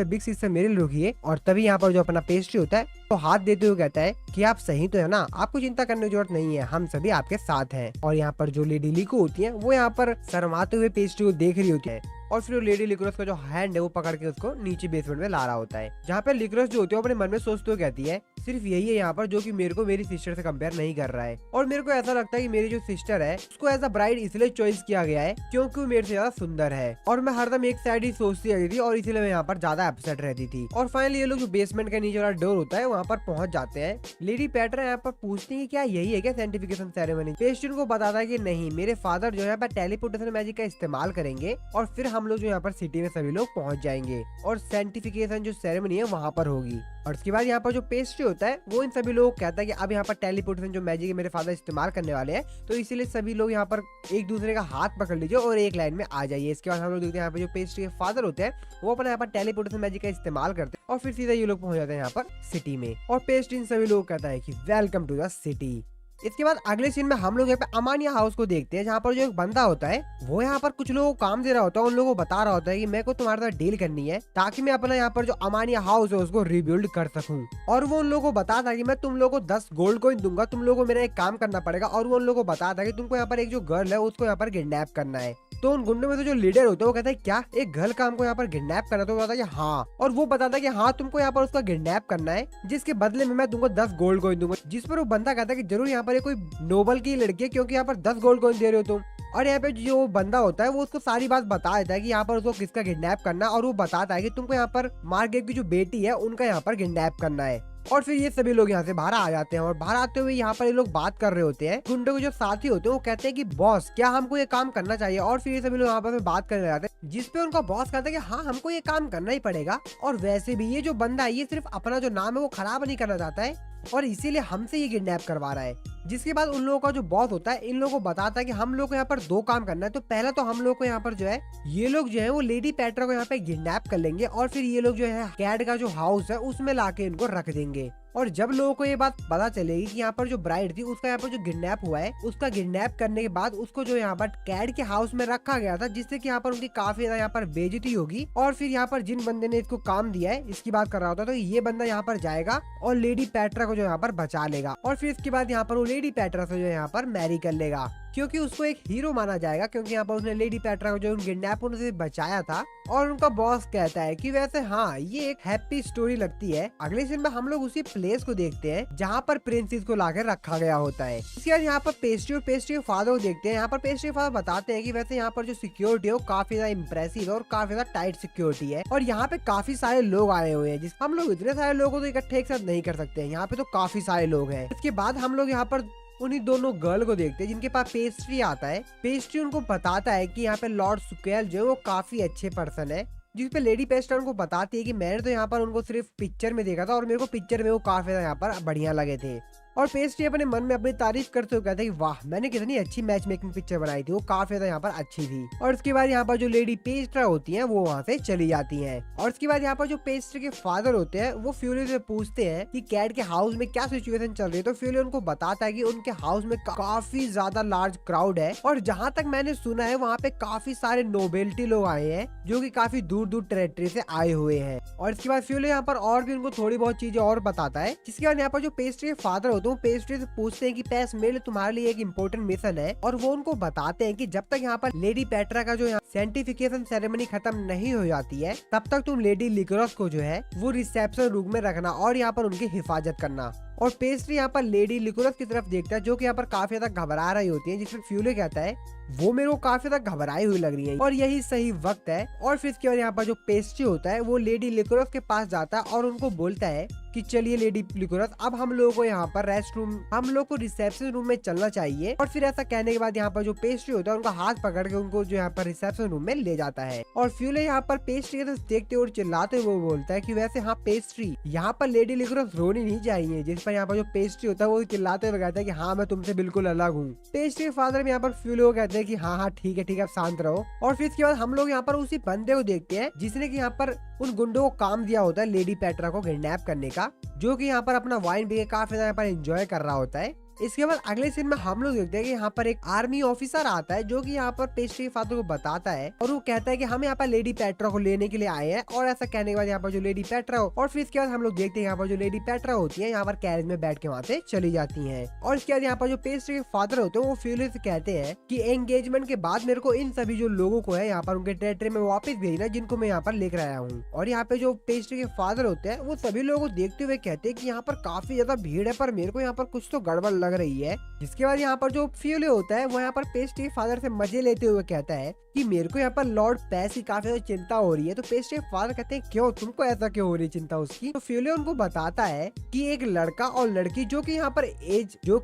बिग सिस्टर मेरे लिए रुकिए। और तभी यहाँ पर जो अपना पेस्ट्री होता है तो हाथ देते हुए कहता है कि आप सही तो है ना, आपको चिंता करने की जरूरत नहीं है, हम सभी आपके साथ हैं। और यहाँ पर जो लेडी लीगो होती है वो यहाँ पर शर्माते हुए पेस्ट्री को देख रही होती है, और फिर लेडी लिक्रोस का जो हैंड है वो पकड़ के उसको नीचे बेसमेंट में ला रहा होता है, जहाँ पे लिक्रोस जो होती है अपने मन में सोचते हुए कहती है सिर्फ यही है यहाँ पर जो कि मेरे को मेरी सिस्टर से कंपेयर नहीं कर रहा है, और मेरे को ऐसा लगता है कि मेरी जो सिस्टर है उसको एज अ ब्राइड इसलिए चॉइस किया गया है क्योंकि वो मेरे से ज्यादा सुंदर है, और मैं हरदम एक साइड ही सोचती रहती थी, और इसीलिए मैं यहाँ पर ज्यादा अपसेट रहती थी। और फाइनली ये लोग जो बेसमेंट का नीचे वाला डोर होता है वहाँ पर पहुंच जाते हैं। लेडी पेट्रा यहाँ पर पूछती है क्या यही है क्या साइंटिफिकेशन सेरेमनी। पेस्ट्री को बताता है कि नहीं, मेरे फादर जो है यहाँ पर टेलीपोर्टेशन मैजिक का इस्तेमाल करेंगे, और फिर हम लोग जो यहाँ पर सिटी में सभी लोग पहुंच जाएंगे, और साइंटिफिकेशन जो सेरेमनी है वहाँ पर होगी। और उसके बाद यहाँ पर जो पेस्ट्री होता है वो इन सभी लोगों को कहता है कि अब यहाँ पर टेलीपोर्टेशन जो मैजिक है मेरे फादर इस्तेमाल करने वाले हैं, तो इसीलिए सभी लोग यहाँ पर एक दूसरे का हाथ पकड़ लीजिए और एक लाइन में आ जाइए। इसके बाद हम लोग देखते हैं यहाँ पर जो पेस्ट्री के फादर होते हैं वो अपना यहाँ पर टेलीपोर्टेशन मैजिक का इस्तेमाल करते हैं, और फिर सीधा ये लोग पहुंच जाते हैं यहाँ पर सिटी में। और पेस्ट्री इन सभी लोगों को कहता है कि वेलकम टू द सिटी। इसके बाद अगले सीन में हम लोग यहाँ पे अमानिया हाउस को देखते हैं, जहाँ पर जो एक बंदा होता है वो यहाँ पर कुछ लोगों को काम दे रहा होता है, उन लोगों को बता रहा होता है कि मेरे को तुम्हारे साथ डील करनी है ताकि मैं अपना यहाँ पर जो अमानिया हाउस है उसको रिबिल्ड कर सकूं। और वो उन लोगों को बता था कि मैं तुम लोगों को 10 गोल्ड कॉइन दूंगा, तुम लोगों को मेरा एक काम करना पड़ेगा। और वो उन लोगों को बता था कि तुमको यहाँ पर एक जो गर्ल है उसको यहाँ पर किडनैप करना है। तो उन गुंडों में से जो लीडर होता है वो कहता है क्या एक गर्ल का हमको यहाँ पर किडनैप करना, तो बताता है कि हाँ, और वो बताता है कि हाँ तुमको यहाँ पर उसका किडनैप करना है जिसके बदले में मैं तुमको 10 गोल्ड कॉइन दूंगा। जिस पर वो बंदा कहता है कि जरूर यहाँ पर कोई नोबल की लड़की है क्योंकि यहाँ पर 10 गोल्ड कॉइन दे रहे हो तुम। और यहाँ पे जो बंदा होता है वो उसको सारी बात बता देता है कि यहाँ पर उसको किसका किडनैप करना है, और वो बताता है कि तुमको यहाँ पर मार्गरेट की जो बेटी है उनका यहाँ पर किडनैप करना है। और फिर ये सभी लोग यहाँ से बाहर आ जाते हैं, और बाहर आते हुए यहाँ पर ये लोग बात कर रहे होते हैं। गुंडों के जो साथी होते हैं वो कहते हैं कि बॉस क्या हमको ये काम करना चाहिए, और फिर ये सभी लोग यहाँ पर बात करने जाते हैं, जिस पे उनका बॉस कहता है कि हाँ हमको ये काम करना ही पड़ेगा। और वैसे भी ये जो बंदा है ये सिर्फ अपना जो नाम है वो खराब नहीं करना चाहता है, और इसीलिए हमसे ये किडनैप करवा रहा है। जिसके बाद उन लोगों का जो बॉस होता है इन लोगों को बताता है कि हम लोग को यहाँ पर 2 काम करना है। तो पहला तो हम लोग को यहाँ पर जो है ये लोग जो है वो लेडी पेट्रा को यहाँ पे किडनैप कर लेंगे, और फिर ये लोग जो है कैड का जो हाउस है उसमें लाके इनको रख देंगे। और जब लोगों को ये बात पता चलेगी कि यहाँ पर जो ब्राइड थी उसका यहाँ पर जो किडनैप हुआ है, उसका किडनैप करने के बाद उसको जो यहाँ पर कैड के हाउस में रखा गया था, जिससे कि यहाँ पर उनकी काफी ज्यादा यहाँ पर बेइज्जती होगी। और फिर यहाँ पर जिन बंदे ने इसको काम दिया है इसकी बात कर रहा होता है, तो ये बंदा यहाँ पर जाएगा और लेडी पेट्रा को जो यहाँ पर बचा लेगा, और फिर इसके बाद यहाँ पर वो लेडी पेट्रा से जो यहाँ पर मैरी कर लेगा, क्योंकि उसको एक हीरो माना जाएगा, क्योंकि यहाँ पर उसने लेडी पेट्रा को जो किडनैप होने से बचाया था। और उनका बॉस कहता है कि वैसे हाँ ये एक हैप्पी स्टोरी लगती है। अगले सीन में हम लोग उसी प्लेस को देखते हैं जहाँ पर प्रिंसेस को लाकर रखा गया होता है। इसके बाद यहाँ पर पेस्ट्री और पेस्ट्री के फादर को देखते हैं। यहाँ पर पेस्ट्री के फादर बताते हैं कि वैसे यहाँ पर जो सिक्योरिटी है वो काफी ज्यादा इम्प्रेसिव है और काफी ज्यादा टाइट सिक्योरिटी है, और यहाँ पे काफी सारे लोग आए हुए हैं, जिस हम लोग इतने सारे लोगों को तो इकट्ठे एक साथ नहीं कर सकते हैं, यहाँ पे तो काफी सारे लोग हैं। इसके बाद हम लोग यहाँ पर उन्हीं दोनों गर्ल को देखते हैं जिनके पास पेस्ट्री आता है। पेस्ट्री उनको बताता है कि यहाँ पे लॉर्ड सुकेल जो है वो काफी अच्छे पर्सन है, जिस पे लेडी पेस्ट्री उनको बताती है कि मैंने तो यहाँ पर उनको सिर्फ पिक्चर में देखा था और मेरे को पिक्चर में वो काफी यहाँ पर बढ़िया लगे थे। और पेस्ट्री अपने मन में अपनी तारीफ करते हुए कहता है कि वाह, मैंने कितनी अच्छी मैच मेकिंग पिक्चर बनाई थी, वो काफी ज्यादा यहाँ पर अच्छी थी। और उसके बाद यहाँ पर जो लेडी पेस्ट्रा होती है वो वहाँ से चली जाती है। और उसके बाद यहाँ पर जो पेस्ट्री के फादर होते हैं वो फ्यूलियो से पूछते हैं कि कैट के हाउस में क्या सिचुएशन चल रही है। तो फ्यूलियो उनको बताता है कि उनके हाउस में काफी ज्यादा लार्ज क्राउड है और जहाँ तक मैंने सुना है वहाँ पे काफी सारे नोबेलिटी लोग आए हैं जो कि काफी दूर दूर टेरिटरी से आए हुए हैं। और इसके बाद फ्यूलियो यहाँ पर और भी उनको थोड़ी बहुत चीजें और बताता है। जिसके बाद यहाँ पर जो पेस्ट्री के फादर होते हैं वो पेस्ट्री से पूछते हैं कि पैस, मेरे लिए तुम्हारे लिए एक इम्पोर्टेंट मिशन है। और वो उनको बताते हैं कि जब तक यहाँ पर लेडी पेट्रा का जो साइंटिफिकेशन सेरेमनी खत्म नहीं हो जाती है तब तक तुम लेडी लिकोरस को जो है वो रिसेप्शन रूम में रखना और यहाँ पर उनकी हिफाजत करना। और पेस्ट्री यहाँ पर लेडी लिकोरस की तरफ देखता है जो कि यहाँ पर काफी ज्यादा घबरा रही होती है, जिसमें फ्यूलियो कहता है वो मेरे को काफी ज्यादा घबराई हुई लग रही है और यही सही वक्त है। और फिर इसके बाद यहाँ पर जो पेस्ट्री होता है वो लेडी लिकोरस के पास जाता है और उनको बोलता है कि चलिए लेडी लिकोरस, अब हम लोगों को यहाँ पर रेस्ट रूम, हम लोग को रिसेप्शन रूम में चलना चाहिए। और फिर ऐसा कहने के बाद यहाँ पर जो पेस्ट्री होता है उनका हाथ पकड़ के उनको जो यहाँ पर रिसेप्शन रूम में ले जाता है। और फ्यूलियो यहाँ पर पेस्ट्री के देखते और चिल्लाते हुए बोलता है कि वैसे हाँ पेस्ट्री, यहाँ पर लेडी लिकोरस रोनी नहीं चाहिए। जिस पर यहाँ पर जो पेस्ट्री होता है वो चिल्लाते हुए कहता है कि हाँ मैं तुमसे बिल्कुल अलग हूँ। पेस्ट्री के फादर भी यहाँ पर फ्यूलियो कहते हैं कि हाँ ठीक है आप शांत रहो। और फिर इसके बाद हम लोग यहाँ पर उसी बंदे को देखते हैं जिसने की यहाँ पर उन गुंडों को काम दिया होता है लेडी पेट्रा को किडनैप करने का, जो कि यहाँ पर अपना वाइन पी के काफी ज्यादा एंजॉय कर रहा होता है। इसके बाद अगले सीन में हम लोग देखते हैं कि यहाँ पर एक आर्मी ऑफिसर आता है जो कि यहाँ पर पेस्ट्री के फादर को बताता है और वो कहता है कि हम यहाँ पर लेडी पेट्रा को लेने के लिए आए हैं। और ऐसा कहने के बाद यहाँ पर जो लेडी पेट्रा हो, और फिर इसके बाद हम लोग देखते हैं यहाँ पर जो लेडी पेट्रा होती है यहाँ पर कैरेज में बैठ के वहाँ से चली जाती है। और इसके बाद यहाँ पर जो पेस्ट्री के फादर होते हैं वो फ्यूलियो से कहते हैं कि एंगेजमेंट के बाद मेरे को इन सभी जो लोगों को है यहाँ पर उनके टेरिटरी में वापस भेजना जिनको मैं यहाँ पर लेकर आया हूँ। और यहाँ पे जो पेस्ट्री के फादर होते हैं वो सभी लोगों को देखते हुए कहते हैं कि यहाँ पर काफी ज्यादा भीड़ है पर मेरे को यहाँ पर कुछ तो गड़बड़ लग रही है। जिसके बाद यहाँ पर जो फ्यूलियो होता है वो यहाँ पर पेस्ट्री फादर से मजे लेते हुए कहता है कि मेरे को यहाँ पर लॉर्ड पैस की काफी ज्यादा चिंता हो रही है। तो पेस्ट्री फादर कहते हैं क्यों, तुमको ऐसा क्यों हो रही चिंता उसकी। तो फ्यूलियो उनको बताता है कि एक लड़का और लड़की जो कि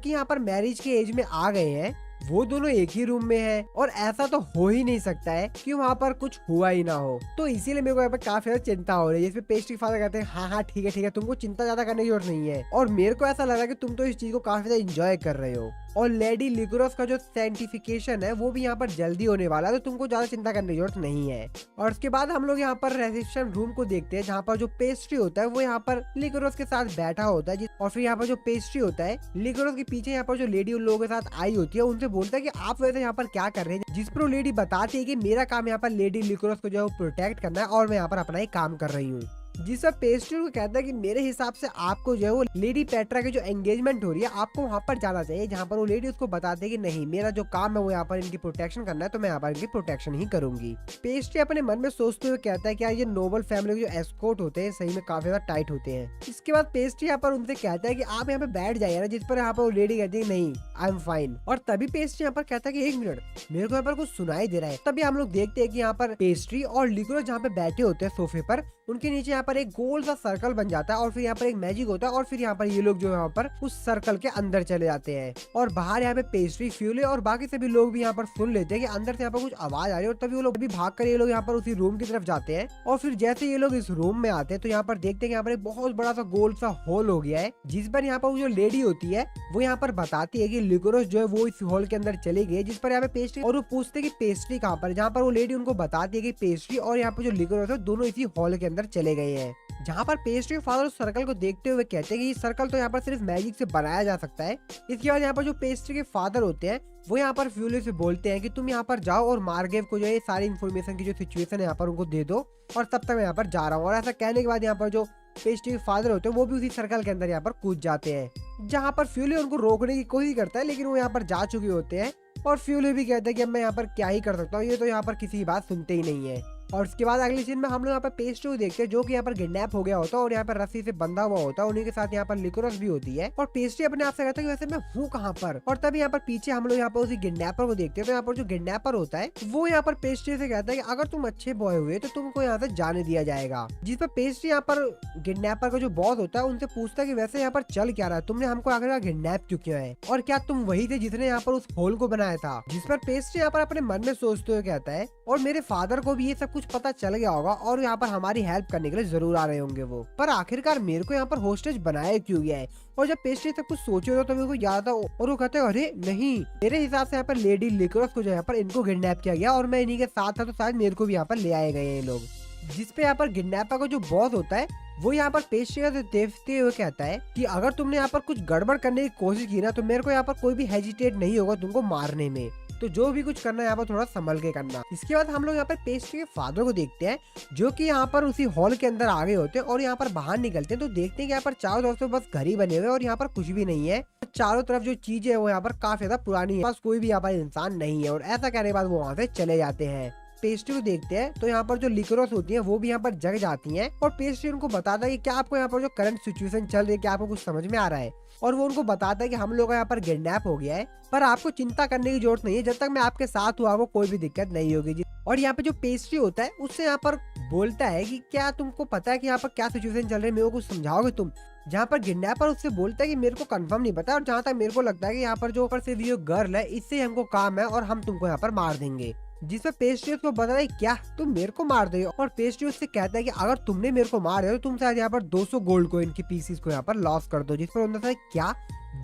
यहाँ पर मैरिज के एज में आ गए हैं वो दोनों एक ही रूम में है और ऐसा तो हो ही नहीं सकता है कि वहाँ पर कुछ हुआ ही ना हो। तो इसीलिए मेरे को यहाँ पर काफी ज्यादा चिंता हो रही है। इसमें पेस्ट्री फादर कहते हैं हाँ ठीक है तुमको चिंता ज्यादा करने की जरूरत नहीं है और मेरे को ऐसा लग रहा है कि तुम तो इस चीज को काफी ज्यादा एंजॉय कर रहे हो। और लेडी लिकोरस का जो साइंटिफिकेशन है वो भी यहाँ पर जल्दी होने वाला है, तो तुमको ज्यादा चिंता करने की जरूरत नहीं है। और उसके बाद हम लोग यहाँ पर रिसेप्शन रूम को देखते हैं जहाँ पर जो पेस्ट्री होता है वो यहाँ पर लिकोरस के साथ बैठा होता है। और फिर यहाँ पर जो पेस्ट्री होता है लिकोरस के पीछे यहाँ पर जो लेडी उन लोगों के साथ आई होती है उनसे बोलता है कि आप वैसे यहाँ पर क्या कर रहे हैं। जिस पर वो लेडी बताती है कि मेरा काम यहाँ पर लेडी लिकोरस को जो है प्रोटेक्ट करना है और मैं यहाँ पर अपना ही काम कर रही हूँ। जिस पर पेस्ट्री को कहता है कि मेरे हिसाब से आपको जो है वो लेडी पेट्रा की जो एंगेजमेंट हो रही है आपको वहाँ पर जाना चाहिए, जहाँ पर वो लेडी उसको बताते हैं कि नहीं मेरा जो काम है वो यहाँ पर इनकी प्रोटेक्शन करना है तो मैं यहाँ पर इनकी प्रोटेक्शन ही करूंगी। पेस्ट्री अपने मन में सोचते हुए कहता है कि यार ये नोबल फैमिली के जो एस्कॉर्ट होते हैं सही में काफी ज्यादा टाइट होते हैं। इसके बाद पेस्ट्री यहाँ पर उनसे कहता है कि आप यहाँ पे बैठ जाइए ना, जिस पर यहाँ पर वो लेडी कहती है नहीं आई एम फाइन। और तभी पेस्ट्री यहाँ पर कहता है कि एक मिनट मेरे को यहाँ पर कुछ सुनाई दे रहा है। तभी हम लोग देखते हैं कि यहाँ पर पेस्ट्री और लिकोरस जहाँ पे बैठे होते हैं सोफे पर, उनके नीचे यहाँ पर एक गोल सा सर्कल बन जाता है और फिर यहाँ पर एक मैजिक होता है और फिर यहाँ पर ये लोग जो यहाँ पर उस सर्कल के अंदर चले जाते हैं। और बाहर यहाँ पे पेस्ट्री, फ्यूलियो और बाकी सभी लोग भी यहाँ पर सुन लेते हैं कि अंदर से यहाँ पर कुछ आवाज आ रही है। और तभी वो लोग भी भाग कर ये लोग यहाँ पर उसी रूम की तरफ जाते हैं। और फिर जैसे ये लोग इस रूम में आते हैं तो यहाँ पर देखते हैं यहाँ पर एक बहुत बड़ा सा गोल सा हॉल हो गया है, जिस पर यहाँ पर जो लेडी होती है वो यहाँ पर बताती है कि लिकोरस जो है वो इस हॉल के अंदर चली गई। जिस पर यहाँ पे पेस्ट्री और वो पूछते हैं कि पेस्ट्री कहाँ पर, जहाँ पर वो लेडी उनको बताती है कि पेस्ट्री और यहाँ पर जो लिकोरस है दोनों इसी हॉल के अंदर चले गए हैं। जहाँ पर पेस्ट्री फादर उस सर्कल को देखते हुए कहते हैं कि ये सर्कल तो यहाँ पर सिर्फ मैजिक से बनाया जा सकता है। इसके बाद यहाँ पर जो पेस्ट्री के फादर होते हैं वो यहाँ पर फ्यूलियो से बोलते हैं कि तुम यहाँ पर जाओ और मार्गेव को जो है सारी इन्फॉर्मेशन की जो सिचुएशन है यहाँ पर उनको दे दो और तब तक मैं यहाँ पर जा रहा हूँ। और ऐसा कहने के बाद यहाँ पर जो पेस्ट्री के फादर होते हैं वो भी उसी सर्कल के अंदर यहाँ पर कूद जाते हैं, जहाँ पर फ्यूलियो उनको रोकने की कोशिश करता है लेकिन वो यहाँ पर जा चुके होते हैं। और फ्यूलियो भी कहता है कि अब मैं यहाँ पर क्या ही कर सकता हूँ, ये तो यहाँ पर किसी की बात सुनते ही नहीं है। और उसके बाद अगले सीन में हम लोग यहाँ पर पेस्ट्री को देखते हैं जो कि यहाँ पर किडनैप हो गया होता है और यहाँ पर रस्सी से बंधा हुआ होता है। उन्हीं के साथ यहाँ पर लिकोरस भी होती है और पेस्ट्री अपने आप से कहता है कि वैसे मैं हूँ कहाँ पर। और तभी यहाँ पर पीछे हम लोग यहाँ पर उसी किडनैपर को देखते हैं। तो यहाँ पर जो किडनैपर होता है वो यहाँ पर पेस्ट्री से कहता है कि अगर तुम अच्छे बॉय हुए तो तुमको यहाँ से जाने दिया जाएगा। जिस पर पेस्ट्री यहाँ पर किडनैपर का जो बॉस होता है उनसे पूछता है कि वैसे यहाँ पर चल क्या रहा है, तुमने हमको आखिर किडनैप क्यों किया है और क्या तुम वही थे जिसने यहाँ पर उस होल को बनाया था। जिस पर पेस्ट्री यहाँ पर अपने मन में सोचते हुए कहता है और मेरे फादर को भी ये सब कुछ कुछ पता चल गया होगा और यहाँ पर हमारी हेल्प करने के लिए जरूर आ रहे होंगे वो। पर आखिरकार मेरे को यहाँ पर होस्टेज बनाया क्यों गया है? और जब पेस्ट्री सब कुछ सोचे हो तो मेरे को याद था और वो कहते हैं अरे नहीं, मेरे हिसाब से यहाँ पर लेडी लिकोरस को जो यहाँ पर इनको किडनैप किया गया और मैं इन्हीं के साथ था, तो शायद मेरे को भी यहाँ पर ले आए गए हैं लोग। जिसपे यहाँ पर किडनैपर का जो बॉस होता है वो यहाँ पर पेस्ट्री से देखते हुए कहता है कि अगर तुमने यहाँ पर कुछ गड़बड़ करने की कोशिश की ना तो मेरे को यहाँ पर कोई भी हेजिटेट नहीं होगा तुमको मारने में, तो जो भी कुछ करना है यहाँ पर थोड़ा संभल के करना। इसके बाद हम लोग यहाँ पर पेस्ट्री के फादर को देखते हैं जो कि यहाँ पर उसी हॉल के अंदर आ गए होते हैं और यहाँ पर बाहर निकलते हैं तो देखते हैं कि यहाँ पर चारों तरफ से बस घर ही बने हुए और यहाँ पर कुछ भी नहीं है। चारों तरफ जो चीजें है वो यहाँ पर काफी ज्यादा पुरानी है, बस कोई भी यहाँ पर इंसान नहीं है। और ऐसा कहने के बाद वो वहाँ से चले जाते हैं। पेस्ट्री को देखते हैं तो यहाँ पर जो लिकोरस होती है वो भी यहाँ पर जग जाती हैं और पेस्ट्री उनको बताता है कि क्या आपको यहाँ पर जो करंट सिचुएशन चल रही है क्या आपको कुछ समझ में आ रहा है। और वो उनको बताता है कि हम लोग का यहाँ पर किडनैप हो गया है, पर आपको चिंता करने की जरूरत नहीं है, जब तक मैं आपके साथ हुआ वो कोई भी दिक्कत नहीं होगी। और यहाँ पे जो पेस्ट्री होता है उससे यहाँ पर बोलता है कि क्या तुमको पता है कि यहाँ पर क्या सिचुएशन चल रही है, मेरे को कुछ समझाओगे तुम? जहाँ पर किडनैपर उससे बोलता है कि मेरे को कंफर्म नहीं पता और जहाँ तक मेरे को लगता है कि यहाँ पर जो ऊपर से जो गर्ल है इससे हमको काम है और हम तुमको यहाँ पर मार देंगे। जिसपे पेस्ट्री उसको बता है क्या तुम मेरे को मार दे, और पेस्ट्री उससे कहता है कि अगर तुमने मेरे को मार दिया तो तुम शायद यहाँ पर 200 गोल्ड कोइन की पीसीस को यहाँ पर लॉस कर दो। जिस पर उन्होंने कहा क्या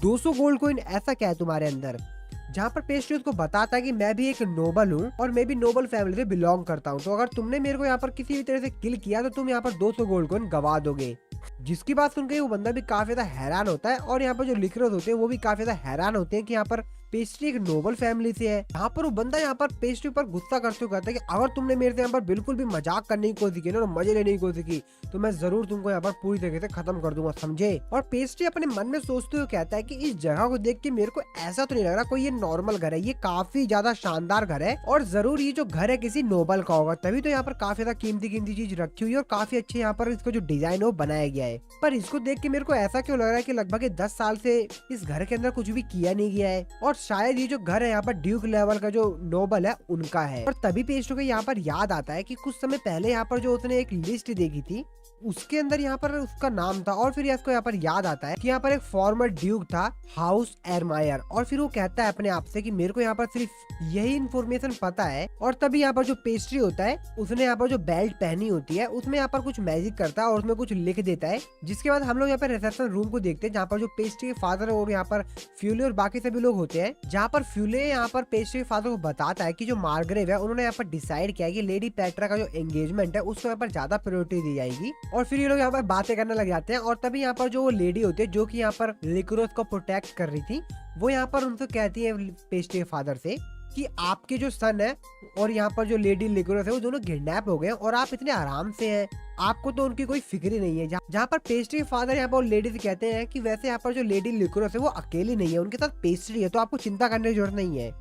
200 गोल्ड कोइन, ऐसा क्या है तुम्हारे अंदर? जहाँ पर पेस्ट्री उसको बताता है कि मैं भी एक नोबल हूँ और मैं भी नोबल फैमिली से बिलोंग करता हूँ, तो अगर तुमने मेरे को यहाँ पर किसी भी तरह से किल किया तो तुम यहाँ पर 200 गोल्ड कोइन गवा दोगे। जिसकी बात सुनकर वो बंदा भी काफी ज्यादा हैरान होता है और यहाँ पर जो लिकोरस होते हैं वो भी काफी ज्यादा हैरान होते हैं कि यहाँ पर पेस्ट्री एक नोबल फैमिली से है। यहाँ पर वो बंदा यहाँ पर पेस्ट्री पर गुस्सा करते हुए कहता है कि अगर तुमने मेरे से यहाँ पर बिल्कुल भी मजाक करने की कोशिश की ना, मजे लेने की कोशिश की, तो मैं जरूर तुमको यहाँ पर पूरी तरीके से खत्म कर दूंगा, समझे? और पेस्ट्री अपने मन में सोचते हुए कहता है कि इस जगह को देख के मेरे को ऐसा तो नहीं लग रहा कोई ये नॉर्मल घर है, ये काफी ज्यादा शानदार घर है और जरूर ये जो घर है किसी नोबल का होगा, तभी तो यहाँ पर काफी ज्यादा कीमती कीमती चीज रखी हुई है और काफी अच्छे यहाँ पर इसका जो डिजाइन है वो बनाया गया है। पर इसको देख के मेरे को ऐसा क्यों लग रहा है कि लगभग 10 साल से इस घर के अंदर कुछ भी किया नहीं गया है और शायद ये जो घर है यहाँ पर ड्यूक लेवल का जो नोबल है उनका है। और तभी पेस्ट्री को यहाँ पर याद आता है कि कुछ समय पहले यहाँ पर जो उसने एक लिस्ट देखी थी उसके अंदर यहाँ पर उसका नाम था और फिर इसको यहाँ पर याद आता है कि यहाँ पर एक फॉर्मर ड्यूक था हाउस एरमायर, और फिर वो कहता है अपने आप से कि मेरे को यहाँ पर सिर्फ यही इन्फॉर्मेशन पता है। और तभी यहाँ पर जो पेस्ट्री होता है उसने यहाँ पर जो बेल्ट पहनी होती है उसमें यहाँ पर कुछ मैजिक करता है और उसमें कुछ लिख देता है। जिसके बाद हम लोग यहाँ पर रिसेप्शन रूम को देखते हैं जहाँ पर जो पेस्ट्री के फादर और यहाँ पर फ्यूले और बाकी सभी लोग होते हैं। जहाँ पर फ्यूले यहाँ पर पेस्ट्री के फादर को बताता है कि जो मार्गरेव है उन्होंने यहाँ पर डिसाइड किया कि लेडी पेट्रा का जो एंगेजमेंट है उसको यहाँ पर ज्यादा प्रायोरिटी दी जाएगी। और फिर ये लोग यहाँ पर बातें करने लग जाते हैं और तभी यहाँ पर जो वो लेडी होती है जो कि यहाँ पर लिकोरस को प्रोटेक्ट कर रही थी वो यहाँ पर उनसे कहती है पेस्ट्री के फादर से कि आपके जो सन है और यहाँ पर जो लेडी लिकोरस है वो दोनों किडनैप हो गए और आप इतने आराम से हैं, आपको तो उनकी कोई फिक्र ही नहीं है। जहाँ पर पेस्ट्री के फादर यहाँ पर लेडी से कहते हैं कि वैसे यहाँ पर जो लेडी लिकोरस है वो अकेली नहीं है, उनके साथ पेस्ट्री है, तो आपको चिंता करने की जरूरत नहीं है।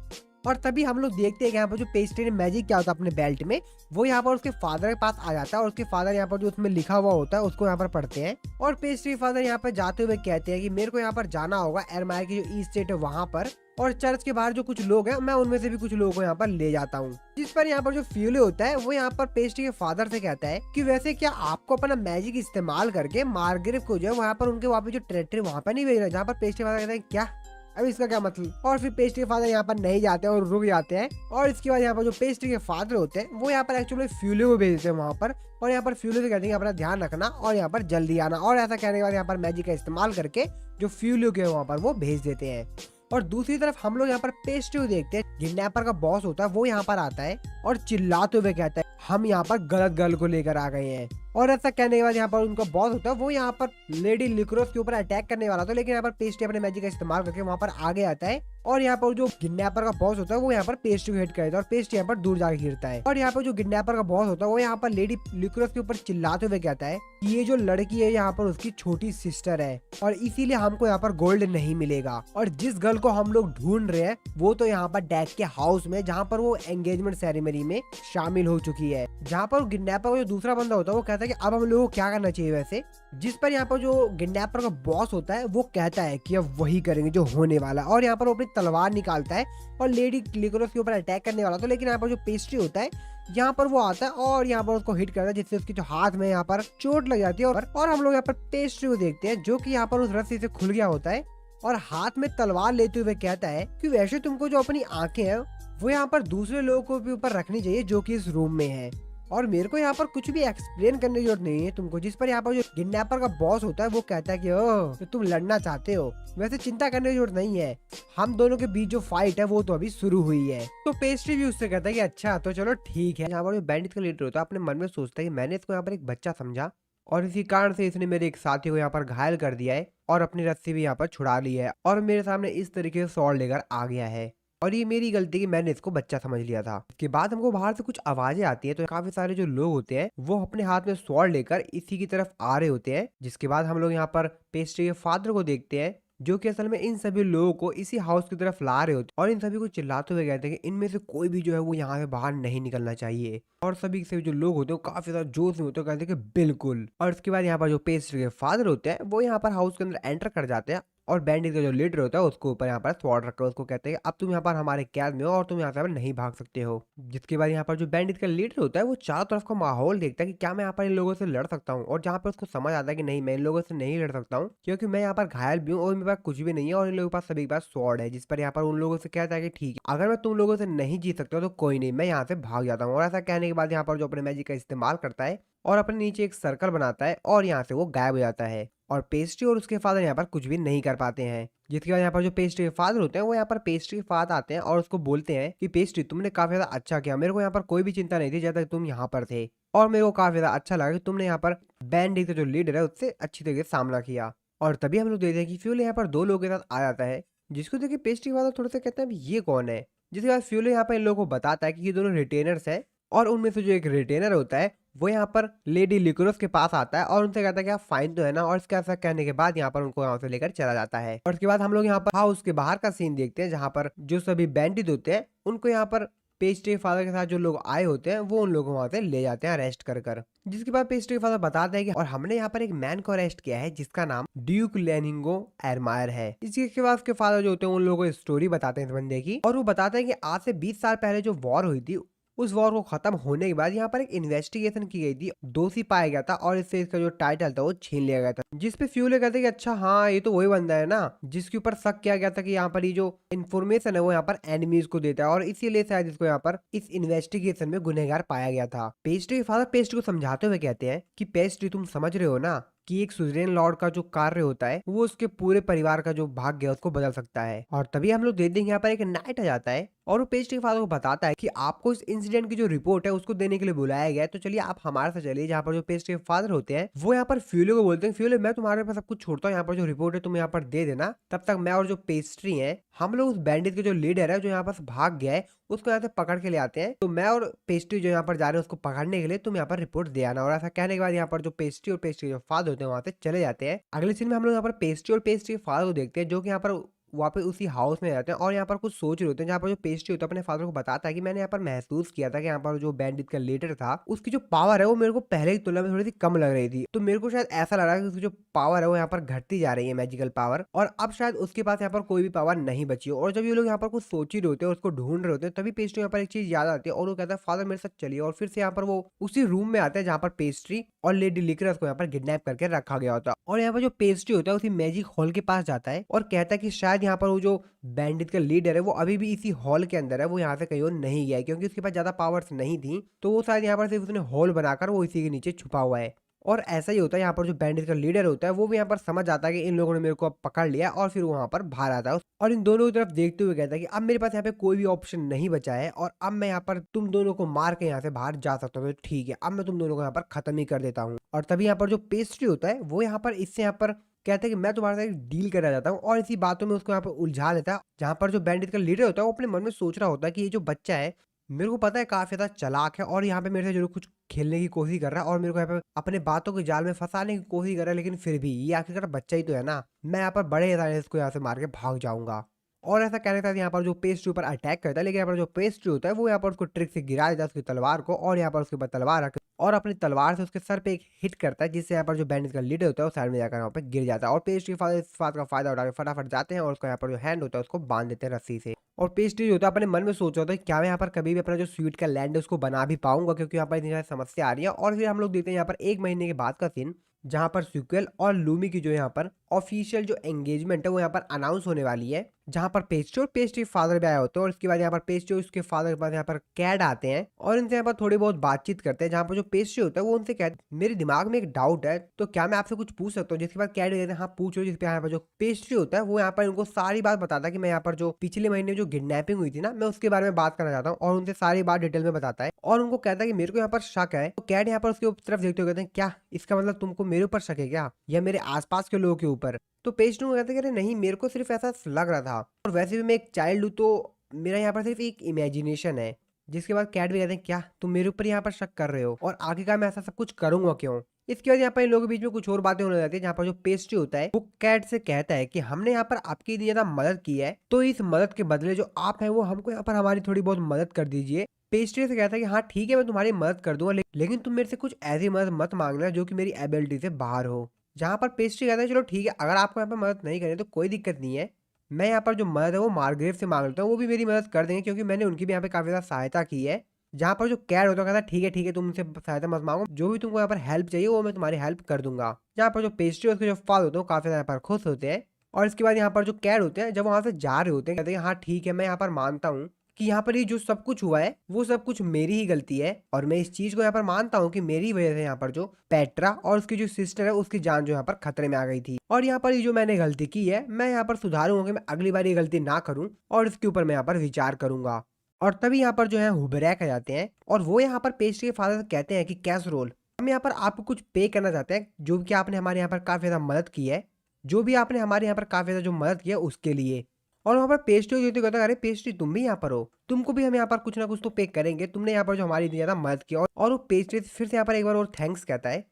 और तभी हम लोग देखते हैं कि यहाँ पर जो पेस्ट्री ने मैजिक क्या होता है अपने बेल्ट में, वो यहाँ पर उसके फादर के पास आ जाता है और उसके फादर यहाँ पर जो उसमें लिखा हुआ होता है उसको यहाँ पर पढ़ते हैं। और पेस्ट्री फादर यहाँ पर जाते हुए कहते हैं कि मेरे को यहाँ पर जाना होगा एरमायर की जो ईस्ट स्टेट है वहाँ पर, और चर्च के बाहर जो कुछ लोग हैं मैं उनमें से भी कुछ लोगों को यहाँ पर ले जाता हूँ। जिस पर यहाँ पर जो फ्यूले होता है वो यहाँ पर पेस्ट्री के फादर से कहता है कि वैसे क्या आपको अपना मैजिक इस्तेमाल करके मार्गरेव को जो है वहाँ पर उनके वहाँ पे जो टेरिटरी वहाँ पर नहीं भेजना? जहाँ पर पेस्ट्री फादर कहते हैं क्या अब इसका क्या मतलब? और फिर पेस्ट्री के फादर यहाँ पर नहीं जाते और रुक जाते हैं। और इसके बाद यहाँ पर जो पेस्ट्री के फादर होते हैं वो यहाँ पर एक्चुअली फ्यूले को भेजते हैं वहाँ पर, और यहाँ पर फ्यूले से कहते हैं अपना ध्यान रखना और यहाँ पर जल्दी आना। और ऐसा कहने के बाद यहाँ पर मैजिक का इस्तेमाल करके जो फ्यूले के वहाँ पर वो भेज देते हैं। और दूसरी तरफ हम लोग यहाँ पर पेस्ट्री को देखते हैं, किडनैपर का बॉस होता है वो यहाँ पर आता है और चिल्लाते हुए कहता है हम यहाँ पर गलत गर्ल को लेकर आ गए हैं। और ऐसा कहने के बाद यहाँ पर उनका बॉस होता है वो यहाँ पर लेडी लिकोरस के ऊपर अटैक करने वाला था, लेकिन यहाँ पर पेस्ट्री अपने मैजिक का इस्तेमाल करके वहाँ पर आगे आता है। और यहाँ पर जो किडनैपर का बॉस होता है वो यहाँ पर पेस्ट्री को हिट करता है और पेस्ट्री यहाँ पर दूर जाकर गिरता है। और यहाँ पर जो किडनैपर का बॉस होता है वो यहाँ पर लेडी लिकोरस के ऊपर चिल्लाते हुए कहता है कि ये जो लड़की है यहाँ पर उसकी छोटी सिस्टर है और इसीलिए हमको यहाँ पर गोल्ड नहीं मिलेगा। और जिस गर्ल को हम लोग ढूंढ रहे हैं वो तो यहाँ पर डैक के हाउस में जहाँ पर वो एंगेजमेंट सेरेमनी में शामिल हो चुकी है। जहाँ पर किडनैपर का जो दूसरा बंदा होता है वो कहता है कि अब हम लोगों को क्या करना चाहिए वैसे, जिस पर यहाँ पर जो किडनैपर का बॉस होता है वो कहता है कि अब वही करेंगे जो होने वाला है। और यहाँ पर वो अपनी तलवार निकालता है और लेडी लिकोरस के ऊपर अटैक करने वाला था, लेकिन यहाँ पर जो पेस्ट्री होता है यहाँ पर वो आता है और यहाँ पर उसको हिट करता है जिससे उसकी जो हाथ में यहाँ पर चोट लग जाती है। और हम लोग यहाँ पर पेस्ट्री को देखते हैं जो कि यहाँ पर उस रस्सी से खुल गया होता है और हाथ में तलवार लेते हुए कहता है कि वैसे तुमको जो अपनी आंखें हैं वो यहाँ पर दूसरे लोगों को भी ऊपर रखनी चाहिए जो कि इस रूम में है। और मेरे को यहाँ पर कुछ भी एक्सप्लेन करने की जरूरत नहीं है तुमको, जिस पर यहाँ पर जो किडनैपर का बॉस होता है वो कहता है कि ओ तो तुम लड़ना चाहते हो, वैसे चिंता करने की जरूरत नहीं है, हम दोनों के बीच जो फाइट है वो तो अभी शुरू हुई है। तो पेस्ट्री भी उससे कहता है कि अच्छा तो चलो ठीक है। यहाँ पर जो बैंडिट का लीडर होता है अपने मन में सोचता है कि मैंने इसको यहाँ पर एक बच्चा समझा और इसी कारण से इसने मेरे एक साथी को यहाँ पर घायल कर दिया है और अपनी रस्सी भी यहाँ पर छुड़ा ली है और मेरे सामने इस तरीके से स्वॉर्ड लेकर आ गया है और ये मेरी गलती कि मैंने इसको बच्चा समझ लिया था। इसके बाद हमको बाहर से कुछ आवाजें आती है, तो काफी सारे जो लोग होते हैं वो अपने हाथ में स्वॉर्ड लेकर इसी की तरफ आ रहे होते हैं। जिसके बाद हम लोग यहाँ पर पेस्ट्री के फादर को देखते हैं जो कि असल में इन सभी लोगों को इसी हाउस की तरफ ला रहे होते और इन सभी को चिल्लाते हुए कहते हैं कि इनमें से कोई भी जो है वो यहाँ से बाहर नहीं निकलना चाहिए। और सभी से जो लोग होते हैं वो काफी ज्यादा जोश में होते हैं, कहते हैं कि बिल्कुल। और इसके बाद यहाँ पर जो पेस्ट्री के फादर होते हैं वो यहाँ पर हाउस के अंदर एंटर कर जाते हैं और बैंडिट का जो लीडर होता है उसको ऊपर यहाँ पर स्वॉर्ड रखकर उसको कहते हैं अब तुम यहाँ पर हमारे कैद में हो और तुम यहाँ से नहीं भाग सकते हो। जिसके बाद यहाँ पर जो बैंडिट का लीडर होता है वो चारों तरफ का माहौल देखता है कि क्या मैं यहाँ पर इन लोगों से लड़ सकता हूँ, और जहाँ पर उसको समझ आता है कि नहीं मैं इन लोगों से नहीं लड़ सकता हूँ क्योंकि मैं यहाँ पर घायल भी हूँ और मेरे पास कुछ भी नहीं है और इन लोगों के पास सभी के पास स्वॉर्ड है। जिस पर यहाँ पर उन लोगों से कहता है कि ठीक है अगर मैं तुम लोगों से नहीं जीत सकता तो कोई नहीं, मैं यहाँ से भाग जाता हूँ। और ऐसा कहने के बाद यहाँ पर जो अपने मैजिक का इस्तेमाल करता है और अपने नीचे एक सर्कल बनाता है और यहाँ से वो गायब हो जाता है और पेस्ट्री और उसके फादर यहाँ पर कुछ भी नहीं कर पाते हैं। जिसके बाद यहाँ पर जो पेस्ट्री के फादर होते हैं वो यहाँ पर पेस्ट्री के फादर आते हैं और उसको बोलते हैं कि पेस्ट्री तुमने काफी ज्यादा अच्छा किया, मेरे को यहाँ पर कोई भी चिंता नहीं थी जब तक तुम यहाँ पर थे और मेरे को काफी ज्यादा अच्छा लगा कि तुमने यहाँ पर बैंडिट का जो लीडर है उससे अच्छी तरीके से सामना किया। और तभी हम लोग देखते हैं कि फ्यूल यहाँ पर दो लोगों के साथ आ जाता है जिसको देखिए पेस्ट्री के फादर थोड़े से कहते हैं ये कौन है। जिसके बाद फ्यूल यहाँ पर इन लोगों को बताता है कि ये दोनों रिटेनर्स है और उनमें से जो एक रिटेनर होता है वो यहाँ पर लेडी लिकोरस के पास आता है और उनसे कहता है कि आप फाइन तो है ना, और इसका ऐसा कहने के बाद यहाँ पर उनको यहाँ से लेकर चला जाता है। और उसके बाद हम लोग यहाँ पर हाउस के बाहर का सीन देखते हैं जहाँ पर जो सभी बैंडिट होते हैं उनको यहाँ पर पेस्ट्री फादर के साथ जो लोग आए होते हैं वो उन लोगों को वहां से ले जाते हैं अरेस्ट कर। जिसके बाद पेस्ट्री फादर बताते हैं कि और हमने यहाँ पर एक मैन को अरेस्ट किया है जिसका नाम ड्यूक लेनिंगो एरमायर है। इसके बाद उसके फादर जो होते हैं उन लोगों को स्टोरी बताते हैं इस बंदे की और वो बताते हैं कि आज से 20 साल पहले जो वॉर हुई थी उस वॉर को खत्म होने के बाद यहाँ पर एक इन्वेस्टिगेशन की गई थी, दोषी पाया गया था और इससे इसका जो टाइटल था वो छीन लिया गया था। जिस पे फ्यूले कहते कि अच्छा हाँ ये तो वही बंदा है ना जिसके ऊपर शक किया गया था कि यहाँ पर ये जो इन्फॉर्मेशन है वो यहाँ पर एनिमीज को देता है और इसीलिए शायद इसको यहाँ पर इस इन्वेस्टिगेशन में गुनहगार पाया गया था। पेस्ट्री के फादर पेस्ट्री को समझाते हुए कहते हैं कि पेस्ट्री तुम समझ रहे हो ना कि एक सुजरेन लॉर्ड का जो कार्य होता है वो उसके पूरे परिवार का जो भाग्य है उसको बदल सकता है। और तभी हम लोग देखते हैं यहाँ पर एक नाइट आ जाता है और वो पेस्ट्री के फादर को बताता है कि आपको इस इंसिडेंट की जो रिपोर्ट है उसको देने के लिए बुलाया गया है, तो चलिए आप हमारे साथ चलिए। जहाँ पर जो पेस्ट्री के फादर होते हैं वो यहाँ पर फ्यूले को बोलते हैं फ्यूले मैं तुम्हारे पास सब कुछ छोड़ता हूँ, यहाँ पर जो रिपोर्ट है तुम यहाँ पर दे देना, तब तक मैं और जो पेस्ट्री है हम लोग उस बैंडिट के जो लीडर है जो यहाँ पर भाग गया है उसको यहाँ से पकड़ के ले आते हैं। तो मैं और पेस्ट्री जो यहाँ पर जा रहे हैं उसको पकड़ने के लिए तुम यहाँ पर रिपोर्ट दे आना। और ऐसा कहने के बाद यहाँ पर जो पेस्ट्री और पेस्ट्री जो फादर होते हैं वहां से चले जाते हैं। अगले सीन में हम लोग यहाँ पर पेस्ट्री और पेस्ट्री फादर को देखते हैं जो कि यहाँ पर वापस उसी हाउस में जाते हैं और यहाँ पर कुछ सोच रहे होते हैं। जहाँ पर जो पेस्ट्री होता है अपने फादर को बताता है कि मैंने यहाँ पर महसूस किया था कि यहाँ पर जो बैंडिट का लीडर था उसकी जो पावर है वो मेरे को पहले की तुलना में थोड़ी सी कम लग रही थी, तो मेरे को शायद ऐसा लग रहा है कि उसकी जो पावर है वो यहाँ पर घटती जा रही है मैजिकल पावर, और अब शायद उसके पास यहाँ पर कोई भी पावर नहीं बची हो। और जब ये लोग यहाँ पर कुछ सोच ही रहे होते हैं उसको ढूंढ रहे होते हैं तभी पेस्ट्री यहाँ पर एक चीज याद आती है और वो कहता है फादर मेरे साथ चलिए। और फिर से यहाँ पर वो उसी रूम में आते हैं जहाँ पर पेस्ट्री और लेडी लिकरस को यहाँ पर किडनैप करके रखा गया होता है। और यहाँ पर जो पेस्ट्री होता है उसी मैजिक हॉल के पास जाता है और कहता है कि शायद यहाँ पर वो जो बैंडिट का लीडर है वो अभी भी इसी हॉल के अंदर है, वो यहाँ से कहीं और नहीं गया है क्योंकि उसके पास ज्यादा पावर्स नहीं थी, तो वो शायद यहाँ पर सिर्फ उसने हॉल बनाकर वो इसी के नीचे छुपा हुआ है। और ऐसा ही होता है यहाँ पर जो बैंडिट का लीडर होता है वो भी यहाँ पर समझ आता है कि इन लोगों ने मेरे को अब पकड़ लिया और फिर वहां पर बाहर आता है और इन दोनों की तरफ देखते हुए कहता है कि अब मेरे पास यहाँ पे कोई भी ऑप्शन नहीं बचा है और अब मैं यहाँ पर तुम दोनों को मार के यहाँ से बाहर जा सकता हूँ, तो ठीक है अब मैं तुम दोनों को यहाँ पर खत्म ही कर देता हूँ। और तभी यहाँ पर जो पेस्ट्री होता है वो यहाँ पर इससे यहाँ पर कहते हैं कि मैं तुम्हारे साथ एक डील करना चाहता हूँ और इसी बातों में उसको यहाँ पर उलझा लेता है। जहाँ पर जो बैंडिट का लीडर होता है वो अपने मन में सोच रहा होता है कि ये जो बच्चा है मेरे को पता है काफी ज्यादा चालाक है और यहाँ पे मेरे से जरूर कुछ खेलने की कोशिश कर रहा है और मेरे को यहाँ पे अपने बातों के जाल में फंसाने की कोशिश कर रहा है, लेकिन फिर भी ये आखिरकार बच्चा ही तो है ना, मैं यहाँ पर बड़े इसको यहाँ से मार के भाग जाऊंगा। और ऐसा कहने के साथ यहाँ पर जो पेस्ट्री ऊपर अटैक करता है, लेकिन यहाँ पर जो पेस्ट्री होता है वो यहाँ पर उसको ट्रिक से गिरा देता है उसकी तलवार को और यहाँ पर उसके ऊपर तलवार रख और अपनी तलवार से उसके सर पे एक हिट करता है जिससे यहाँ पर जो बैंडिट का लीडर होता है वो साइड में जाकर वहाँ पे गिर जाता है। और पेस्ट्री फादर इस बात का फायदा उठा के फटाफट जाते हैं और उसका यहाँ पर जो हैंड होता है उसको बांध देते हैं रस्सी से। और पेस्ट्री होता है अपने मन में सोच रहा था क्या मैं यहाँ पर कभी भी अपना जो स्वीट का लैंड है उसको बना भी पाऊंगा क्योंकि यहाँ पर इतनी सारी समस्या आ रही है। और फिर हम लोग देखते हैं यहाँ पर 1 महीने के बाद का सीन जहाँ पर सिक्वेल और लूमी की जो यहाँ पर ऑफिशियल जो एंगेजमेंट है वो यहाँ पर अनाउंस होने वाली है। जहाँ पर पेस्ट्री और पेस्ट्री फादर भी आए होते हैं। और उसके बाद यहाँ पर पेस्ट्री और उसके फादर के पास यहाँ पर कैड आते हैं और इनसे यहाँ पर थोड़ी बहुत बातचीत करते हैं। जहाँ पर जो पेस्ट्री होता है वो उनसे कहते हैं मेरे दिमाग में एक डाउट है, तो क्या मैं आपसे कुछ पूछ सकता हूँ। जिसके बाद कैड कहते हैं हाँ पूछो। जिसपे यहाँ पर जो पेस्ट्री होता है वो यहाँ पर उनको सारी बात बताता है कि मैं यहाँ पर जो पिछले महीने जो किडनैपिंग हुई थी ना, मैं उसके बारे में बात करना चाहता हूँ। और उनसे सारी बात डिटेल में बताता है और उनको कहता है कि मेरे को यहाँ पर शक है। तो कैड यहाँ पर उसके तरफ देखते हुए कहते हैं क्या इसका मतलब तुमको मेरे ऊपर शक है क्या, या मेरे आसपास के लोगों के ऊपर। तो पेस्ट्री कहते हैं कि अरे नहीं, मेरे को सिर्फ ऐसा लग रहा था, और वैसे भी मैं एक चाइल्ड हूँ, तो मेरा यहाँ पर सिर्फ एक इमेजिनेशन है। जिसके बाद कैट भी कहते हैं क्या तुम मेरे ऊपर यहाँ पर शक कर रहे हो, और आखिरकार मैं ऐसा सब कुछ करूंगा क्यों। इसके बाद यहाँ पर इन लोगों के बीच में कुछ और बातें होने लगती है। जहाँ पर जो पेस्ट्री होता है वो कैट से कहता है कि हमने यहाँ पर आपकी इतनी ज्यादा मदद की है, तो इस मदद के बदले जो आप है वो हमको यहाँ पर हमारी थोड़ी बहुत मदद कर दीजिए। पेस्ट्री से कहता है कि हाँ ठीक है मैं तुम्हारी मदद कर दूंगा, लेकिन तुम मेरे से कुछ ऐसी मदद मत मांगना जो कि मेरी एबिलिटी से बाहर हो। जहाँ पर पेस्ट्री कहता है चलो ठीक है, अगर आपको यहाँ पर मदद नहीं करनी तो कोई दिक्कत नहीं है, मैं यहाँ पर जो मदद है वो मार्ग्रेव से मांग लेता हूँ, वो भी मेरी मदद कर देंगे क्योंकि मैंने उनकी भी यहाँ पे काफी ज्यादा सहायता की है। जहाँ पर जो कैड होता है कहता है ठीक है तुम मुझसे सहायता मत मांगो, जो भी तुमको यहाँ पर हेल्प चाहिए वो मैं तुम्हारी हेल्प कर दूंगा। जहाँ पर जो पेस्ट्री उसके जो फादर होते हैं वो काफी ज्यादा यहाँ पर खुश होते हैं। और इसके बाद यहाँ पर जो कैड होते हैं जब वहां से जा रहे होते हैं कहते हैं हाँ ठीक है मैं यहाँ पर मानता हूँ कि यहाँ पर ये जो सब कुछ हुआ है वो सब कुछ मेरी ही गलती है, और मैं इस चीज को यहाँ पर मानता हूँ कि मेरी वजह से यहाँ पर जो पेट्रा और उसकी जो सिस्टर है उसकी जान जो यहाँ पर खतरे में आ गई थी। और यहाँ पर ये जो मैंने गलती की है मैं यहाँ पर सुधारूंगा कि मैं अगली बार ये गलती ना करूँ, और इसके ऊपर मैं यहाँ पर विचार करूंगा। और तभी यहाँ पर जो है हुबरैक आ जाते हैं और वो यहाँ पर पेस्ट्री के फादर से कहते हैं कि कैसरोल हम यहाँ पर आपको कुछ पे करना चाहते हैं, जो कि आपने हमारे यहाँ पर काफी ज्यादा मदद की है, जो भी आपने हमारे यहाँ पर काफी ज्यादा जो मदद की है उसके लिए। और वहाँ पर पेस्ट्री जो कहता है अरे पेस्ट्री तुम भी यहाँ पर हो, तुमको भी हम यहाँ पर कुछ ना कुछ तो पे करेंगे, तुमने यहाँ पर जो हमारी इतनी ज्यादा मदद की। और वो पेस्ट्री फिर से यहाँ पर एक बार और थैंक्स कहता है।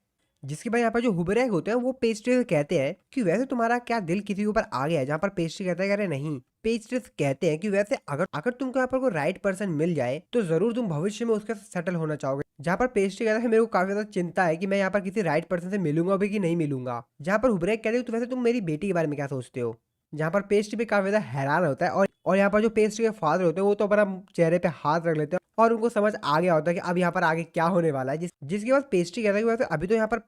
जिसके बाद यहाँ पर जो हुबरैक होते हैं वो पेस्ट्री से कहते हैं कि वैसे तुम्हारा क्या दिल किसी के ऊपर आ गया है। जहाँ पर पेस्ट्री कहता है अरे नहीं। पेस्ट्री कहते हैं कि वैसे अगर अगर तुमको यहाँ पर कोई राइट पर्सन मिल जाए तो जरूर तुम भविष्य में उसके साथ सेटल होना चाहोगे। जहाँ पर पेस्ट्री कहता है मेरे को काफी ज्यादा चिंता है कि मैं यहाँ पर किसी राइट पर्सन से मिलूंगा भी कि नहीं मिलूंगा। जहाँ पर हुबरैक कहते हैं तो वैसे तुम मेरी बेटी के बारे में क्या सोचते हो। जहाँ पर पेस्ट्री भी काफी ज्यादा हैरान होता है। और यहाँ पर जो पेस्ट्री के फादर होते हैं वो तो अपना चेहरे पे हाथ रख लेते हैं और उनको समझ आ गया होता है कि अब यहाँ पर आगे क्या होने वाला है। जिसके बाद पेस्ट्री कहता है कि वैसे अभी तो यहाँ पर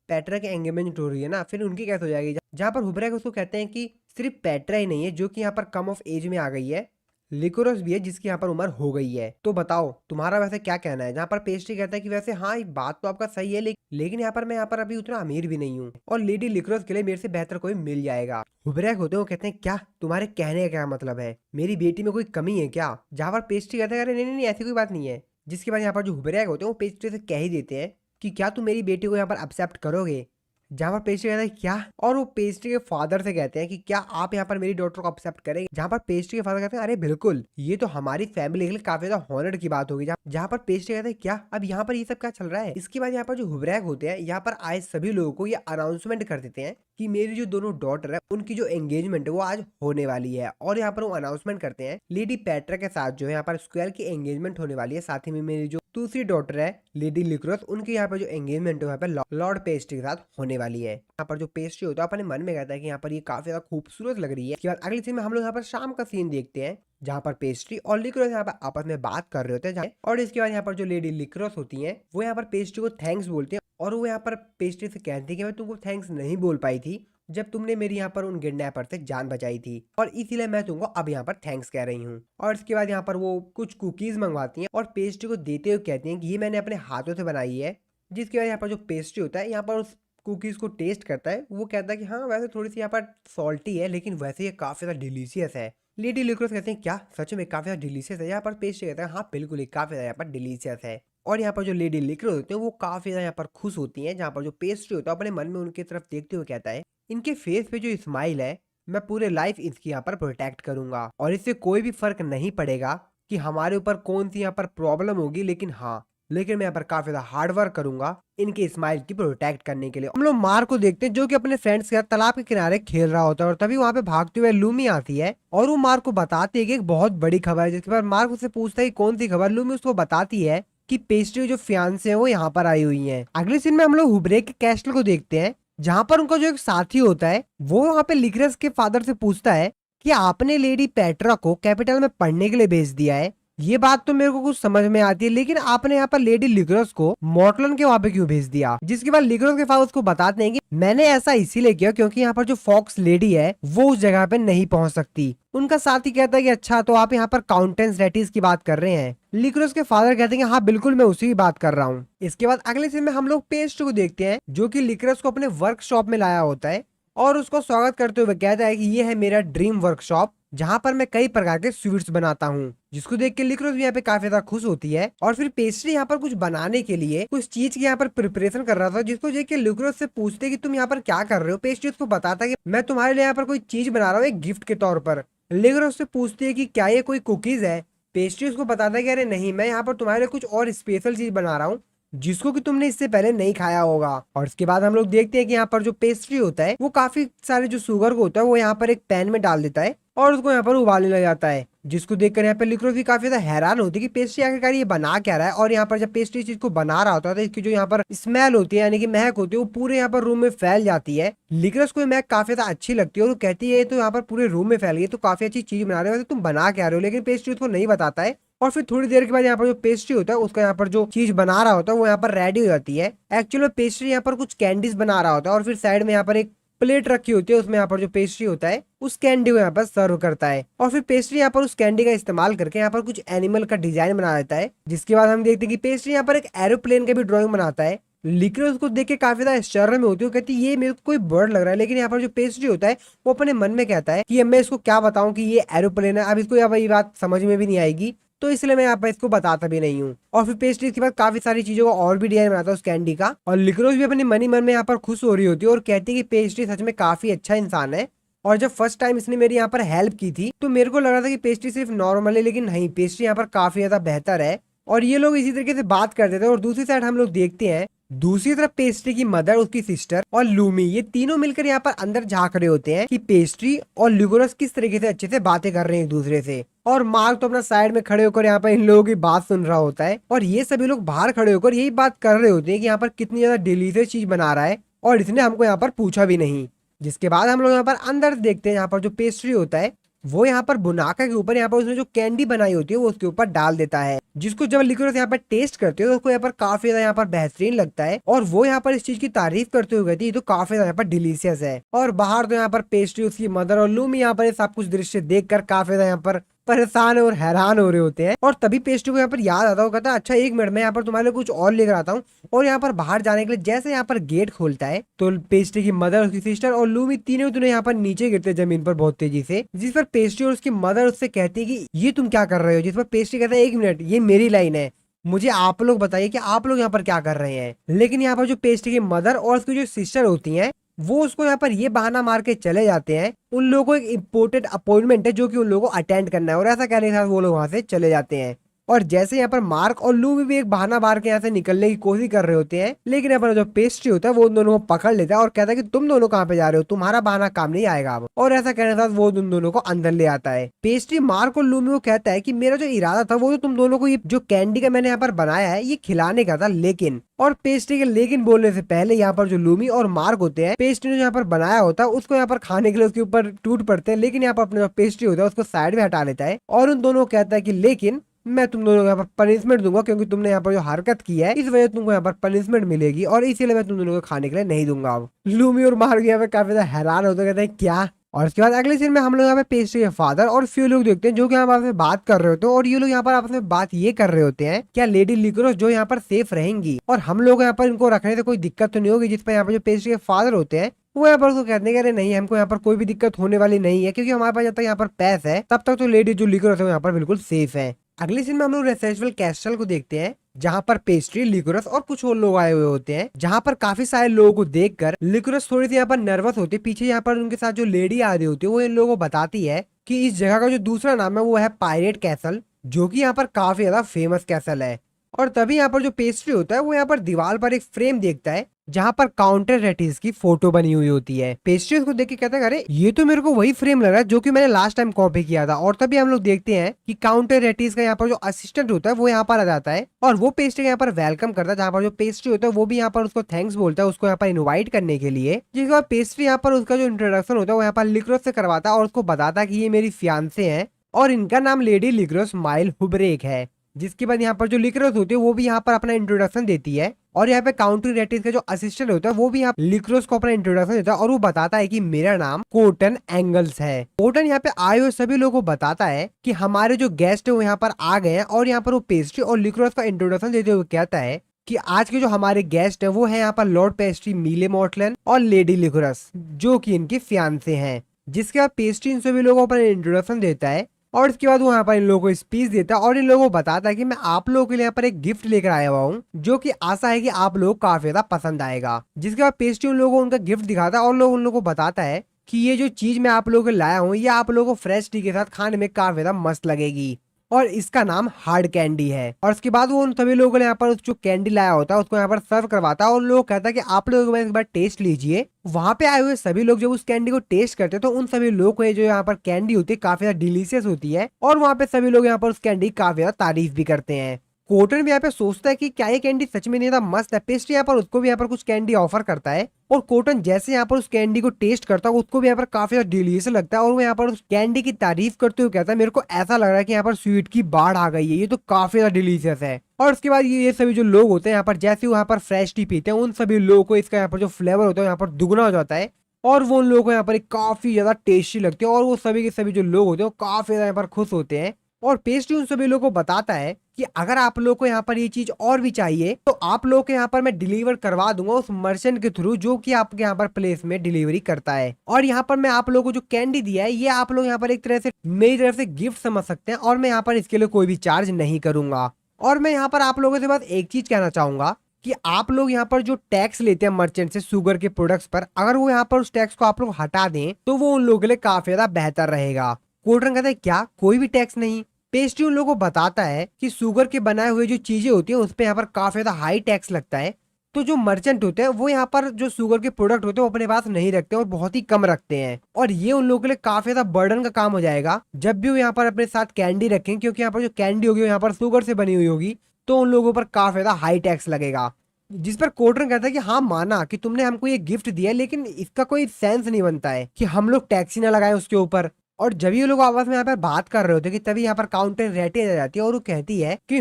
पेट्रा की एंगेजमेंट हो रही है ना, फिर उनकी कैसे हो जाएगी। जहाँ पर हुबरैक उसको कहते हैं कि सिर्फ पेट्रा ही नहीं है जो कि यहाँ पर कम ऑफ एज में आ गई है, लिकोरस भी है जिसकी यहाँ पर उम्र हो गई है। तो बताओ तुम्हारा वैसे क्या कहना है। जहाँ पर पेस्ट्री कहता है कि वैसे हाँ बात तो आपका सही है, लेकिन यहाँ पर मैं यहाँ पर अभी उतना अमीर भी नहीं हूँ और लेडी लिकोरस के लिए मेरे से बेहतर कोई मिल जाएगा। हुबरैक होते हैं वो कहते हैं क्या तुम्हारे कहने का क्या मतलब है, मेरी बेटी में कोई कमी है क्या। जहाँ पर पेस्ट्री कहता है अरे नहीं नहीं ऐसी कोई बात नहीं है। जिसके बाद यहाँ पर जो हुबरैक होते हैं वो पेस्ट्री से कह ही देते हैं कि क्या तुम मेरी बेटी को यहाँ पर एक्सेप्ट करोगे। जहाँ पर पेस्ट्री कहता है क्या, और वो पेस्ट्री के फादर से कहते हैं कि क्या आप यहाँ पर मेरी डॉटर को एक्सेप्ट करेंगे। जहाँ पर पेस्ट्री के फादर कहते हैं अरे बिल्कुल, ये तो हमारी फैमिली के लिए काफी ज्यादा हॉनर्ड की बात होगी। जहाँ पर पेस्ट्री कहते हैं क्या अब यहाँ पर ये सब क्या चल रहा है। इसके बाद यहाँ पर जो हुबरैक होते हैं यहाँ पर आए सभी लोगों को ये अनाउंसमेंट कर देते हैं कि मेरी जो दोनों डॉटर है उनकी जो एंगेजमेंट है वो आज होने वाली है। और यहाँ पर वो अनाउंसमेंट करते हैं लेडी पेट्रा के साथ जो है यहाँ पर स्क्वायर की एंगेजमेंट होने वाली है। साथ ही में मेरी जो दूसरी डॉटर है लेडी लिकोरस उनकी यहाँ पर जो एंगेजमेंट है यहाँ पर लॉर्ड पेस्ट्री के साथ होने वाली है। यहाँ पर जो पेस्ट्री होता है अपने मन में कहता है कि यहाँ पर ये काफी ज्यादा खूबसूरत लग रही है। इसके बाद अगली सीन में हम लोग यहाँ पर शाम का सीन देखते हैं जहाँ पर पेस्ट्री और लिकोरस यहाँ पर आपस में बात कर रहे होते हैं। और इसके बाद यहाँ पर जो लेडी लिकोरस होती है वो यहाँ पर पेस्ट्री को थैंक्स बोलती है और वो यहाँ पर पेस्ट्री से कहती है कि मैं तुमको थैंक्स नहीं बोल पाई थी जब तुमने मेरी यहाँ पर उन किडनैपर से जान बचाई थी, और इसीलिए मैं तुमको अब यहाँ पर थैंक्स कह रही हूँ। और इसके बाद यहाँ पर वो कुछ कुकीज मंगवाती हैं और पेस्ट्री को देते हुए कहती हैं कि ये मैंने अपने हाथों से बनाई है। जिसके बाद यहाँ पर जो पेस्ट्री होता है यहाँ पर उस कुकीज को टेस्ट करता है, वो कहता है कि हाँ वैसे थोड़ी सी यहाँ पर सॉल्टी है लेकिन वैसे ये काफी ज्यादा डिलीशियस है। लेडी लिकोरस कहते हैं क्या सच में काफी ज्यादा डिलीशियस है। यहाँ पर पेस्ट्री कहता है हाँ बिल्कुल ये काफी ज्यादा यहाँ पर डिलीशियस है। और यहाँ पर जो लेडी लिकोरस होते हैं वो काफी ज्यादा यहाँ पर खुश होती हैं। जहाँ पर जो पेस्ट्री होता है अपने मन में उनकी तरफ देखते हुए कहता है इनके फेस पे जो स्माइल है मैं पूरे लाइफ इसकी यहाँ पर प्रोटेक्ट करूंगा और इससे कोई भी फर्क नहीं पड़ेगा कि हमारे ऊपर कौन सी यहाँ पर प्रॉब्लम होगी, लेकिन मैं यहाँ पर काफी ज्यादा हार्ड वर्क करूंगा इनके स्माइल की प्रोटेक्ट करने के लिए। हम लोग मार्क को देखते हैं जो कि अपने फ्रेंड्स के साथ तालाब के किनारे खेल रहा होता है और तभी वहाँ पे भागते हुए लूमी आती है और वो मार्क को बताती है कि एक बहुत बड़ी खबर है। जिसके बाद मार्क उससे पूछता है कौन सी खबर। लूमी उसको बताती है कि पेस्ट्री जो फियांसे है वो यहाँ पर आई हुई है। अगले सीन में हम लोग हुबरैक के कैस्टल को देखते हैं जहाँ पर उनका जो एक साथी होता है वो वहाँ पे लिकोरस के फादर से पूछता है कि आपने लेडी पेट्रा को कैपिटल में पढ़ने के लिए भेज दिया है, ये बात तो मेरे को कुछ समझ में आती है, लेकिन आपने यहाँ पर लेडी लिक्रोस को मॉर्टलन के वहाँ पे क्यों भेज दिया? जिसके बाद लिक्रोस के फादर उसको बताते हैं कि मैंने ऐसा इसीलिए किया क्योंकि यहाँ पर जो फॉक्स लेडी है वो उस जगह पे नहीं पहुंच सकती। उनका साथी कहता है कि अच्छा, तो आप यहाँ पर काउंटेंस रेटिस की बात कर रहे हैं? लिक्रोस के फादर कहते हैं कि हाँ बिल्कुल, मैं उसी की बात कर रहा हूँ। इसके बाद अगले सीन में हम लोग पेस्ट्री को देखते हैं, जो कि लिक्रोस को अपने वर्कशॉप में लाया होता है और उसको स्वागत करते हुए कहता है कि ये है मेरा ड्रीम वर्कशॉप, जहाँ पर मैं कई प्रकार के स्वीट्स बनाता हूँ। जिसको देख के लिक्रोस भी यहाँ पे काफी ज्यादा खुश होती है। और फिर पेस्ट्री यहाँ पर कुछ बनाने के लिए कुछ चीज की यहाँ पर प्रिपरेशन कर रहा था, जिसको देख के लिक्रोस से पूछते कि तुम यहाँ पर क्या कर रहे हो? पेस्ट्री उसको बताता है कि मैं तुम्हारे लिए यहाँ पर कोई चीज बना रहा हूँ एक गिफ्ट के तौर पर। लिक्रोस से पूछती है कि क्या ये कोई कुकीज है? पेस्ट्री उसको बताता है कि अरे नहीं, मैं यहाँ पर तुम्हारे लिए कुछ और स्पेशल चीज बना रहा हूँ जिसको कि तुमने इससे पहले नहीं खाया होगा। और इसके बाद हम लोग देखते हैं कि यहाँ पर जो पेस्ट्री होता है वो काफी सारे जो शुगर को होता है वो यहाँ पर एक पैन में डाल देता है और उसको यहाँ पर उबालने लग जाता है। जिसको देखकर यहाँ पे लिक्रोस भी काफी ज्यादा हैरान होती है कि पेस्ट्री आखिरकार ये बना क्या रहा है। और यहाँ पर जब पेस्ट्री चीज को बना रहा होता है तो इसकी जो यहाँ पर स्मेल होती है यानी कि महक होती है वो पूरे यहाँ पर रूम में फैल जाती है। लिक्रोस को महक काफी ज्यादा अच्छी लगती है और वो कहती है तो यहाँ पर पूरे रूम में फैल गई, तो काफी अच्छी चीज बना रहे हो, तुम बना क्या रहे हो? लेकिन पेस्ट्री उसको नहीं बताता है। और फिर थोड़ी देर के बाद यहाँ पर जो पेस्ट्री होता है उसका यहाँ पर जो चीज बना रहा होता है वो यहाँ पर रेडी हो जाती है। एक्चुअली पेस्ट्री यहाँ पर कुछ कैंडीज बना रहा होता है और फिर साइड में यहाँ पर एक प्लेट रखी होती है, उसमें यहाँ पर जो पेस्ट्री होता है उस कैंडी को यहाँ पर सर्व करता है। और फिर पेस्ट्री यहाँ पर उस कैंडी का इस्तेमाल करके यहाँ पर कुछ एनिमल का डिजाइन बना देता है। जिसके बाद हम देखते हैं कि पेस्ट्री यहाँ पर एक एरोप्लेन का भी ड्राइंग बनाता है। लिक्रोस उसको देख के काफी ज्यादा आश्चर्य में होती है, कहती है ये मेरे को कोई बर्ड लग रहा है। लेकिन यहाँ पर जो पेस्ट्री होता है वो अपने मन में कहता है कि अब मैं इसको क्या बताऊं कि ये एरोप्लेन है, अब इसको यहाँ पर ये बात समझ में भी नहीं आएगी, तो इसलिए मैं यहाँ पर इसको बताता भी नहीं हूँ। और फिर पेस्ट्री के बाद काफी सारी चीजों का और भी डिजाइन बनाता है उस कैंडी का। और लिक्रोस भी अपने मनी मन में यहाँ पर खुश हो रही होती है और कहती है कि पेस्ट्री सच में काफी अच्छा इंसान है। और जब फर्स्ट टाइम इसने मेरी यहाँ पर हेल्प की थी तो मेरे को लग रहा था कि पेस्ट्री सिर्फ नॉर्मल है, लेकिन नहीं, पेस्ट्री यहाँ पर काफी ज्यादा बेहतर है। और ये लोग इसी तरीके से बात करते थे। और दूसरी साइड हम लोग देखते हैं दूसरी तरफ पेस्ट्री की मदर, उसकी सिस्टर और लूमी, ये तीनों मिलकर यहाँ पर अंदर झांक रहे होते हैं कि पेस्ट्री और लिक्रोस किस तरीके से अच्छे से बातें कर रहे हैं एक दूसरे से। और मार्क तो अपना साइड में खड़े होकर यहाँ पर इन लोगों की बात सुन रहा होता है। और ये सभी लोग बाहर खड़े होकर यही बात कर रहे होते हैं कि यहाँ पर कितनी ज्यादा डिलीशियस चीज बना रहा है और इसने हमको यहाँ पर पूछा भी नहीं। जिसके बाद हम लोग यहाँ पर अंदर देखते हैं, यहाँ पर जो पेस्ट्री होता है वो यहाँ पर बुनाका के ऊपर यहाँ पर उसने जो कैंडी बनाई होती है वो उसके ऊपर डाल देता है। जिसको जब लिक्रोस यहाँ पर टेस्ट करते हो तो उसको यहाँ पर काफी ज्यादा यहाँ पर बेहतरीन लगता है और वो यहाँ पर इस चीज की तारीफ करते हुए कहती है तो काफी ज्यादा यहाँ पर डिलीशियस है। और बाहर तो यहाँ पर पेस्ट्री, उसकी मदर और लूमी यहाँ पर सब कुछ दृश्य देखकर काफी ज्यादा यहाँ पर परेशान और हैरान हो रहे होते हैं। और तभी पेस्ट्री को यहाँ पर याद आता है, कहता है अच्छा एक मिनट, मैं यहाँ पर तुम्हारे लिए कुछ और लेकर आता हूँ। और यहाँ पर बाहर जाने के लिए जैसे यहाँ पर गेट खोलता है तो पेस्ट्री की मदर, उसकी सिस्टर और लूमी तीनों यहाँ पर नीचे गिरते जमीन पर बहुत तेजी से। जिस पर पेस्ट्री और उसकी मदर उससे कहती है कि ये तुम क्या कर रहे हो? जिस पर पेस्ट्री कहता है एक मिनट, ये मेरी लाइन है, मुझे आप लोग बताइए कि आप लोग यहाँ पर क्या कर रहे हैं। लेकिन यहाँ पर जो पेस्ट्री की मदर और उसकी जो सिस्टर होती हैं वो उसको यहाँ पर ये बहाना मार के चले जाते हैं, उन लोगों को एक इम्पोर्टेंट अपॉइंटमेंट है जो कि उन लोगों को अटेंड करना है। और ऐसा कहने के साथ वो लोग वहां से चले जाते हैं। और जैसे यहाँ पर मार्क और लू भी एक बहाना मार के यहाँ से निकलने की कोशिश कर रहे होते हैं, लेकिन यहाँ पर जो पेस्ट्री होता है वो उन दोनों को पकड़ लेता है और कहता है कि तुम दोनों कहाँ पे जा रहे हो, तुम्हारा बहाना काम नहीं आएगा अब। और ऐसा कहने के साथ वो उन दोनों को अंदर ले आता है। पेस्ट्री मार्क और लूमी को कहता है कि मेरा जो इरादा था वो तो तुम दोनों को ये जो कैंडी का मैंने यहाँ पर बनाया है ये खिलाने का था, लेकिन, और पेस्ट्री के लेकिन बोलने से पहले यहाँ पर जो लूमी और मार्क होते हैं पेस्ट्री ने यहाँ पर बनाया होता है उसको यहाँ पर खाने के लिए उसके ऊपर टूट पड़ते हैं। लेकिन यहाँ पर अपना जो पेस्ट्री होता है उसको साइड में हटा लेता है और उन दोनों को कहता है कि लेकिन मैं तुम दोनों को यहाँ पर पनिशमेंट दूंगा क्योंकि तुमने यहाँ पर जो हरकत की है इस वजह तुमको यहाँ पर पनिशमेंट मिलेगी और इसीलिए मैं तुम दोनों को खाने के लिए नहीं दूंगा। अब लूमी और मार्क यहाँ पे काफी ज्यादा हैरान होते कहते हैं क्या। और उसके बाद अगले सीन में हम लोग यहाँ पे पेस्ट्री के फादर और फ्यू लोग देखते हैं जो कि यहाँ पर आपस में बात कर रहे होते हैं। और ये लोग यहाँ पर आपस में बात ये कर रहे होते हैं क्या लेडी लिक्रोस जो यहाँ पर सेफ रहेंगी और हम लोग यहाँ पर इनको रखने से कोई दिक्कत तो नहीं होगी। जिस पर यहाँ पर जो पेस्ट्री के फादर होते हैं वो यहाँ पर उसको कहते हैं कि अरे नहीं, हमको यहाँ पर कोई भी दिक्कत होने वाली नहीं है क्योंकि हमारे पास जब तक यहाँ पर पैस है तब तक तो लेडी जो लिक्रोस है वो यहाँ पर बिल्कुल सेफ है। अगले सीन में हम लोग रेसेंशल कैस्टल को देखते हैं जहाँ पर पेस्ट्री, लिक्रोस और कुछ और लोग आए हुए होते हैं। जहाँ पर काफी सारे लोगों को देखकर लिक्रोस थोड़ी सी यहाँ पर नर्वस होती है। पीछे यहाँ पर उनके साथ जो लेडी आ रही होती है वो इन लोगों को बताती है कि इस जगह का जो दूसरा नाम है वो है पायरेट कैसल, जो कि यहाँ पर काफी ज्यादा फेमस कैसल है। और तभी यहाँ पर जो पेस्ट्री होता है वो यहाँ पर दीवार पर एक फ्रेम देखता है जहाँ पर काउंटर रेटिस की फोटो बनी हुई होती है। पेस्ट्री उसको देख के कहता है अरे ये तो मेरे को वही फ्रेम लग रहा है जो कि मैंने लास्ट टाइम कॉपी किया था। और तभी हम लोग देखते हैं कि काउंटर रेटिस का यहाँ पर जो असिस्टेंट होता है वो यहाँ पर आ जाता है और वो पेस्ट्री का यहाँ पर वेलकम करता है। जहाँ पर जो पेस्ट्री होता है वो भी यहाँ पर उसको थैंक्स बोलता है उसको यहाँ पर इन्वाइट करने के लिए। जिसके बाद पेस्ट्री यहाँ पर उसका जो इंट्रोडक्शन होता है वो यहाँ पर लिक्रोस से करवाता है और उसको बताता है कि ये मेरी फियांसे हैं और इनका नाम लेडी लिक्रोस माइल हुब्रेक है। जिसके बाद यहाँ पर जो लिक्रोस होती है वो भी यहाँ पर अपना इंट्रोडक्शन देती है, और यहाँ पे काउंटी रेटिस का जो असिस्टेंट होता है वो भी यहाँ लिक्रोस को अपना इंट्रोडक्शन देता है, और वो बताता है कि मेरा नाम कोटन एंगल्स है। कोटन यहाँ पे आए हुए सभी लोगों को बताता है कि हमारे जो गेस्ट है वो यहाँ पर आ गए हैं, और यहाँ पर वो पेस्ट्री और लिक्रोस का इंट्रोडक्शन देते हुए कहता है कि आज के जो हमारे गेस्ट है वो है यहाँ पर लॉर्ड पेस्ट्री मीले मॉर्टलन और लेडी लिक्रोस, जो कि इनके फियांसे हैं। जिसके बाद पेस्ट्री इन सभी लोगों पर इंट्रोडक्शन देता है, और इसके बाद वो यहाँ पर इन लोगों को स्पीच देता है और इन लोगों को बताता है कि मैं आप लोगों के लिए यहाँ पर एक गिफ्ट लेकर आया हुआ हूँ, जो कि आशा है कि आप लोग काफी ज्यादा पसंद आएगा। जिसके बाद पेस्ट्री उन लोगों को उनका गिफ्ट दिखाता है और लोग उन लोगों को बताता है कि ये जो चीज मैं आप लोगों को लाया हूँ ये आप लोगों को फ्रेश टी के साथ खाने में काफी ज्यादा मस्त लगेगी, और इसका नाम हार्ड कैंडी है। और उसके बाद वो उन सभी लोगों ने यहाँ पर जो कैंडी लाया होता है उसको यहाँ पर सर्व करवाता है, और लोग कहता है कि आप लोग एक बार टेस्ट लीजिए। वहां पे आए हुए सभी लोग जब उस कैंडी को टेस्ट करते हैं तो उन सभी लोग को जो यहाँ पर कैंडी होती है काफी ज्यादा डिलीशियस होती है, और वहाँ पे सभी लोग यहाँ पर उस कैंडी काफी ज्यादा तारीफ भी करते हैं। कोटन भी यहाँ पे सोचता है कि क्या ये कैंडी सच में नहीं था मस्त है। पेस्ट्री यहाँ पर उसको भी यहाँ पर कुछ कैंडी ऑफर करता है, और कोटन जैसे यहाँ पर उस कैंडी को टेस्ट करता है उसको भी यहाँ पर काफी ज्यादा डिलीशियस लगता है, और वो यहाँ पर उस कैंडी की तारीफ करते हुए कहता है मेरे को ऐसा लग रहा है कि यहाँ पर स्वीट की बाढ़ आ गई है, ये तो काफी ज्यादा डिलीशियस है। और उसके बाद ये सभी जो लोग होते हैं यहाँ पर जैसे यहाँ पर फ्रेश टी पीते हैं उन सभी लोगों को इसका यहाँ पर जो फ्लेवर होता है यहाँ पर दुगना हो जाता है, और वो उन लोगों को यहाँ पर काफी ज्यादा टेस्टी लगती है, और वो सभी के सभी जो लोग होते हैं वो काफी ज्यादा यहाँ पर खुश होते हैं। और पेस्ट्री उन सभी लोगों को बताता है कि अगर आप लोग को यहाँ पर ये चीज और भी चाहिए तो आप लोग के यहाँ पर मैं डिलीवर करवा दूंगा उस मर्चेंट के थ्रू जो कि आपके यहाँ पर प्लेस में डिलीवरी करता है। और यहाँ पर मैं आप लोगों को जो कैंडी दिया है ये आप लोग यहाँ पर एक तरह से मेरी तरफ से गिफ्ट समझ सकते हैं, और मैं यहाँ पर इसके लिए कोई भी चार्ज नहीं करूंगा। और मैं यहाँ पर आप लोगों से बस एक चीज कहना चाहूंगा कि आप लोग यहाँ पर जो टैक्स लेते हैं मर्चेंट से शुगर के प्रोडक्ट्स पर, अगर वो यहाँ पर उस टैक्स को आप लोग हटा दें तो वो उन लोगों के लिए काफी ज्यादा बेहतर रहेगा। कोल्ड कहता है क्या कोई भी टैक्स नहीं? पेस्ट्री उन लोगों को बताता है कि शुगर के बनाए हुए जो चीजें होती है उस पर यहाँ पर काफी ज्यादा हाई टैक्स लगता है, तो जो मर्चेंट होते हैं वो यहाँ पर जो शुगर के प्रोडक्ट होते हैं वो अपने पास नहीं रखते और बहुत ही कम रखते हैं, और ये उन लोगों के लिए काफी ज्यादा बर्डन का काम हो जाएगा जब भी वो यहाँ पर अपने साथ कैंडी रखें, क्योंकि यहाँ पर जो कैंडी होगी यहाँ पर शुगर से बनी हुई होगी तो उन लोगों पर काफी ज्यादा हाई टैक्स लगेगा। जिस पर कोटरन कहता है कि हाँ माना कि तुमने हमको ये गिफ्ट दिया लेकिन इसका कोई सेंस नहीं बनता है कि हम लोग टैक्स ही ना लगाएं उसके ऊपर। और जब ये लोग आपस में यहाँ पर बात कर रहे होते कि तभी यहाँ पर काउंटर रेटी आ जाती है और वो कहती है कि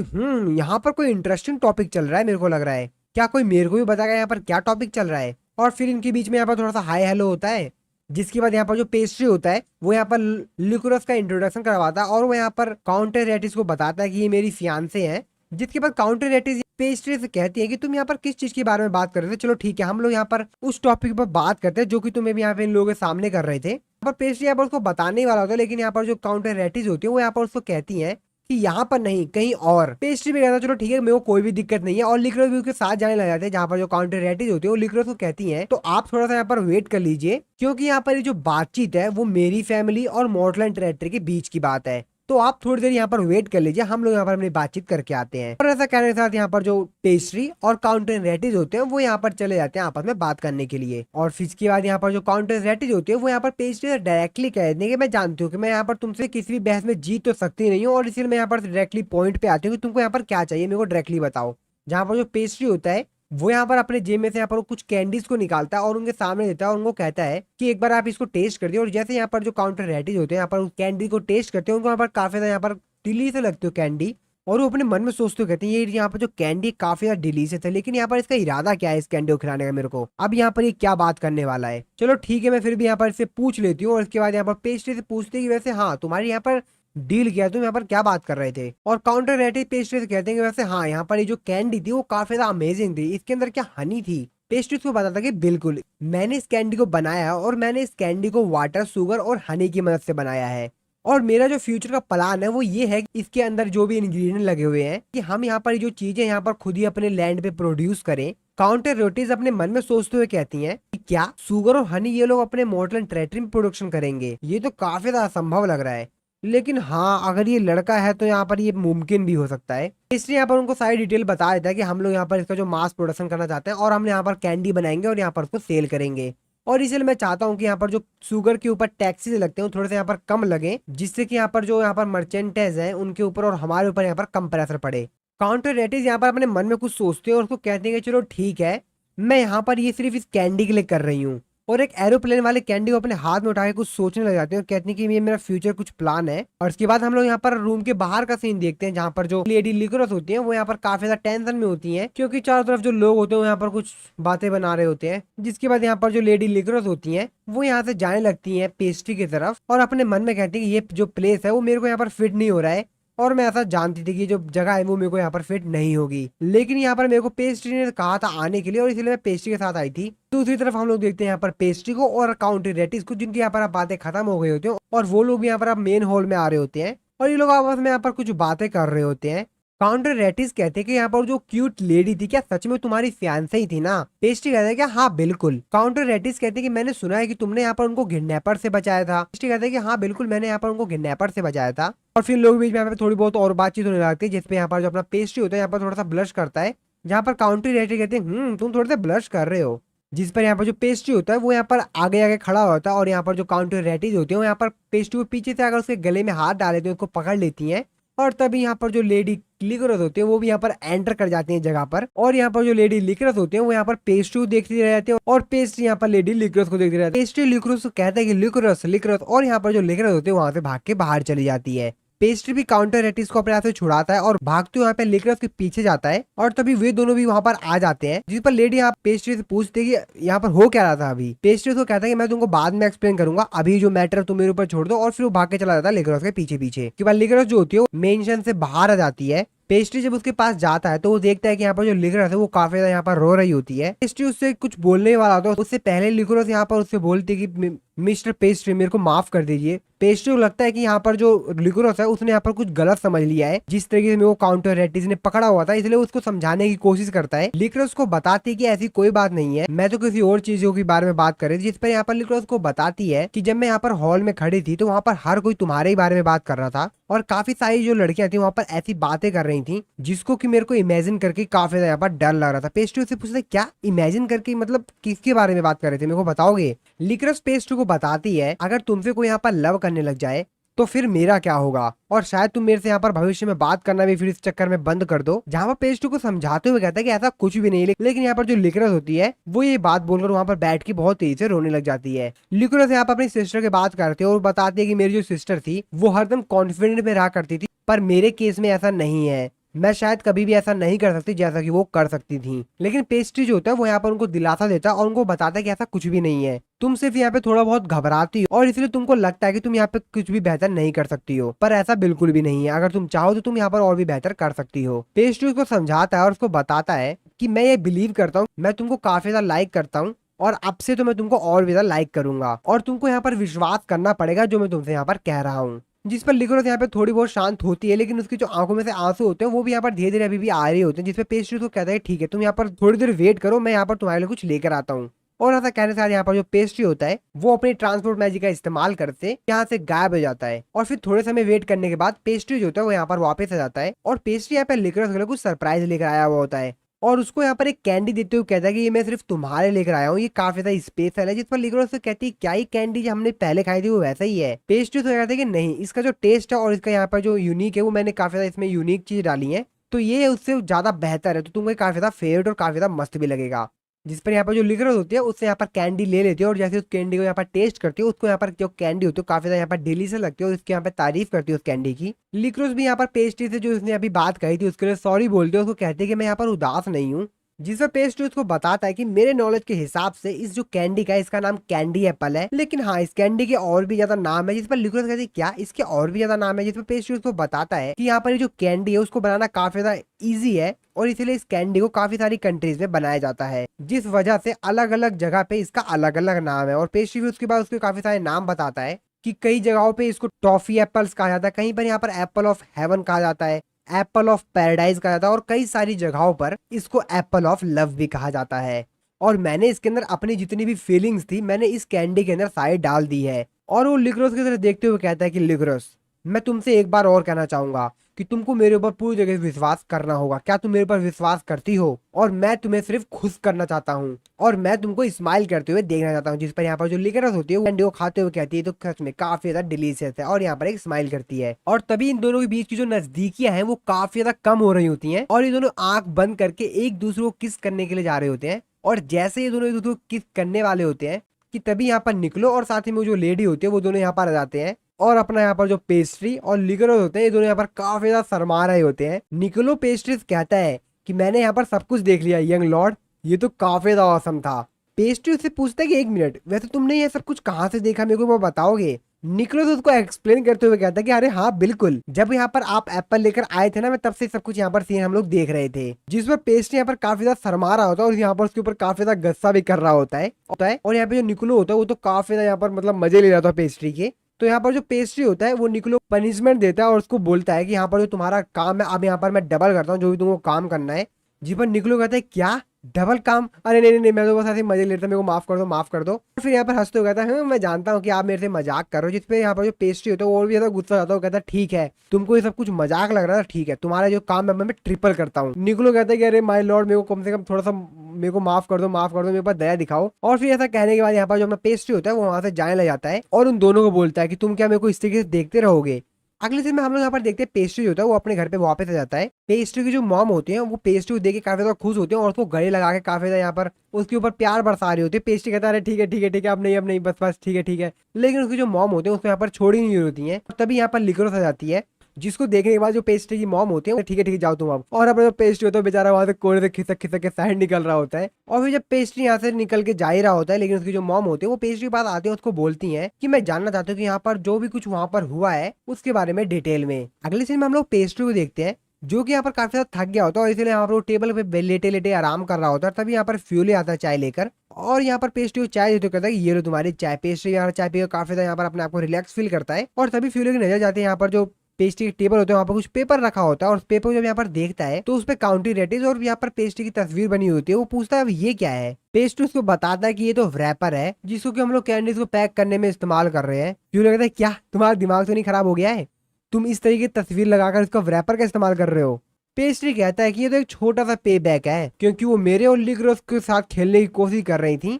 यहाँ पर कोई इंटरेस्टिंग टॉपिक चल रहा है, मेरे को लग रहा है क्या कोई मेरे को भी बताएगा यहाँ पर क्या टॉपिक चल रहा है। और फिर इनके बीच में यहाँ पर थोड़ा सा हाई हेलो होता है, जिसके बाद यहाँ पर जो पेस्ट्री होता है वो यहाँ पर लिक्रोस का इंट्रोडक्शन करवाता है और वो यहाँ पर काउंटर रेटिस को बताता है कि ये मेरी फियांसे हैं। जिसके बाद काउंटर रेटिस पेस्ट्री से कहती है कि तुम यहाँ पर किस चीज के बारे में बात कर रहे थे, चलो ठीक है हम लोग यहाँ पर उस टॉपिक पर बात करते हैं जो कि तुम्हें भी यहाँ पे इन लोगों के सामने कर रहे थे। पर पेस्ट्री यहाँ पर उसको बताने ही वाला होता है, लेकिन यहाँ पर जो काउंटर रेटिस होती है वो यहाँ पर उसको कहती है कि यहाँ पर नहीं कहीं और। पेस्ट्री भी कहता है चलो ठीक है मेरे को कोई भी दिक्कत नहीं है, और लिक्रोस भी उसके साथ जाने लग जाते हैं जहाँ पर जो काउंटर रेटिस होती है वो लिक्रोस को कहती है तो आप थोड़ा सा यहाँ पर वेट कर लीजिए, क्योंकि यहाँ पर ये जो बातचीत है वो मेरी फैमिली और मॉर्टलैंड टेरिटरी के बीच की बात है, तो आप थोड़ी देर यहाँ पर वेट कर लीजिए, हम लोग यहाँ पर अपनी बातचीत करके आते हैं। और ऐसा कहने के साथ यहाँ पर जो पेस्ट्री और काउंटर रेटिस होते हैं वो यहाँ पर चले जाते हैं आपस में बात करने के लिए। और फिर इसके बाद यहाँ पर जो काउंटर रेटिस होती है वो यहाँ पर पेस्ट्री से डायरेक्टली कह देते हैं कि मैं जानती हूँ कि मैं यहाँ पर तुमसे किसी भी बहस में जीत तो सकती नहीं हूँ, और इसलिए मैं यहाँ पर डायरेक्टली पॉइंट पे आती हूँ कि तुमको यहाँ पर क्या चाहिए मेरे को डायरेक्टली बताओ। जहाँ पर जो पेस्ट्री होता है वो यहाँ पर अपने जेब में से यहाँ पर कुछ कैंडीज को निकालता है और उनके सामने देता है और उनको कहता है कि एक बार आप इसको टेस्ट कर दिए। और जैसे यहाँ पर जो काउंटर रेटिस होते हैं यहाँ पर उस कैंडी को टेस्ट करते हैं, उनको यहाँ पर काफी ज्यादा यहाँ पर डिलीशियस लगती है कैंडी, और वो अपने मन में सोचते हुए कहते हैं ये यहाँ पर जो कैंडी काफी ज्यादा डिलीशियस है, लेकिन यहाँ पर इसका इरादा क्या है इस कैंडी को खिलाने का मेरे को, अब यहाँ पर ये क्या बात करने वाला है। चलो ठीक है मैं फिर भी यहाँ पर इससे पूछ लेती हूँ। और इसके बाद यहाँ पर पेस्ट्री से पूछते कि वैसे हाँ तुम्हारी यहाँ पर डील किया, तुम यहाँ पर क्या बात कर रहे थे। और काउंटर रेटिस पेस्ट्री से कहते हैं कि वैसे हाँ यहाँ पर ये जो कैंडी थी वो काफी ज्यादा अमेजिंग थी, इसके अंदर क्या हनी थी। पेस्ट्री को बताता कि बिल्कुल मैंने इस कैंडी को बनाया और मैंने इस कैंडी को वाटर शुगर और हनी की मदद से बनाया है, और मेरा जो फ्यूचर का प्लान है वो ये है कि इसके अंदर जो भी इंग्रेडिएंट लगे हुए हैं कि हम यहाँ पर जो चीजें यहाँ पर खुद ही अपने लैंड पे प्रोड्यूस करें। काउंटर रेटिस अपने मन में सोचते हुए कहती हैं कि क्या शुगर और हनी ये लोग अपने मॉर्टलैंड टेरिटरी में प्रोडक्शन करेंगे, ये तो काफी ज्यादा असंभव लग रहा है, लेकिन हाँ अगर ये लड़का है तो यहाँ पर ये मुमकिन भी हो सकता है। इसलिए यहाँ पर उनको सारी डिटेल बता देता है कि हम लोग यहाँ पर इसका जो मास प्रोडक्शन करना चाहते हैं और हम यहाँ पर कैंडी बनाएंगे और यहाँ पर उसको सेल करेंगे, और इसलिए मैं चाहता हूँ कि यहाँ पर जो शुगर के ऊपर टैक्सेस लगते हैं थोड़े से यहाँ पर कम लगे, जिससे कि यहाँ पर जो यहाँ पर मर्चेंटेज है उनके ऊपर और हमारे ऊपर यहाँ पर कम प्रेशर पड़े। काउंटर रेटिस यहाँ पर अपने मन में कुछ सोचते हैं और उसको कहते हैं कि चलो ठीक है मैं यहाँ पर ये सिर्फ इस कैंडी के लिए कर रही हूँ, और एक एरोप्लेन वाले कैंडी को अपने हाथ में उठा के कुछ सोचने लग जाते हैं और कहते हैं कि ये मेरा फ्यूचर कुछ प्लान है। और उसके बाद हम लोग यहाँ पर रूम के बाहर का सीन देखते हैं, जहाँ पर जो लेडी लिकोरस होती है वो यहाँ पर काफी ज्यादा टेंशन में होती है, क्योंकि चारों तरफ जो लोग होते हैं वो यहाँ पर कुछ बातें बना रहे होते हैं। जिसके बाद यहाँ पर जो लेडी लिकोरस होती है वो यहाँ से जाने लगती है पेस्ट्री की तरफ और अपने मन में कहती है कि ये जो प्लेस है वो मेरे को यहाँ पर फिट नहीं हो रहा है, और मैं ऐसा जानती थी कि जो जगह है वो मेरे को यहाँ पर फिट नहीं होगी। लेकिन यहाँ पर मेरे को पेस्ट्री ने कहा था आने के लिए और इसलिए मैं पेस्ट्री के साथ आई थी। दूसरी तरफ हम लोग देखते हैं यहाँ पर पेस्ट्री को और काउंटर रेटिस को, जिनकी यहाँ पर अब बातें खत्म हो गई होती है और वो लोग यहाँ पर अब मेन हॉल में आ रहे होते हैं और ये लोग आपस में यहाँ पर कुछ बातें कर रहे होते हैं। काउंटर रेटिस कहते हैं कि यहाँ पर जो क्यूट लेडी थी क्या सच में तुम्हारी फियांसे ही थी ना? पेस्ट्री कहते हैं कि हाँ बिल्कुल। काउंटर रेटिस कहते हैं कि मैंने सुना है कि तुमने यहाँ पर उनको किडनैपर से बचाया था। पेस्ट्री कहते हैं कि हाँ बिल्कुल, मैंने यहाँ पर उनको किडनैपर से बचाया था। और फिर लोग बीच में यहाँ पे थोड़ी बहुत और बातचीत होने लगती है, जिसपे यहाँ पर जो अपना पेस्ट्री होता है यहाँ पर थोड़ा सा ब्लश करता है, जहाँ पर काउंटर रेटिस कहते हैं तुम थोड़े से ब्लश कर रहे हो। जिस पर यहाँ पर जो पेस्ट्री होता है वो यहाँ पर आगे आगे खड़ा होता है और यहाँ पर जो काउंटर रेटिस होती है वो यहाँ पर पेस्ट्री को पीछे से अगर उसके गले में हाथ डाल देते हैं उसको पकड़ लेती है। और तभी यहाँ पर जो लेडी लिकोरस होती है वो भी यहाँ पर एंटर कर जाती है जगह पर, और यहाँ पर जो लेडी लिकोरस होती है वो यहाँ पर पेस्ट्री को देखती रहती है और पेस्ट्री यहाँ पर लेडी लिकोरस को देखती रहती है। पेस्ट्री लिकोरस को कहता है कि लिकोरस लिकोरस, और यहाँ पर जो लिकोरस होती है वहां से भाग के बाहर चली जाती है। पेस्ट्री भी काउंटर रेटिस को अपने हाथ से छुड़ाता है और भागते हुए यहाँ पे लिकोरस के पीछे जाता है और तभी वे दोनों भी वहाँ पर आ जाते हैं। जिस पर लेडी यहाँ पेस्ट्री से पूछते है कि यहाँ पर हो क्या रहा था अभी। पेस्ट्री उसको कहता है कि मैं तुमको बाद में एक्सप्लेन करूंगा, अभी जो मैटर तुम मेरे ऊपर छोड़ दो, और फिर वो भाग के चला जाता है लिकोरस के पीछे पीछे। के बाद लिकोरस जो होती है मेंशन से बाहर आ जाती है। पेस्ट्री जब उसके पास जाता है तो वो देखता है कि यहाँ पर जो लिकोरस है वो काफी ज्यादा यहाँ पर रो रही होती है। पेस्ट्री उससे कुछ बोलने वाला होता है, उससे पहले लिकोरस यहाँ पर उससे बोलती है कि मिस्टर पेस्ट्री मेरे को माफ कर दीजिए। पेस्ट्री को लगता है कि यहाँ पर जो लिकोरस है उसने यहाँ पर कुछ गलत समझ लिया है, जिस तरीके से वो काउंटर रेटिस ने पकड़ा हुआ था, इसलिए उसको समझाने की कोशिश करता है। लिकोरस को बताती है कि ऐसी कोई बात नहीं है, मैं तो किसी और चीजों के बारे में बात कर रही थी। जिस पर यहाँ पर लिकोरस को बताती है कि जब मैं यहाँ पर हॉल में खड़ी थी तो वहाँ पर हर कोई तुम्हारे ही बारे में बात कर रहा था और काफी सारी जो लड़कियां थी वहाँ पर ऐसी बातें कर रही थी जिसको कि मेरे को इमेजिन करके काफी ज्यादा यहाँ पर डर लग रहा था। पेस्ट्री उससे पूछते क्या इमेजिन करके, मतलब किसके बारे में बात कर रहे थे, मेरे को बताओगे? लिकोरस पेस्ट्री को बताती है अगर तुमसे कोई यहाँ पर लव करने लग जाए तो फिर मेरा क्या होगा, और शायद तुम मेरे से यहाँ पर भविष्य में बात करना भी फिर इस चक्कर में बंद कर दो। जहाँ पर पेस्ट्री को समझाते हुए कहता है कि ऐसा कुछ भी नहीं, लेकिन यहाँ पर जो लिकोरस होती है वो ये बात बोलकर वहाँ पर बैठ के बहुत तेजी से रोने लग जाती है। लिकोरस यहाँ पर अपनी सिस्टर की बात करते हैं और बताती है कि मेरी जो सिस्टर थी वो हरदम कॉन्फिडेंट में रहा करती थी, पर मेरे केस में ऐसा नहीं है, मैं शायद कभी भी ऐसा नहीं कर सकती जैसा कि वो कर सकती थी। लेकिन पेस्ट्री जो होता है वो यहाँ पर उनको दिलासा देता है और उनको बताता है कि ऐसा कुछ भी नहीं है, तुम सिर्फ यहाँ पे थोड़ा बहुत घबराती हो और इसलिए तुमको लगता है कि तुम यहाँ पे कुछ भी बेहतर नहीं कर सकती हो, पर ऐसा बिल्कुल भी नहीं है, अगर तुम चाहो तो तुम यहाँ पर और भी बेहतर कर सकती हो। पेस्ट्री उसको समझाता है और उसको बताता है कि मैं ये बिलीव करता हूँ, मैं तुमको काफी ज्यादा लाइक करता हूँ और अब से तो मैं तुमको और भी ज्यादा लाइक करूंगा और तुमको यहाँ पर विश्वास करना पड़ेगा जो मैं तुमसे यहाँ पर कह रहा हूँ। जिस पर लिकोरस यहाँ पे थोड़ी बहुत शांत होती है, लेकिन उसकी जो आंखों में से आंसू होते हैं वो भी यहाँ पर धीरे धीरे अभी भी आ रहे होते हैं। जिसपे पेस्ट्री को कहता है ठीक है तुम यहाँ पर थोड़ी देर वेट करो, मैं यहाँ पर तुम्हारे लिए कुछ लेकर आता हूँ। और ऐसा कहने से यहाँ पर जो पेस्ट्री होता है वो अपनी ट्रांसपोर्ट मैजिक का इस्तेमाल करते यहाँ से गायब हो जाता है और फिर थोड़े समय वेट करने के बाद पेस्ट्री जो होता है वो यहाँ पर वापस आ जाता है और पेस्ट्री यहाँ पर लिकोरस के लिए कुछ सरप्राइज लेकर आया हुआ होता है और उसको यहाँ पर एक कैंडी देते हुए कहता है कि ये मैं सिर्फ तुम्हारे लेकर आया हूँ, ये काफी ज्यादा स्पेशल है। जिस पर लिकोरस से कहती है क्या ही कैंडी जो हमने पहले खाई थी वो वैसा ही है। पेस्ट्री तो कहता है कि नहीं, इसका जो टेस्ट है और इसका यहाँ पर जो यूनिक है वो मैंने काफी ज्यादा इसमें यूनिक चीज डाली है, तो ये उससे ज्यादा बेहतर है, तो तुम्हें काफी ज्यादा फेवरेट और काफी ज्यादा मस्त भी लगेगा। जिस पर यहाँ पर जो लिकोरस होती है उससे यहाँ पर कैंडी ले लेती है और जैसे उस कैंडी को यहाँ पर टेस्ट करती है उसको यहाँ पर जो कैंडी होती है काफी ज्यादा यहाँ पर डिलीशियस लगती है और उसकी यहाँ पर तारीफ करती है उस कैंडी की। लिकोरस भी यहाँ पर पेस्ट्री से जो उसने अभी बात कही थी उसके लिए सॉरी बोलते हैं, उसको कहते हैं कि मैं यहाँ पर उदास नहीं हूँ। जिस पर पेस्ट्री उसको बताता है कि मेरे नॉलेज के हिसाब से इस जो कैंडी का इसका नाम कैंडी एप्पल है, लेकिन हाँ इस कैंडी के और भी ज्यादा नाम है। जिस पर लिकोरस कहते हैं क्या इसके और भी ज्यादा नाम है। जिस पर पेस्ट्री उसको बताता है कि यहाँ पर जो कैंडी है उसको बनाना काफी ज्यादा इजी है और इसलिए इस कैंडी को काफी सारी कंट्रीज में बनाया जाता है, जिस वजह से अलग अलग जगह पे इसका अलग अलग नाम है। और पेस्ट्री भी उसके बाद उसके काफी सारे नाम बताता है कि कई जगहों पे इसको टॉफी एप्पल्स कहा जाता है, कहीं पर यहाँ पर एप्पल ऑफ हेवन कहा जाता है, एप्पल ऑफ पैराडाइज कहा जाता है और कई सारी जगहों पर इसको एप्पल ऑफ लव भी कहा जाता है। और मैंने इसके अंदर अपनी जितनी भी फीलिंग्स थी मैंने इस कैंडी के अंदर सारी डाल दी है। और वो लिकोरस की तरफ देखते हुए कहता है कि लिकोरस मैं तुमसे एक बार और कहना चाहूंगा कि तुमको मेरे ऊपर पूरी जगह विश्वास करना होगा, क्या तुम मेरे ऊपर विश्वास करती हो? और मैं तुम्हें सिर्फ खुश करना चाहता हूँ और मैं तुमको स्माइल करते हुए देखना चाहता हूँ। जिस पर यहाँ पर जो लिकोरस होती है वो कैंडी को खाते हुए कहती है तो सच में काफी ज्यादा डिलीशियस है और यहाँ पर एक स्माइल करती है। और तभी इन दोनों के बीच की जो नजदीकियां हैं वो काफी ज्यादा कम हो रही होती हैं और ये दोनों आंख बंद करके एक दूसरे को किस करने के लिए जा रहे होते हैं। और जैसे ये दोनों एक दूसरे को किस करने वाले होते हैं कि तभी यहाँ पर निकलो और साथ ही में जो लेडी होती है वो दोनों यहाँ पर आ जाते हैं और अपना यहाँ पर जो पेस्ट्री और लिकरोस होते हैं ये दोनों यहाँ पर काफी ज्यादा शर्मा रहे होते हैं। निकोलो पेस्ट्रीज कहता है कि मैंने यहाँ पर सब कुछ देख लिया यंग लॉर्ड, ये तो काफी ज्यादा औसम था। पेस्ट्री उससे पूछता है कि एक मिनट, वैसे तुमने ये सब कुछ कहाँ से देखा, मेरे को वो बताओगे। निकोलस उसको एक्सप्लेन करते हुए कहता है कि अरे हाँ बिल्कुल, जब यहाँ पर आप एप्पल लेकर आए थे ना, मैं तब से सब कुछ यहाँ पर सीन हम लोग देख रहे थे। जिसमें पेस्ट्री यहाँ पर काफी ज्यादा शर्मा रहा होता है और यहाँ पर उसके ऊपर काफी ज्यादा गुस्सा भी कर रहा होता है। और यहाँ पे जो निकोलो होता है वो तो काफी ज्यादा यहाँ पर मतलब मजे ले रहा था पेस्ट्री के। तो यहाँ पर जो पेस्ट्री होता है वो निकोलो पनिशमेंट देता है और उसको बोलता है कि यहाँ पर जो तुम्हारा काम है अब यहाँ पर मैं डबल करता हूँ, जो भी तुमको काम करना है। जी पर निकोलो कहता है क्या डबल काम, अरे नहीं नहीं नहीं, मैं तो बस ऐसे मजे लेता, मेरे को माफ कर दो माफ कर दो। फिर यहाँ पर हंसते हुए कहता है मैं जानता हूँ कि आप मेरे से मजाक कर रहे हो। जिसपे यहाँ पर जो पेस्ट्री होता है वो और भी ज्यादा गुस्सा आता है, कहता है ठीक है तुमको ये सब कुछ मजाक लग रहा था, ठीक है तुम्हारा जो काम है मैं ट्रिपल करता हूँ। निकोलो कहता है कि अरे माय लॉर्ड मेरे को कम से कम थोड़ा सा मेरे को माफ कर दो मेरे पास दया दिखाओ। और फिर ऐसा कहने के बाद यहाँ पर जो अपना पेस्ट्री होता है वो वहां से जाने लग जाता है और उन दोनों को बोलता है कि तुम क्या मेरे को इस तरीके से देखते रहोगे। अगले दिन में हम लोग यहाँ पर देखते हैं पेस्ट्री होता है वो अपने घर पे वापस आ जाता है। पेस्ट्री की जो मॉम होती है वो पेस्ट्री को देख के काफी ज्यादा खुश होते हैं और उसको गले लगा के काफी ज्यादा यहाँ पर उसके ऊपर प्यार बरसा रही होती है। पेस्ट्री कहता है ठीक है ठीक है ठीक है, अब नहीं बस बस ठीक है। लेकिन उसकी जो मॉम होती है उसको यहाँ पर छोड़ी नहीं होती है। तभी यहाँ पर लिकरोस आ जाती है, जिसको देखने के बाद जो पेस्ट्री की मॉम होती है ठीक है जाओ तुम अब। और अपना जो पेस्ट्री होता है बेचारा वहां से कोने से खिसक खिसक के साइड निकल रहा होता है। और फिर जब पेस्ट्री यहाँ से निकल के जा ही रहा होता है, लेकिन उसकी जो मॉम होती है वो पेस्ट्री के पास आती है, उसको बोलती है कि मैं जानना चाहती हूँ कि यहाँ पर जो भी कुछ वहां पर हुआ है उसके बारे में डिटेल में। अगले सीन में हम लोग पेस्ट्री को देखते हैं जो कि यहाँ पर काफी ज्यादा थक गया होता है और इसलिए यहाँ पर वो टेबल पे लेटे लेटे आराम कर रहा होता है। तभी यहाँ पर फ्यूले आता है चाय लेकर और यहाँ पर पेस्ट्री को चाय देते कहता है ये लो तुम्हारी चाय। पेस्ट्री यहाँ चाय पीकर काफी ज्यादा यहाँ पर अपने आप को रिलैक्स फील करता है और तभी फ्यूले की नजर जाती है यहाँ पर जो पेस्ट्री के टेबल होते हैं वहाँ पर कुछ पेपर रखा होता है और उस पेपर को जब यहाँ पर देखता है तो उस पर काउंटी रेटिस और यहाँ पर पेस्ट्री की तस्वीर बनी होती है। वो पूछता है अब ये क्या है। पेस्ट्री उसको बताता है कि ये तो रैपर है जिसको कि हम लोग कैंडीज को पैक करने में इस्तेमाल कर रहे हैं। क्यों लगता है क्या तुम्हारा दिमाग तो नहीं खराब हो गया है, तुम इस तरीके की तस्वीर लगाकर इसका रैपर का इस्तेमाल कर रहे हो। पेस्ट्री कहता है कि ये तो एक छोटा सा पे बैक है क्योंकि वो मेरे और लिकरोस के साथ खेलने की कोशिश कर रही थी।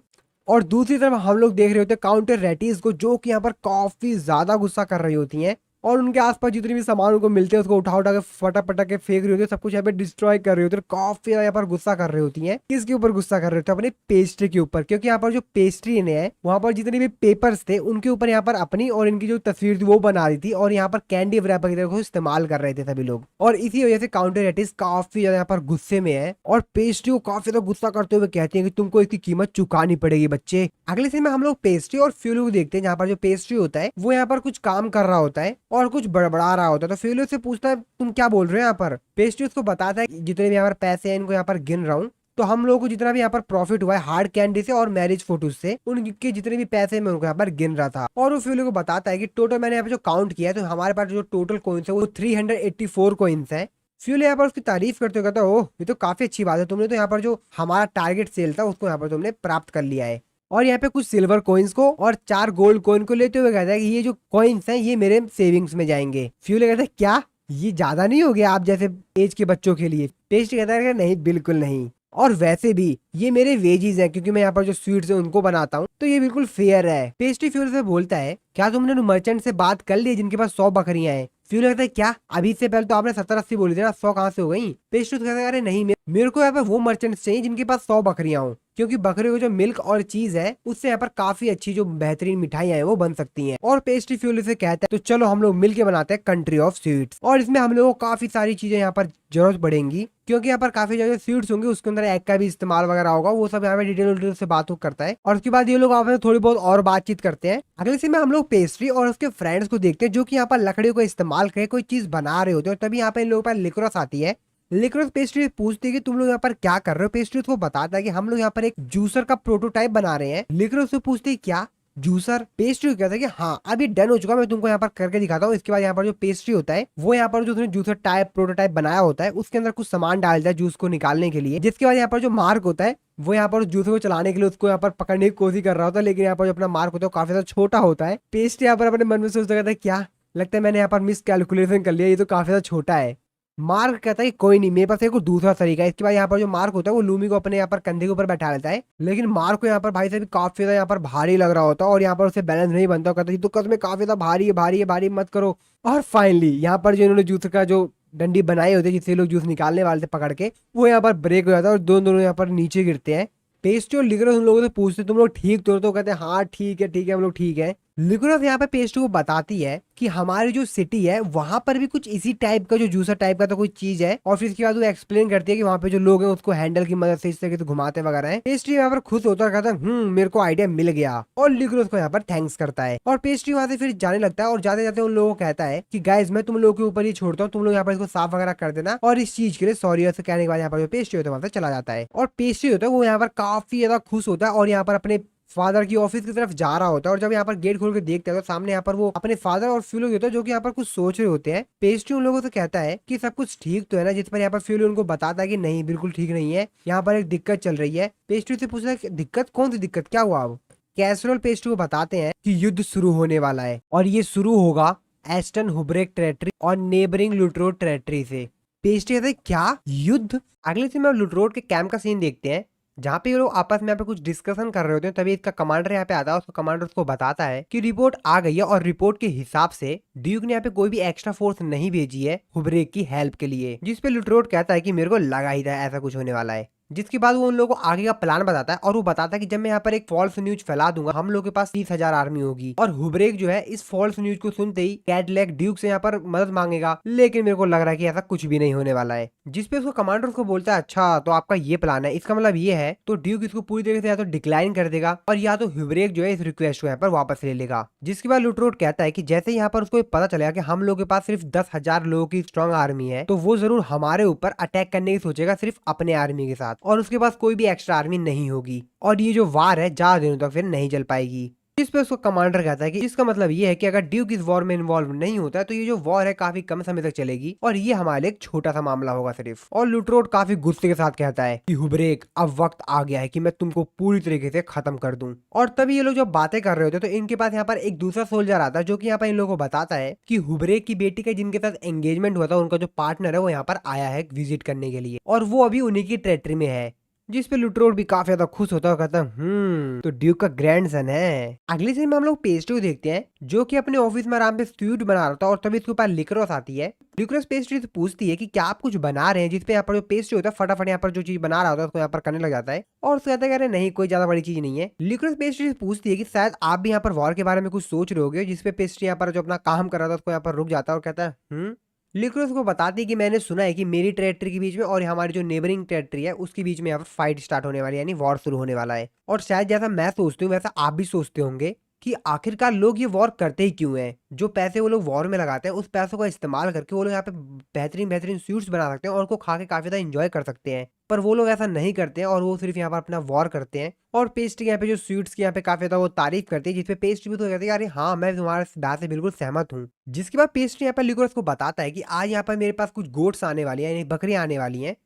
और दूसरी तरफ हम लोग देख रहे होते हैं काउंटर रेटिस को जो कि यहाँ पर काफी ज्यादा गुस्सा कर रही होती हैं और उनके आसपास जितने भी सामान उनको मिलते हैं उसको उठा उठा के फटा फटा के फेंक रही होती है, सब कुछ यहाँ पे डिस्ट्रॉय कर रही होती है। काफी यहाँ पर गुस्सा कर रही होती है। किसके ऊपर गुस्सा कर रहे होते हैं? अपने पेस्ट्री के ऊपर, क्योंकि यहाँ पर जो पेस्ट्री ने है वहां पर जितने भी पेपर्स थे उनके ऊपर यहाँ पर अपनी और इनकी जो तस्वीर थी वो बना रही थी और यहाँ पर कैंडी रैपर की तरह को इस्तेमाल कर रहे थे सभी लोग। और इसी वजह से काउंटर रेटिस काफी ज्यादा यहाँ पर गुस्से में है और पेस्ट्री को काफी ज्यादा गुस्सा करते हुए कहती है कि तुमको इसकी कीमत चुकानी पड़ेगी बच्चे। अगले सीन में हम लोग पेस्ट्री और फ्यूलो को देखते हैं जहाँ पर जो पेस्ट्री होता है वो यहाँ पर कुछ काम कर रहा होता है और कुछ बड़बड़ा रहा होता है। तो फ्यूलो से पूछता है तुम क्या बोल रहे हो यहाँ पर। पेस्ट्री उसको बताता है जितने भी यहाँ पर पैसे हैं इनको यहाँ पर गिन रहा हूँ, तो हम लोगों को जितना भी यहाँ पर प्रॉफिट हुआ है हार्ड कैंडी से और मैरिज फोटोज से, उनके जितने भी पैसे मैं उनको यहाँ पर गिन रहा था। और वो फ्यूलो को बताता है कि टोटल मैंने यहाँ पे जो काउंट किया है तो हमारे पास जो टोटल कॉइन्स है वो 384 कॉइन्स है। फ्यूलो यहाँ पर उसकी तारीफ करते हुए कहता है ओह ये तो काफी अच्छी बात है, तुमने तो यहाँ पर जो हमारा टारगेट सेल था उसको यहाँ पर तुमने प्राप्त कर लिया है। और यहाँ पे कुछ सिल्वर कॉइन्स को और 4 गोल्ड कॉइन को लेते हुए कहता है कि ये जो कॉइन्स हैं ये मेरे सेविंग्स में जाएंगे। फ्यूलो कहता है क्या ये ज्यादा नहीं हो गया आप जैसे एज के बच्चों के लिए। पेस्ट्री कहता है कि नहीं बिल्कुल नहीं, और वैसे भी ये मेरे वेजीज हैं क्योंकि मैं यहाँ पर जो स्वीट्स है उनको बनाता हूँ तो ये बिल्कुल फेयर है। पेस्ट्री फ्यूलो से बोलता है क्या तुमने मर्चेंट से बात कर ली जिनके पास 100 बकरियां हैं। फ्यूलो कहता है क्या अभी से पहले तो आपने 70-80 बोली थी ना, 100 कहाँ से हो गई। पेस्ट्री कहता है अरे नहीं मेरे को यहाँ पे वो मर्चेंट्स चाहिए जिनके पास 100 बकरियां हो, क्योंकि बकरी को जो मिल्क और चीज है उससे यहाँ पर काफी अच्छी जो बेहतरीन मिठाइयां हैं वो बन सकती हैं। और पेस्ट्री फ्यूलो से कहता है तो चलो हम लोग मिलके बनाते हैं कंट्री ऑफ स्वीट्स, और इसमें हम लोगों को काफी सारी चीजें यहाँ पर जरूरत पड़ेंगी क्योंकि यहाँ पर काफी ज्यादा स्वीट्स होंगे, उसके अंदर एग का भी इस्तेमाल वगैरह होगा, वो सब यहाँ पे डिटेल से बात करता है। और उसके बाद ये लोग आपस में थोड़ी बहुत और बातचीत करते हैं। अगले सीन में हम लोग पेस्ट्री और उसके फ्रेंड्स को देखते हैं जो कि यहाँ पर लकड़ियों का इस्तेमाल करके कोई चीज बना रहे होते हैं। और तभी यहाँ पे इन लोगों पर लिकरोस आती है। लिकरोस पेस्ट्री पूछती है कि तुम लोग यहाँ पर क्या कर रहे हो। पेस्ट्री उसको बताता है कि हम लोग यहाँ पर एक जूसर का प्रोटोटाइप बना रहे हैं। लिकरोस से पूछती है क्या जूसर। पेस्ट्री कहता है कि हाँ अभी डन हो चुका, मैं तुमको यहाँ पर करके दिखाता हूँ। इसके बाद यहाँ पर जो पेस्ट्री होता है वो यहाँ पर जो उसने जूसर टाइप प्रोटोटाइप बनाया होता है उसके अंदर कुछ सामान डालता है जूस को निकालने के लिए, जिसके बाद यहाँ पर जो मार्क होता है वो यहाँ पर जूस को चलाने के लिए उसको यहाँ पर पकड़ने की कोशिश कर रहा होता है, लेकिन यहाँ पर जो अपना मार्क होता है काफी ज्यादा छोटा होता है। पेस्ट्री यहाँ पर अपने मन में सोचता कहता है क्या लगता है मैंने यहाँ पर मिस कैलकुलेशन कर लिया, ये तो काफी ज्यादा छोटा है। मार्क कहता है कि कोई नहीं मेरे पास एक दूसरा तरीका है। इसके बाद यहाँ पर जो मार्क होता है वो लूमी को अपने यहाँ पर कंधे के ऊपर बैठा लेता है, लेकिन मार्क को यहाँ पर भाई साहब काफी ज्यादा यहाँ पर भारी लग रहा होता है और यहाँ पर उसे बैलेंस नहीं बनता। कहता है तो कसम काफी ज्यादा भारी है भारी है भारी मत करो। और फाइनली यहाँ पर जो इन्होंने जूस का जो डंडी बनाई होती है जिससे लोग जूस निकालने वाले थे पकड़ के, वो यहाँ पर ब्रेक हो जाता है और दोनों यहाँ पर नीचे गिरते हैं। पेस्ट्री और लिकोरस उन लोगों से पूछते तुम लोग ठीक तो कहते हैं हाँ ठीक है हम लोग ठीक है। लिकोरस यहाँ पे पेस्ट्री को बताती है कि हमारी जो सिटी है वहां पर भी कुछ इसी टाइप का जो जूसर टाइप का तो कोई चीज है, और फिर इसके बाद वो एक्सप्लेन करती है कि वहाँ पे जो लोग हैं उसको हैंडल की मदद से इस तरीके से घुमाते वगैरह हैं। पेस्ट्री यहाँ पर खुश होता है, कहता है मेरे को आइडिया मिल गया, और लिकोरस को यहाँ पर थैंक्स करता है और पेस्ट्री वहां से फिर जाने लगता है। और जाते जाते उन लोगों को कहता है कि गाइस मैं तुम लोगों के ऊपर ही छोड़ता हूँ, तुम लोग यहाँ पर इसको साफ वगैरह कर देना, और इस चीज के लिए सॉरी ऐसे कहने के बाद यहाँ पर जो पेस्ट्री होता है वहां से चला जाता है। और पेस्ट्री होता है वो यहाँ पर काफी ज्यादा खुश होता है और यहाँ पर अपने फादर की ऑफिस की तरफ जा रहा होता है। और जब यहाँ पर गेट खोल के देखते हैं तो सामने यहाँ पर वो अपने फादर और फ्यूलो होता है जो कि यहाँ पर कुछ सोच रहे होते हैं। पेस्ट्री उन लोगों से कहता है कि सब कुछ ठीक तो है ना, जिस पर यहाँ पर फ्यूलो उनको बताता है कि नहीं बिल्कुल ठीक नहीं है, यहाँ पर एक दिक्कत चल रही है। पेस्ट्री से पूछता है दिक्कत, कौन सी दिक्कत, क्या हुआ? अब कैसरोल पेस्ट्री को बताते हैं कि युद्ध शुरू होने वाला है और ये शुरू होगा एस्टन हुब्रेक टेरिटरी और नेबरिंग लुटरोड टेरिटरी से। पेस्ट्री कहते हैं क्या युद्ध? अगले दिन में लुटरोड के कैंप का सीन देखते हैं जहाँ पे ये लोग आपस में यहाँ पे कुछ डिस्कशन कर रहे होते हैं। तभी इसका कमांडर यहाँ पे आता है, उसको कमांडर उसको बताता है कि रिपोर्ट आ गई है और रिपोर्ट के हिसाब से ड्यूक ने यहाँ पे कोई भी एक्स्ट्रा फोर्स नहीं भेजी है हुब्रेक की हेल्प के लिए। जिस पे लुटरोड कहता है कि मेरे को लगा ही था ऐसा कुछ होने वाला है। जिसके बाद वो उन लोगों को आगे का प्लान बताता है और वो बताता है कि जब मैं यहाँ पर एक फॉल्स न्यूज फैला दूंगा हम लोग के पास 30,000 आर्मी होगी। और हुब्रेक जो है इस फॉल्स न्यूज को सुनते ही कैडलैक ड्यूक से यहाँ पर मदद मांगेगा, लेकिन मेरे को लग रहा है कि ऐसा कुछ भी नहीं होने वाला है। जिसपे उसको कमांडर उसको बोलता है अच्छा तो आपका ये प्लान है, इसका मतलब ये है। तो ड्यूक इसको पूरी तरीके से या तो डिक्लाइन कर देगा और या तो हुब्रेक जो है इस रिक्वेस्ट को यहाँ पर वापस ले लेगा। जिसके बाद लुटरोड कहता है कि जैसे यहाँ पर उसको पता चलेगा कि हम लोग के पास सिर्फ 10,000 लोगों की स्ट्रॉन्ग आर्मी है तो वो जरूर हमारे ऊपर अटैक करने की सोचेगा सिर्फ अपने आर्मी के साथ, और उसके पास कोई भी एक्स्ट्रा आर्मी नहीं होगी और ये जो वार है ज्यादा दिनों तक फिर नहीं चल पाएगी। इस पे उसको कमांडर कहता है कि इसका मतलब ये है कि अगर ड्यूक इस वॉर में इन्वॉल्व नहीं होता है तो ये जो वॉर है काफी कम समय तक चलेगी और ये हमारे लिए एक छोटा सा मामला होगा सिर्फ। और लुटरोड काफी गुस्से के साथ कहता है कि हुब्रेक अब वक्त आ गया है कि मैं तुमको पूरी तरीके से खत्म कर दूं। और तभी ये लोग जब बातें कर रहे होते तो इनके पास यहाँ पर एक दूसरा सोल्जर आता है जो कि यहाँ पर इन लोगों को बताता है कि हुब्रेक की बेटी का जिनके साथ एंगेजमेंट हुआ था उनका जो पार्टनर है वो यहाँ पर आया है विजिट करने के लिए और वो अभी उन्हीं की टेरिटरी में है। जिस पे लुटरोड भी काफी ज्यादा खुश होता है, कहता है तो ड्यूक का ग्रैंडसन है। अगले सीन में हम लोग पेस्ट्री को देखते हैं जो कि अपने ऑफिस में आराम से स्वीट बना रहा था और तभी इसके ऊपर लिकोरस आती है। लिकोरस पेस्ट्री से पूछती है कि क्या आप कुछ बना रहे हैं, जिसपे यहाँ पर जो पेस्ट्री होता है फटाफट यहाँ पर जो चीज बना रहा होता है उसको यहाँ पर करने लग जाता है और उसको कहता है नहीं कोई ज्यादा बड़ी चीज नहीं है। लिकोरस पेस्ट्री से पूछती है कि शायद आप भी यहाँ पर वॉर के बारे में कुछ सोच रहे होगे, जिसपे पेस्ट्री यहाँ पर जो अपना काम कर रहा था उसको यहाँ पर रुक जाता है और कहता है लिकोरस को बताती है कि मैंने सुना है कि मेरी टेरिटरी के बीच में और हमारी जो नेबरिंग टेरिटरी है उसके बीच में यहाँ पर फाइट स्टार्ट होने वाली है, यानी वॉर शुरू होने वाला है। और शायद जैसा मैं सोचती हूँ वैसा आप भी सोचते होंगे कि आखिरकार लोग ये वॉर करते ही क्यों हैं। जो पैसे वो लोग वॉर में लगाते हैं उस पैसों का इस्तेमाल करके वो लोग यहाँ पे बेहतरीन बेहतरीन स्वीट्स बना सकते हैं और उनको खा के काफी ज्यादा एंजॉय कर सकते हैं, पर वो लोग ऐसा नहीं करते हैं और वो सिर्फ यहाँ पर अपना वॉर करते हैं। और पेस्ट्री यहाँ पे जो स्वीट्स की यहाँ पे काफी ज्यादा वो तारीफ करती है, जिसपे पेस्ट्री भी तो कहती है अरे हाँ मैं तुम्हारे बात से बिल्कुल सहमत हूँ। जिसके बाद पेस्ट्री यहाँ पे लिकोरस को बताता है कि आज यहाँ पर मेरे पास कुछ गोट्स आने वाली है, यानी बकरियां आने वाली हैं,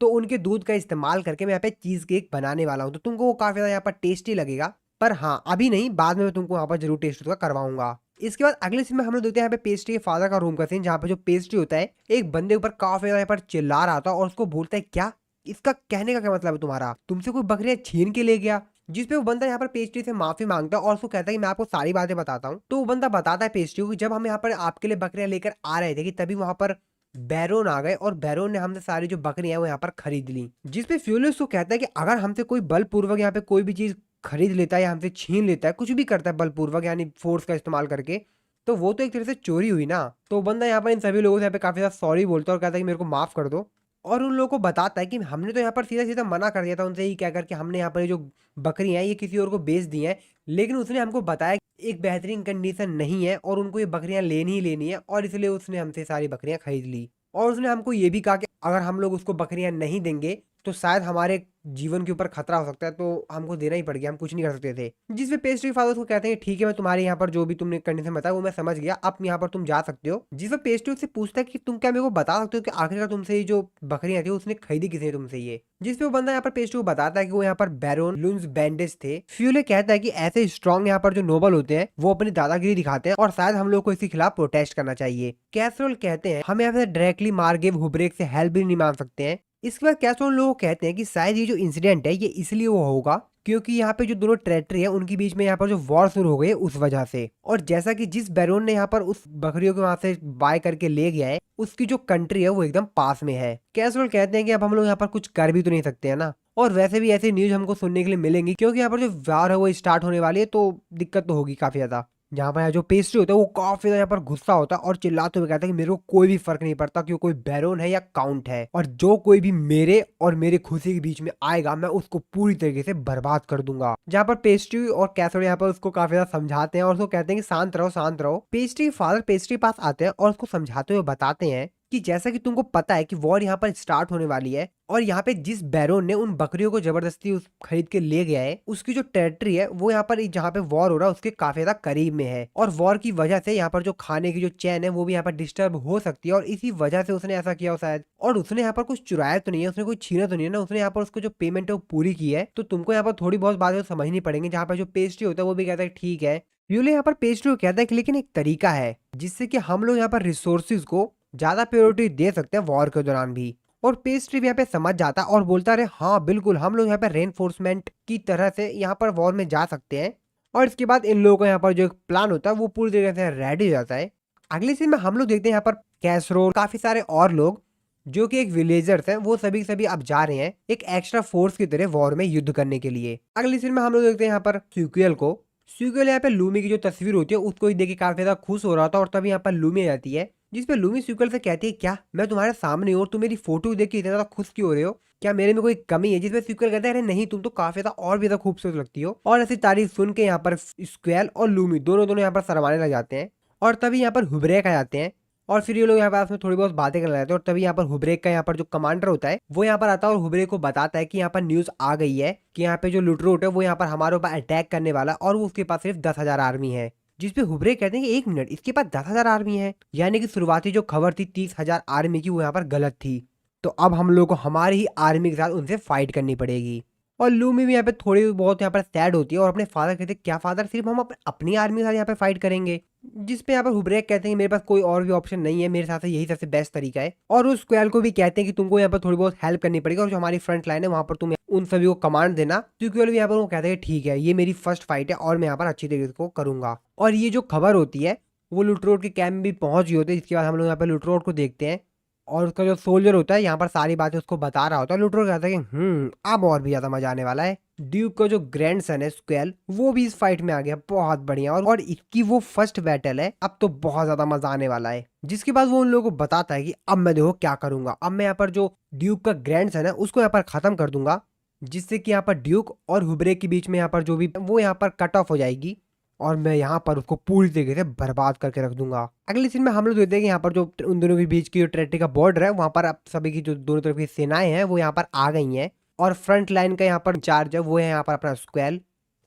तो उनके दूध का इस्तेमाल करके मैं यहाँ पे चीज केक बनाने वाला हूँ, तो तुमको वो काफी ज्यादा यहाँ पर टेस्टी लगेगा, पर हाँ अभी नहीं, बाद में मैं तुमको वहां पर जरूर टेस्ट उसका करवाऊंगा। इसके बाद अगले सीन में हम लोग देखते हैं यहाँ पे पेस्ट्री के फादर का रूम का सीन, जहाँ पे जो पेस्ट्री होता है एक बंदे ऊपर काफी ज्यादा यहाँ पर चिल्ला रहा था और उसको बोलता है क्या, इसका कहने का क्या मतलब है तुम्हारा, तुमसे कोई बकरियां छीन के ले गया। जिसपे वो बंदा यहाँ पर पेस्ट्री से माफी मांगता है और उसको कहता है कि मैं आपको सारी बातें बताता हूँ। तो वो बंदा बताता है पेस्ट्री को कि जब हम यहाँ पर आपके लिए बकरियां लेकर आ रहे थे कि तभी वहां पर बैरोन आ गए और बैरोन ने हमसे सारी जो बकरियां हैं वो यहाँ पर खरीद ली। जिसपे फ्यूलियस को कहता है कि अगर हमसे कोई बलपूर्वक यहाँ पे कोई भी चीज खरीद लेता है या हमसे छीन लेता है, कुछ भी करता है बलपूर्वक यानी फोर्स का इस्तेमाल करके, तो वो तो एक तरह से चोरी हुई ना। तो बंदा यहाँ पर इन सभी लोगों से यहाँ पे काफी ज्यादा सॉरी बोलता है और कहता है कि मेरे को माफ कर दो। और उन लोगों को बताता है कि हमने तो यहाँ पर सीधा सीधा मना कर दिया था उनसे ही क्या करके हमने यहाँ पर जो बकरी हैं ये किसी और को बेच दी हैं, लेकिन उसने हमको बताया कि एक बेहतरीन कंडीशन नहीं है और उनको ये बकरियां लेनी ही लेनी है, और इसलिए उसने हमसे सारी बकरियां खरीद ली। और उसने हमको ये भी कहा कि अगर हम लोग उसको बकरियां नहीं देंगे तो शायद हमारे जीवन के ऊपर खतरा हो सकता है, तो हमको देना ही पड़ गया, हम कुछ नहीं कर सकते थे। जिसपे पेस्ट्री फादर को कहते हैं ठीक है मैं तुम्हारे यहाँ पर जो भी तुमने कंडीशन बताया वो मैं समझ गया, अब यहाँ पर तुम जा सकते हो। जिसपे पेस्ट्री से पूछता है कि तुम क्या मेरे को बता सकते हो कि आखिरकार तुमसे ये जो बकरियां थी उसने खरीदी किसने तुमसे ये। जिसपे वो बंदा यहाँ पर पेस्ट्री को बताता है कि वो यहाँ पर बैरोन लुन्स बैंडेज थे। फ्यूले कहता है कि ऐसे स्ट्रॉन्ग यहाँ पर जो नोबल होते हैं वो अपनी दादागिरी दिखाते हैं और शायद हम लोग को इसके खिलाफ प्रोटेस्ट करना चाहिए। कैसरोल कहते हैं हम यहाँ पे डायरेक्टली मार्गेव हुब्रेक से हेल्प भी नहीं मांग सकते हैं। इसके बाद कैसरोल लोग कहते हैं कि शायद ये जो इंसिडेंट है ये इसलिए वो होगा क्योंकि यहाँ पे जो दोनों टेरिटरी है उनके बीच में यहाँ पर जो वॉर शुरू हो गई है उस वजह से, और जैसा कि जिस बैरोन ने यहाँ पर उस बकरियों को वहां से बाय करके ले गया है उसकी जो कंट्री है वो एकदम पास में है। कैसरोल कहते हैं कि अब हम लोग यहाँ पर कुछ कर भी तो नहीं सकते है ना, और वैसे भी ऐसी न्यूज हमको सुनने के लिए मिलेंगी, क्योंकि यहाँ पर जो वार है वो स्टार्ट होने वाली है, तो दिक्कत तो होगी काफी ज्यादा। जहाँ पर जो पेस्ट्री होता है वो काफी यहाँ पर गुस्सा होता है और चिल्लाते हुए कहता है कि मेरे को कोई भी फर्क नहीं पड़ता कि वो कोई बैरोन है या काउंट है, और जो कोई भी मेरे और मेरी खुशी के बीच में आएगा मैं उसको पूरी तरीके से बर्बाद कर दूंगा। जहाँ पर पेस्ट्री और कैसरो यहाँ पर उसको काफी ज्यादा समझाते हैं और उसको कहते हैं कि शांत रहो शांत रहो। पेस्ट्री फादर पेस्ट्री पास आते हैं और उसको समझाते हुए बताते हैं कि जैसा कि तुमको पता है कि वॉर यहाँ पर स्टार्ट होने वाली है, और यहाँ पे जिस बैरोन ने उन बकरियों को जबरदस्ती उस खरीद के ले गया है उसकी जो टेरिटरी है वो यहाँ पर जहाँ पे वॉर हो रहा है उसके काफी ज्यादा करीब में है, और वॉर की वजह से यहाँ पर जो खाने की जो चैन है वो भी यहाँ पर डिस्टर्ब हो सकती है, और इसी वजह से उसने ऐसा किया हो शायद। और उसने यहाँ पर कुछ चुराया तो नहीं है, उसने कोई छीना तो नहीं है ना, उसने यहाँ पर उसको जो पेमेंट है वो पूरी की है। तो तुमको यहाँ पर थोड़ी बहुत बातें समझनी पड़ेंगी। जहाँ पर जो पेस्ट्री होता है वो भी कहता है ठीक है। यूले यहाँ पर पेस्ट्री को कहता है कि लेकिन एक तरीका है जिससे कि हम लोग यहाँ पर रिसोर्सेज को ज्यादा प्रायोरिटी दे सकते हैं वॉर के दौरान भी। और पेस्ट्री भी यहाँ पे समझ जाता है और बोलता रहे हाँ बिल्कुल हम लोग यहाँ पे रेनफोर्समेंट की तरह से यहाँ पर वॉर में जा सकते हैं। और इसके बाद इन लोगों का यहाँ पर जो एक प्लान होता है वो पूरी तरीके से रेडी हो जाता है। अगले सीन में हम लोग देखते हैं यहाँ पर कैसरो काफी सारे और लोग जो कि एक विलेजर्स हैं वो सभी अब जा रहे हैं एक एक्स्ट्रा फोर्स की तरह वॉर में युद्ध करने के लिए। अगले सीन में हम लोग देखते हैं यहाँ पर स्यूक्वेल को। स्यूक्वेल यहाँ पे लूमी की जो तस्वीर होती है उसको ही देख के काफी ज्यादा खुश हो रहा था, और तभी यहाँ पर लूमी आ जाती है जिसपे लूमी स्यूक्वेल से कहती है क्या मैं तुम्हारे सामने हूँ और तुम मेरी फोटो देख के इतना ज्यादा खुश क्यों हो रहे हो, क्या मेरे में कोई कमी है? जिसपे स्यूक्वेल कहता है अरे नहीं तुम तो काफी ज्यादा और भी ज्यादा खूबसूरत लगती हो। और ऐसी तारीफ सुन के यहाँ पर स्क्वेल और लूमी दोनों यहाँ पर शर्माने लग जाते हैं, और तभी यहाँ पर हुब्रेक आ जाते हैं और फिर ये लोग यहाँ पर आपस में थोड़ी बहुत बातें करने लगते हैं। और तभी यहाँ पर हुब्रेक का यहाँ पर जो कमांडर होता है वो यहाँ पर आता है और हुब्रेक को बताता है कि यहाँ पर न्यूज आ गई है कि यहाँ पे जो लुटरोट है वो यहाँ पर हमारे ऊपर अटैक करने वाला, और वो उसके पास सिर्फ 10,000 आर्मी है। जिसपे हुब्रेक कहते हैं कि 1 मिनट इसके पास 10,000 आर्मी है, यानी कि शुरुआती जो खबर थी 30,000 आर्मी की वो यहाँ पर गलत थी। तो अब हम लोग को हमारी ही आर्मी के साथ उनसे फाइट करनी पड़ेगी। और लूमी भी यहाँ पे थोड़ी बहुत यहाँ पर सैड होती है और अपने फादर कहते हैं क्या फादर सिर्फ हम अपनी आर्मी के साथ यहाँ पे फाइट करेंगे? जिसपे यहाँ पर हुब्रेक कहते हैं कि मेरे पास कोई और भी ऑप्शन नहीं है, मेरे साथ यही सबसे बेस्ट तरीका है। और उस स्क्वेल को भी कहते हैं कि तुमको यहाँ पर थोड़ी बहुत हेल्प करनी पड़ेगी और जो हमारी फ्रंट लाइन है वहां पर तुम उन सभी को कमांड देना। स्क्वेल भी यहाँ पर वो कहते हैं ठीक है ये मेरी फर्स्ट फाइट है और मैं यहाँ पर अच्छी तरीके से करूंगा। और ये जो खबर होती है वो लुटरोट के कैंप भी पहुंच गई होती है। इसके बाद हम लोग यहाँ पर लुटरोट को देखते हैं और उसका जो सोल्जर होता है यहाँ पर सारी बातें उसको बता रहा होता है। लुटरोट कहता है कि अब और भी ज्यादा मजा आने वाला है। ड्यूक का जो ग्रैंड सन है स्क्वेल वो भी इस फाइट में आ गया, बहुत बढ़िया। और इसकी वो फर्स्ट बैटल है, अब तो बहुत ज्यादा मजा आने वाला है। जिसके बाद वो उन लोगों को बताता है कि अब मैं देखो क्या करूंगा, अब मैं यहाँ पर जो ड्यूक का ग्रैंड सन है उसको यहाँ पर खत्म कर दूंगा, जिससे कि यहाँ पर ड्यूक और हुब्रेक के बीच में यहाँ पर जो भी वो यहाँ पर कट ऑफ हो जाएगी और मैं यहाँ पर उसको पूरी तरीके से बर्बाद करके रख दूंगा। अगले सीन में हम लोग देखते हैं कि यहाँ पर जो उन दोनों के बीच की जो टेरिटरी का बॉर्डर है वहां पर अब सभी की जो दोनों तरफ की सेनाएं हैं वो यहाँ पर आ गई हैं, और फ्रंट लाइन का यहाँ पर इंचार्ज है वो है यहाँ पर अपना स्क्वेल।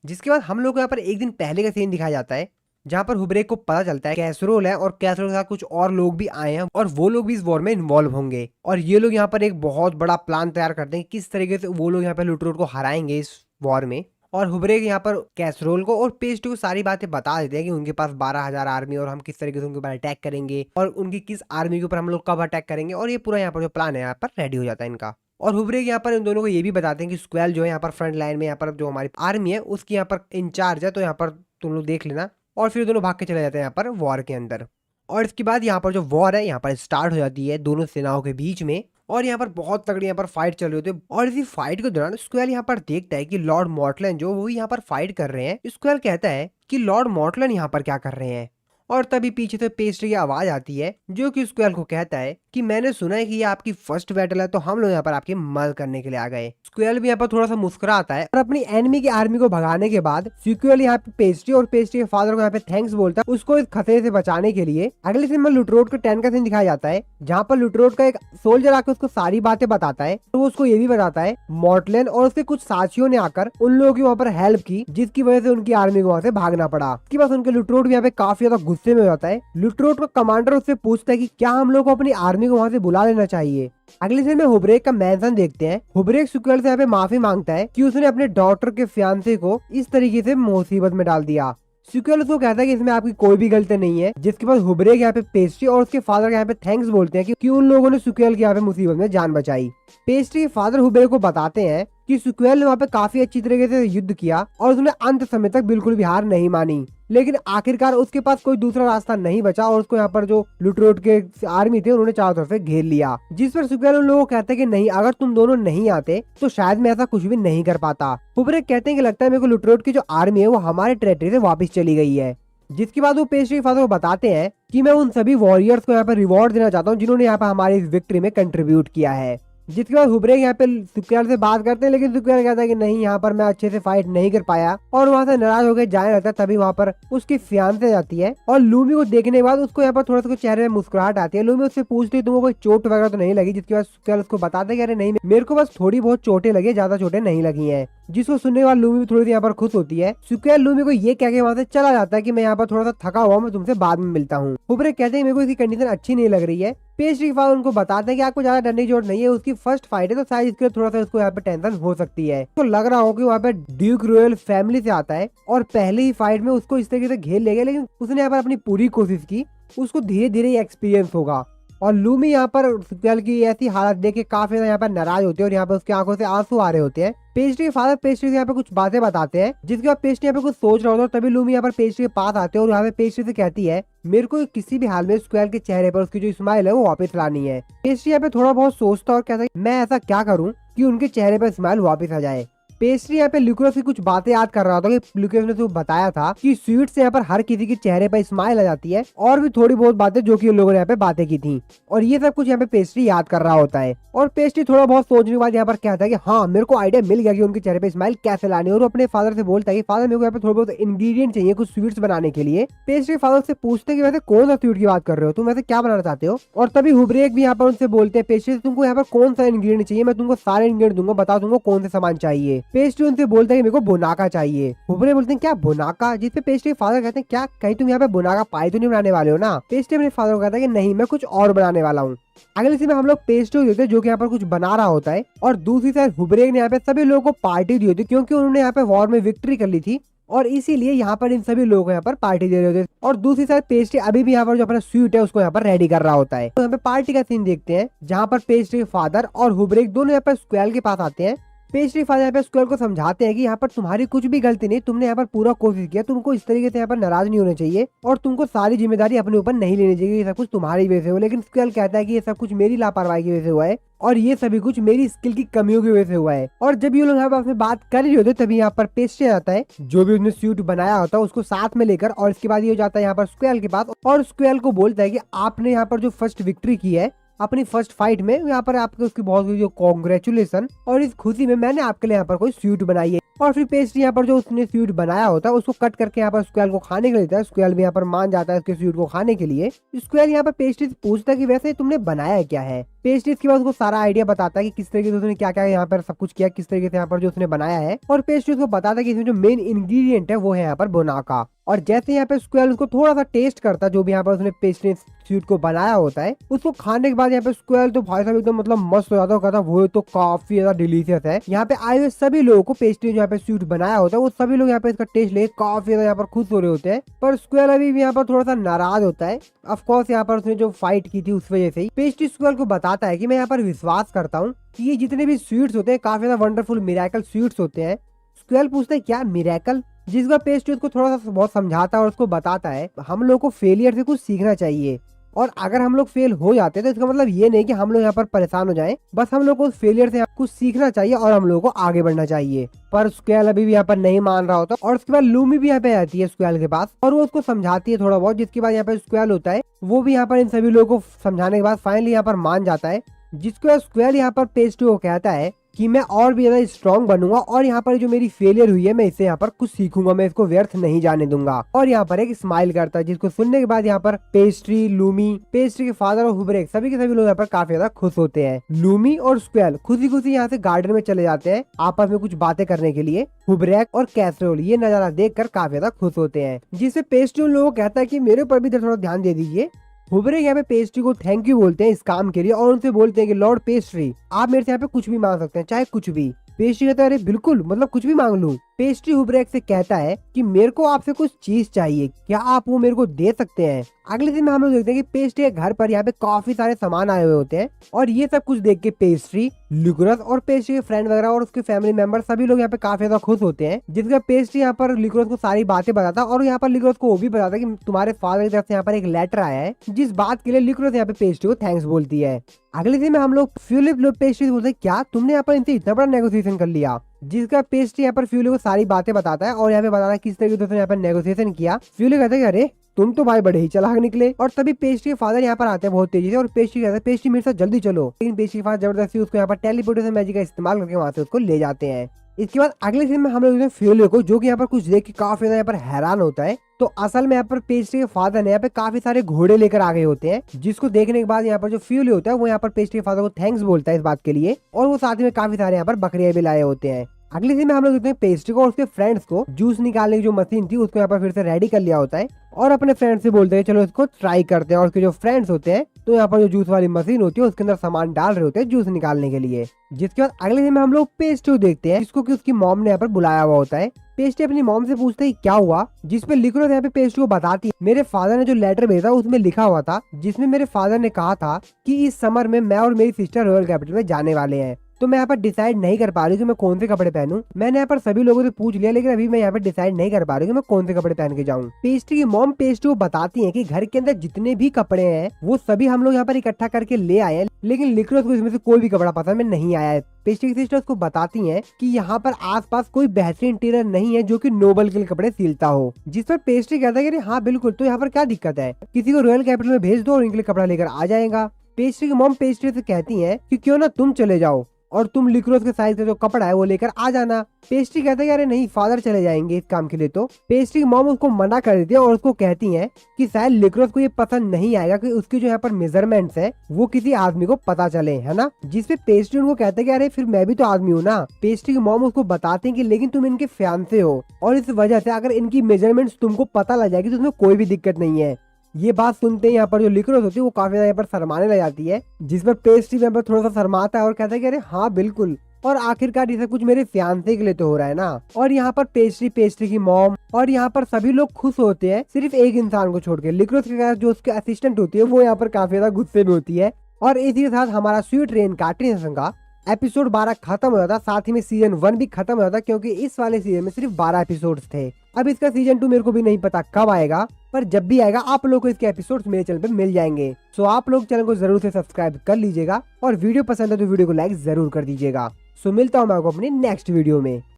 जिसके बाद हम लोग को यहाँ पर एक दिन पहले का सीन दिखाया जाता है जहाँ पर हुब्रेक को पता चलता है कैसरोल है और कैसरोल के साथ कुछ और लोग भी आए हैं और वो लोग भी इस वॉर में इन्वॉल्व होंगे। और ये लोग यहाँ पर एक बहुत बड़ा प्लान तैयार करते हैं किस तरीके से वो लोग यहाँ पर लुटरोट को हराएंगे इस वॉर में। और हुब्रेक यहाँ पर कैसरोल को और पेस्ट्री को सारी बातें बता देते हैं कि उनके पास 12,000 आर्मी और हम किस तरीके से उनके ऊपर अटैक करेंगे और उनकी किस आर्मी के ऊपर हम लोग कब अटैक करेंगे, और ये पूरा यहाँ पर जो प्लान है यहाँ पर रेडी हो जाता है इनका। और हुब्रेक यहाँ पर इन दोनों को ये भी बताते हैं कि स्क्वेल जो है यहाँ पर फ्रंट लाइन में यहाँ पर जो हमारी आर्मी है उसकी यहाँ पर इंचार्ज है, तो यहाँ पर तुम लोग देख लेना। और फिर दोनों भाग के चले जाते हैं यहाँ पर वॉर के अंदर। और इसके बाद यहाँ पर जो वॉर है यहाँ पर स्टार्ट हो जाती है दोनों सेनाओं के बीच में, और यहाँ पर बहुत तगड़ी यहाँ पर फाइट चल रही होती है। और इसी फाइट के दौरान स्क्वेल यहाँ पर देखता है कि लॉर्ड मॉर्टलन जो वो यहाँ पर फाइट कर रहे हैं। स्क्वेल कहता है कि लॉर्ड मॉर्टलन यहाँ पर क्या कर रहे हैं, और तभी पीछे से पेस्ट्री की आवाज आती है जो कि स्क्वेल को कहता है कि मैंने सुना है कि ये आपकी फर्स्ट बैटल है तो हम लोग यहाँ पर आपकी मदद करने के लिए आ गए। स्क्वेल भी यहाँ पर थोड़ा सा मुस्कुराता है और अपनी एनिमी की आर्मी को भगाने के बाद स्क्वेल यहाँ पे पेस्ट्री और पेस्ट्री के फादर को यहाँ पे थैंक्स बोलता है उसको इस खतरे से बचाने के लिए। अगले सीन में लुटरोट के टेंट का सीन दिखाया जाता है जहाँ पर लुटरोट का एक सोल्जर आकर उसको सारी बातें बताता है, तो वो उसको ये भी बताता है मॉर्टलन और उसके कुछ साथियों ने आकर उन लोगों की वहाँ पर हेल्प की जिसकी वजह से उनकी आर्मी को वहाँ से भागना पड़ा। इसके बाद उनके लुटरोट भी यहाँ पे काफी ज्यादा गुस्से में है। लुटरोट का कमांडर उससे पूछता है कि क्या हम लोग को अपनी आर्मी को वहां से बुला लेना चाहिए। अगले सीन में हुब्रेक का मैंसन देखते हैं। हुब्रेक स्क्वेल से यहाँ पे माफी मांगता है कि उसने अपने डॉटर के फियांसे को इस तरीके से मुसीबत में डाल दिया। स्क्वेल उसको कहता है कि इसमें आपकी कोई भी गलती नहीं है, जिसके बाद हुब्रेक यहाँ पे पेस्ट्री और उसके फादर यहाँ पे थैंक्स बोलते हैं कि उन लोगों ने स्क्वेल की यहाँ पे मुसीबत में जान बचाई। पेस्ट्री के फादर हुब्रेक को बताते हैं कि कि स्क्वेल ने वहाँ पे काफी अच्छी तरीके से युद्ध किया और उसने अंत समय तक बिल्कुल भी हार नहीं मानी। लेकिन आखिरकार उसके पास कोई दूसरा रास्ता नहीं बचा और उसको यहाँ पर जो लुटरोट के आर्मी थे उन्होंने चारों तरफ से घेर लिया। जिस पर स्क्वेल उन लोगों को कहते हैं कि नहीं, अगर तुम दोनों नहीं आते तो शायद मैं ऐसा कुछ भी नहीं कर पाता। हुब्रेक कहते हैं कि लगता है मेरे को लुटरोट की जो आर्मी है वो हमारे टेरिटरी से वापस चली गई है। जिसके बाद वो पेस्ट्री फादर को बताते हैं कि मैं उन सभी वॉरियर्स को यहाँ पर रिवॉर्ड देना चाहता हूँ जिन्होंने यहाँ पर हमारी इस विक्ट्री में कंट्रीब्यूट किया है। जिसके बाद हुब्रेक यहाँ पे स्क्वेल से बात करते हैं, लेकिन स्क्वेल कहता है कि नहीं, यहाँ पर मैं अच्छे से फाइट नहीं कर पाया और वहाँ से नाराज होकर जाने लगता है। तभी वहाँ पर उसकी फियांसे जाती है और लूमी को देखने के बाद उसको यहाँ पर थोड़ा सा चेहरे में मुस्कुराहट आती है। लूमी उससे पूछती है तुमको कोई चोट वगैरह तो नहीं लगी? जिसके बाद स्क्वेल उसको बताते हैं कि अरे नहीं, मेरे को बस थोड़ी बहुत चोटें लगी, ज्यादा चोटें नहीं लगी है। जिसको सुनने के बाद लूमी भी थोड़ी सी यहाँ पर खुश होती है। स्क्वेल लूमी को ये कह के वहाँ से चला जाता है कि मैं यहाँ पर थोड़ा सा थका हुआ, मैं तुमसे बाद में मिलता हूँ। हुब्रेक कहते हैं मेरे को इसकी कंडीशन अच्छी नहीं लग रही है। पेस्ट्री फादर उनको बताते हैं कि आपको ज्यादा डरने की जरूरत नहीं है, उसकी फर्स्ट फाइट है तो शायद इसके लिए थोड़ा सा उसको यहाँ पे टेंशन हो सकती है। तो लग रहा हो कि वहाँ पे ड्यूक रॉयल फैमिली से आता है और पहले ही फाइट में उसको इस तरीके से घेर ले गया, लेकिन उसने यहाँ पर अपनी पूरी कोशिश की, उसको धीरे धीरे एक्सपीरियंस होगा। और लूमी यहाँ पर स्क्वेल की ऐसी हालत देख के काफी यहाँ पर नाराज होते हैं और यहाँ पर उसकी आंखों से आंसू आ रहे होते हैं। पेस्ट्री के फादर पेस्ट्री से यहाँ पे कुछ बातें बताते हैं, जिसके बाद पेस्ट्री यहाँ पे कुछ सोच रहा होता है। तभी लूमी यहाँ पर पेस्ट्री के पास आते हैं और यहाँ पे पेस्ट्री से कहती है मेरे को किसी भी हाल में स्क्वेल के चेहरे पर उसकी जो स्माइल है वो वापस लानी है। पेस्ट्री यहाँ पे थोड़ा बहुत सोचता और कहता है मैं ऐसा क्या करूँ कि उनके चेहरे पर स्माइल वापस आ जाए। पेस्ट्री यहाँ पे ल्यूक्रोस की कुछ बातें याद कर रहा था कि ल्यूक्रोस ने तो बताया था कि स्वीट से यहाँ पर हर किसी के चेहरे पर स्माइल आ जाती है और भी थोड़ी बहुत बातें जो कि उन लोगों ने यहाँ पे बातें की थी, और ये सब कुछ यहाँ पे पेस्ट्री याद कर रहा होता है। और पेस्ट्री थोड़ा बहुत सोचने के बाद यहाँ पर कहता है कि हाँ, मेरे को आइडिया मिल गया कि उनके चेहरे पे स्माइल कैसे लानी है। और अपने फादर से बोलता है कि फादर मेरे को यहाँ पे थोड़ा बहुत इंग्रेडिएंट चाहिए कुछ स्वीट्स बनाने के लिए। पेस्ट्री फादर से पूछते हैं कि वैसे कौन सा स्वीट की बात कर रहे हो, तुम वैसे क्या बनाना चाहते हो? और तभी हुब्रेक भी यहाँ पर उनसे बोलते हैं पेस्ट्री तुमको यहाँ पर कौन सा इंग्रेडिएंट चाहिए, मैं तुमको सारे इंग्रेडिएंट दूंगा, बताओ तुमको कौन से सामान चाहिए। पेस्ट्री उनसे बोलते हैं कि मेरे को बोनाका चाहिए। हुब्रेक बोलते हैं क्या बोनाका? जिस पे पेस्ट्री फादर कहते हैं क्या कहीं तुम यहाँ पे बोनाका पाई तो नहीं बनाने वाले हो ना? पेस्ट्री अपने फादर को कहता है कि नहीं, मैं कुछ और बनाने वाला हूँ। अगले सीन में हम लोग पेस्ट्री देखते हैं जो कि यहाँ पर कुछ बना रहा होता है, और दूसरी साइड हुब्रेक ने यहाँ पे सभी लोगों को पार्टी दी होती है क्योंकि उन्होंने यहाँ पे वॉर में विक्ट्री कर ली थी और इसीलिए यहाँ पर इन सभी लोगों को यहाँ पर पार्टी दे रहे होते हैं। और दूसरी साइड पेस्ट्री अभी भी यहाँ पर जो अपना स्वीट है उसको यहाँ पर रेडी कर रहा होता है। तो यहाँ पे पार्टी का सीन देखते हैं जहाँ पर पेस्ट्री फादर और हुब्रेक दोनों यहाँ पर स्क्वेल के पास आते हैं। पेस्ट्री फादर यहाँ पे स्क्वेल को समझाते हैं कि यहाँ पर तुम्हारी कुछ भी गलती नहीं, तुमने यहाँ पर पूरा कोशिश किया, तुमको इस तरीके से यहाँ पर नाराज नहीं होने चाहिए और तुमको सारी जिम्मेदारी अपने ऊपर नहीं लेनी चाहिए, ये सब कुछ तुम्हारी वजह से हो। लेकिन स्क्वेल कहता है कि ये सब कुछ मेरी लापरवाही की वजह से हुआ है और ये सभी कुछ मेरी स्किल की कमियों की वजह से हुआ है। और जब ये लोग यहाँ पर आपसे बात कर रहे होते तभी यहाँ पर पेस्ट्री आता है, जो भी उसने सूट बनाया होता है उसको साथ में लेकर, और इसके बाद ये जाता है यहाँ पर स्क्वेल के पास और स्क्वेल को बोलता है कि आपने यहाँ पर जो फर्स्ट विक्ट्री की है अपनी फर्स्ट फाइट में, यहाँ पर आपको उसकी बहुत जो कॉन्ग्रेचुलेसन, और इस खुशी में मैंने आपके लिए यहाँ पर कोई स्वीट बनाई है। और फिर पेस्ट्री यहाँ पर जो उसने स्वीट बनाया होता है उसको कट करके यहाँ पर स्क्वेल को खाने के लिए देता है। स्क्वेल भी यहाँ पर मान जाता है उसके स्वीट को खाने के लिए। स्क्वेल यहाँ पर पेस्ट्री से पूछता है कि वैसे तुमने बनाया क्या है। पेस्ट्री इसके बाद उसको सारा आइडिया बताता है कि किस तरीके से उसने क्या क्या यहाँ पर सब कुछ किया, किस तरीके से यहाँ पर जो उसने बनाया है। और पेस्ट्री उसको बताता है कि इसमें जो मेन इंग्रेडिएंट है वो है यहाँ पर बोनाका। और जैसे यहाँ पे स्क्वेल उसको थोड़ा सा टेस्ट करता है जो भी यहाँ पर उसने पेस्ट्री स्वीट को बनाया होता है, उसको खाने के बाद यहाँ पे स्क्वेल तो भाई साहब एकदम मतलब मस्त हो जाता है, कहता वो तो काफी ज्यादा डिलीशियस है। यहाँ पे आए हुए सभी लोगों को पेस्ट्री जो यहाँ पे स्वीट बनाया होता है वो सभी लोग यहाँ पे इसका टेस्ट ले काफी ज्यादा यहाँ पर खुश हो रहे होते हैं। पर स्क्वेल अभी भी यहाँ पर थोड़ा सा नाराज होता है, ऑफ कोर्स यहाँ पर उसने जो फाइट की थी उस वजह से ही। पेस्ट्री स्क्वेल को बताता है कि मैं यहाँ पर विश्वास करता हूँ कि ये जितने भी स्वीट्स होते हैं काफी ज्यादा वंडरफुल मिरेकल स्वीट्स होते हैं। स्क्वेल पूछता है क्या मिरेकल, जिसका पेस्ट्री उसको थोड़ा सा बहुत समझाता है और उसको बताता है हम लोग को फेलियर से कुछ सीखना चाहिए, और अगर हम लोग फेल हो जाते हैं तो इसका मतलब ये नहीं कि हम लोग यहाँ पर परेशान हो जाएं, बस हम लोग को उस फेलियर से कुछ सीखना चाहिए और हम लोगों को आगे बढ़ना चाहिए। पर स्क्वेल अभी भी यहाँ पर नहीं मान रहा होता, और उसके बाद लूमी भी यहाँ पे आती है स्क्वेल के पास और वो उसको समझाती है थोड़ा बहुत, जिसके बाद यहाँ पे स्क्वेल होता है वो भी यहाँ पर इन सभी लोगों को समझाने के बाद फाइनली यहाँ पर मान जाता है। जिसके बाद स्क्वेल यहाँ पर पेस्ट्री को कहता है कि मैं और भी ज्यादा स्ट्रॉन्ग बनूंगा और यहाँ पर जो मेरी फेलियर हुई है मैं इससे यहाँ पर कुछ सीखूंगा, मैं इसको व्यर्थ नहीं जाने दूंगा। और यहाँ पर एक स्माइल करता है, जिसको सुनने के बाद यहाँ पर पेस्ट्री, लूमी, पेस्ट्री के फादर और हुब्रेक सभी के सभी लोग यहाँ पर काफी ज्यादा खुश होते हैं। लूमी और स्क्वेल खुशी खुशी यहाँ से गार्डन में चले जाते हैं आपस में कुछ बातें करने के लिए। हुब्रेक और कैसरोल ये नजारा देखकर काफी ज्यादा खुश होते हैं, जिससे पेस्ट्री उन लोगों को कहता है कि मेरे ऊपर भी थोड़ा ध्यान दे दीजिए। हुब्रेक यहाँ पे पेस्ट्री को थैंक यू बोलते हैं इस काम के लिए और उनसे बोलते हैं कि लॉर्ड पेस्ट्री आप मेरे से यहाँ पे कुछ भी मांग सकते हैं, चाहे कुछ भी। पेस्ट्री कहता है अरे बिल्कुल, मतलब कुछ भी मांग लूं। पेस्ट्री हुब्रेक से कहता है कि मेरे को आपसे कुछ चीज चाहिए, क्या आप वो मेरे को दे सकते हैं। अगले दिन में हम लोग देखते हैं कि पेस्ट्री के घर पर यहाँ पे काफी सारे सामान आए हुए होते हैं और ये सब कुछ देख के पेस्ट्री, लिकोरस और पेस्ट्री के फ्रेंड वगैरह और उसके फैमिली मेंबर सभी लोग यहाँ पे काफी ज्यादा खुश होते हैं। जिसका पेस्ट्री यहाँ पर लिकोरस को सारी बातें बताता और यहाँ पर लिकोरस को वो भी बताता कि तुम्हारे फादर की तरफ से यहाँ पर एक लेटर आया है, जिस बात के लिए लिकोरस यहाँ पे पेस्ट्री को थैंक्स बोलती है। अगले दिन में हम लोग फ्यूलिप पेस्ट्री से बोलते हैं क्या तुमने यहाँ पर इनसे इतना बड़ा नेगोशिएशन कर लिया। जिसका पेस्ट्री यहाँ पर फ्यूली को सारी बातें बताता है और यहाँ पे बताता है किस तरीके से उसने यहाँ पर नेगोशिएशन किया। फ्यूली कहता है अरे तुम तो भाई बड़े ही चालाक निकले। और तभी पेस्ट्री के फादर यहाँ पर आते हैं बहुत तेजी से और पेस्ट्री कहता है पेस्ट्री मेरे साथ जल्दी चलो। लेकिन पेस्ट्री के फादर जबरदस्ती उसको यहाँ पर टेलीपोर्टेशन मैजिक का इस्तेमाल करके वहां से उसको ले जाते हैं। इसके बाद अगले दिन में हम लोग फ्यूली को, जो कि यहाँ पर कुछ देख के काफी ज्यादा यहाँ पर हैरान होता है। तो असल में यहाँ पर पेस्ट्री के फादर ने यहाँ पे काफी सारे घोड़े लेकर आ गए होते हैं, जिसको देखने के बाद यहाँ पर जो फ्यूली होता है वो यहाँ पर पेस्ट्री के फादर को थैंक्स बोलता है इस बात के लिए। और वो साथ में काफी सारे यहाँ पर बकरियां भी लाए होते हैं। अगले दिन में हम लोग देखते हैं पेस्ट्री को और उसके फ्रेंड्स को जूस निकालने की जो मशीन थी उसको यहाँ पर फिर से रेडी कर लिया होता है और अपने फ्रेंड्स से बोलते हैं चलो इसको ट्राई करते हैं। और उसके जो फ्रेंड्स होते हैं तो यहाँ पर जो जूस वाली मशीन होती है उसके अंदर सामान डाल रहे होते हैं जूस निकालने के लिए। जिसके बाद अगले दिन में हम लोग पेस्ट्री को देखते हैं, जिसको कि उसकी मॉम ने यहाँ पर बुलाया हुआ होता है। पेस्ट्री अपनी मॉम से पूछते है क्या हुआ, जिसपे लिकोरस यहाँ पे पेस्ट्री को बताती है मेरे फादर ने जो लेटर भेजा उसमें लिखा हुआ था, जिसमें मेरे फादर ने कहा था कि इस समर में मैं और मेरी सिस्टर रॉयल कैपिटल में जाने वाले हैं। तो मैं यहाँ पर डिसाइड नहीं कर पा रही कि मैं कौन से कपड़े पहनूं। मैंने यहाँ पर सभी लोगों से पूछ लिया लेकिन अभी मैं यहाँ पर डिसाइड नहीं कर पा रही कि मैं कौन से कपड़े पहन के जाऊं। पेस्ट्री की मॉम पेस्ट्री को बताती है कि घर के अंदर जितने भी कपड़े हैं वो सभी हम लोग यहाँ पर इकट्ठा करके ले आए हैं, लेकिन लिकोरस को इसमें से कोई भी कपड़ा पसंद में नहीं आया है। पेस्ट्री की सिस्टर्स को बताती हैं कि यहाँ पर आसपास कोई बेहतरीन टेलर नहीं है जो कि नोबल के कपड़े सिलता हो। जिस पर पेस्ट्री कहता है कि हाँ बिल्कुल, तो यहाँ पर क्या दिक्कत है, किसी को रॉयल कैपिटल में भेज दो और इनके लिए कपड़ा लेकर आ जाएगा। पेस्ट्री की मॉम पेस्ट्री से कहती है कि क्यों ना तुम चले जाओ और तुम लिकोरस के साइज का जो कपड़ा है वो लेकर आ जाना। पेस्ट्री कहते हैं अरे नहीं, फादर चले जाएंगे इस काम के लिए। तो पेस्ट्री की मॉम उसको मना कर देती है और उसको कहती है कि शायद लिकोरस को ये पसंद नहीं आएगा कि उसके जो यहाँ पर मेजरमेंट्स है वो किसी आदमी को पता चले, है ना। जिसपे पेस्ट्री उनको कहते हैं कि अरे फिर मैं भी तो आदमी हूँ ना। पेस्ट्री की मॉम उसको बताते हैं कि लेकिन तुम इनके फियांसे हो और इस वजह से अगर इनकी मेजरमेंट्स तुमको पता लग जाएगी तो उसमें कोई भी दिक्कत नहीं है। ये बात सुनते हैं यहाँ पर जो लिकोरस होती है वो काफी ज्यादा यहाँ पर शर्माने लग जाती है, जिस पर पेस्ट्री यहाँ पर थोड़ा सा शर्माता है और कहता है कि अरे हाँ बिल्कुल, और आखिरकार ये सब कुछ मेरे फियांसे के लिए तो हो रहा है ना। और यहाँ पर पेस्ट्री की मॉम और यहाँ पर सभी लोग खुश होते हैं, सिर्फ एक इंसान को छोड़ के। लिकोरस के जो उसके असिस्टेंट होती है वो यहाँ पर काफी ज्यादा गुस्से में होती है। और इसी के साथ हमारा स्वीट रीइंकार्नेशन का एपिसोड 12 खत्म हो जाता, साथ ही में सीजन 1 भी खत्म हो जाता, क्योंकि इस वाले सीजन में सिर्फ 12 एपिसोड्स थे। अब इसका सीजन 2 मेरे को भी नहीं पता कब आएगा, पर जब भी आएगा आप लोगों को इसके एपिसोड्स मेरे चैनल पे मिल जाएंगे। सो आप लोग चैनल को जरूर से सब्सक्राइब कर लीजिएगा और वीडियो पसंद है तो वीडियो को लाइक जरूर कर दीजिएगा। सो मिलता हूँ मैं आपको अपनी नेक्स्ट वीडियो में।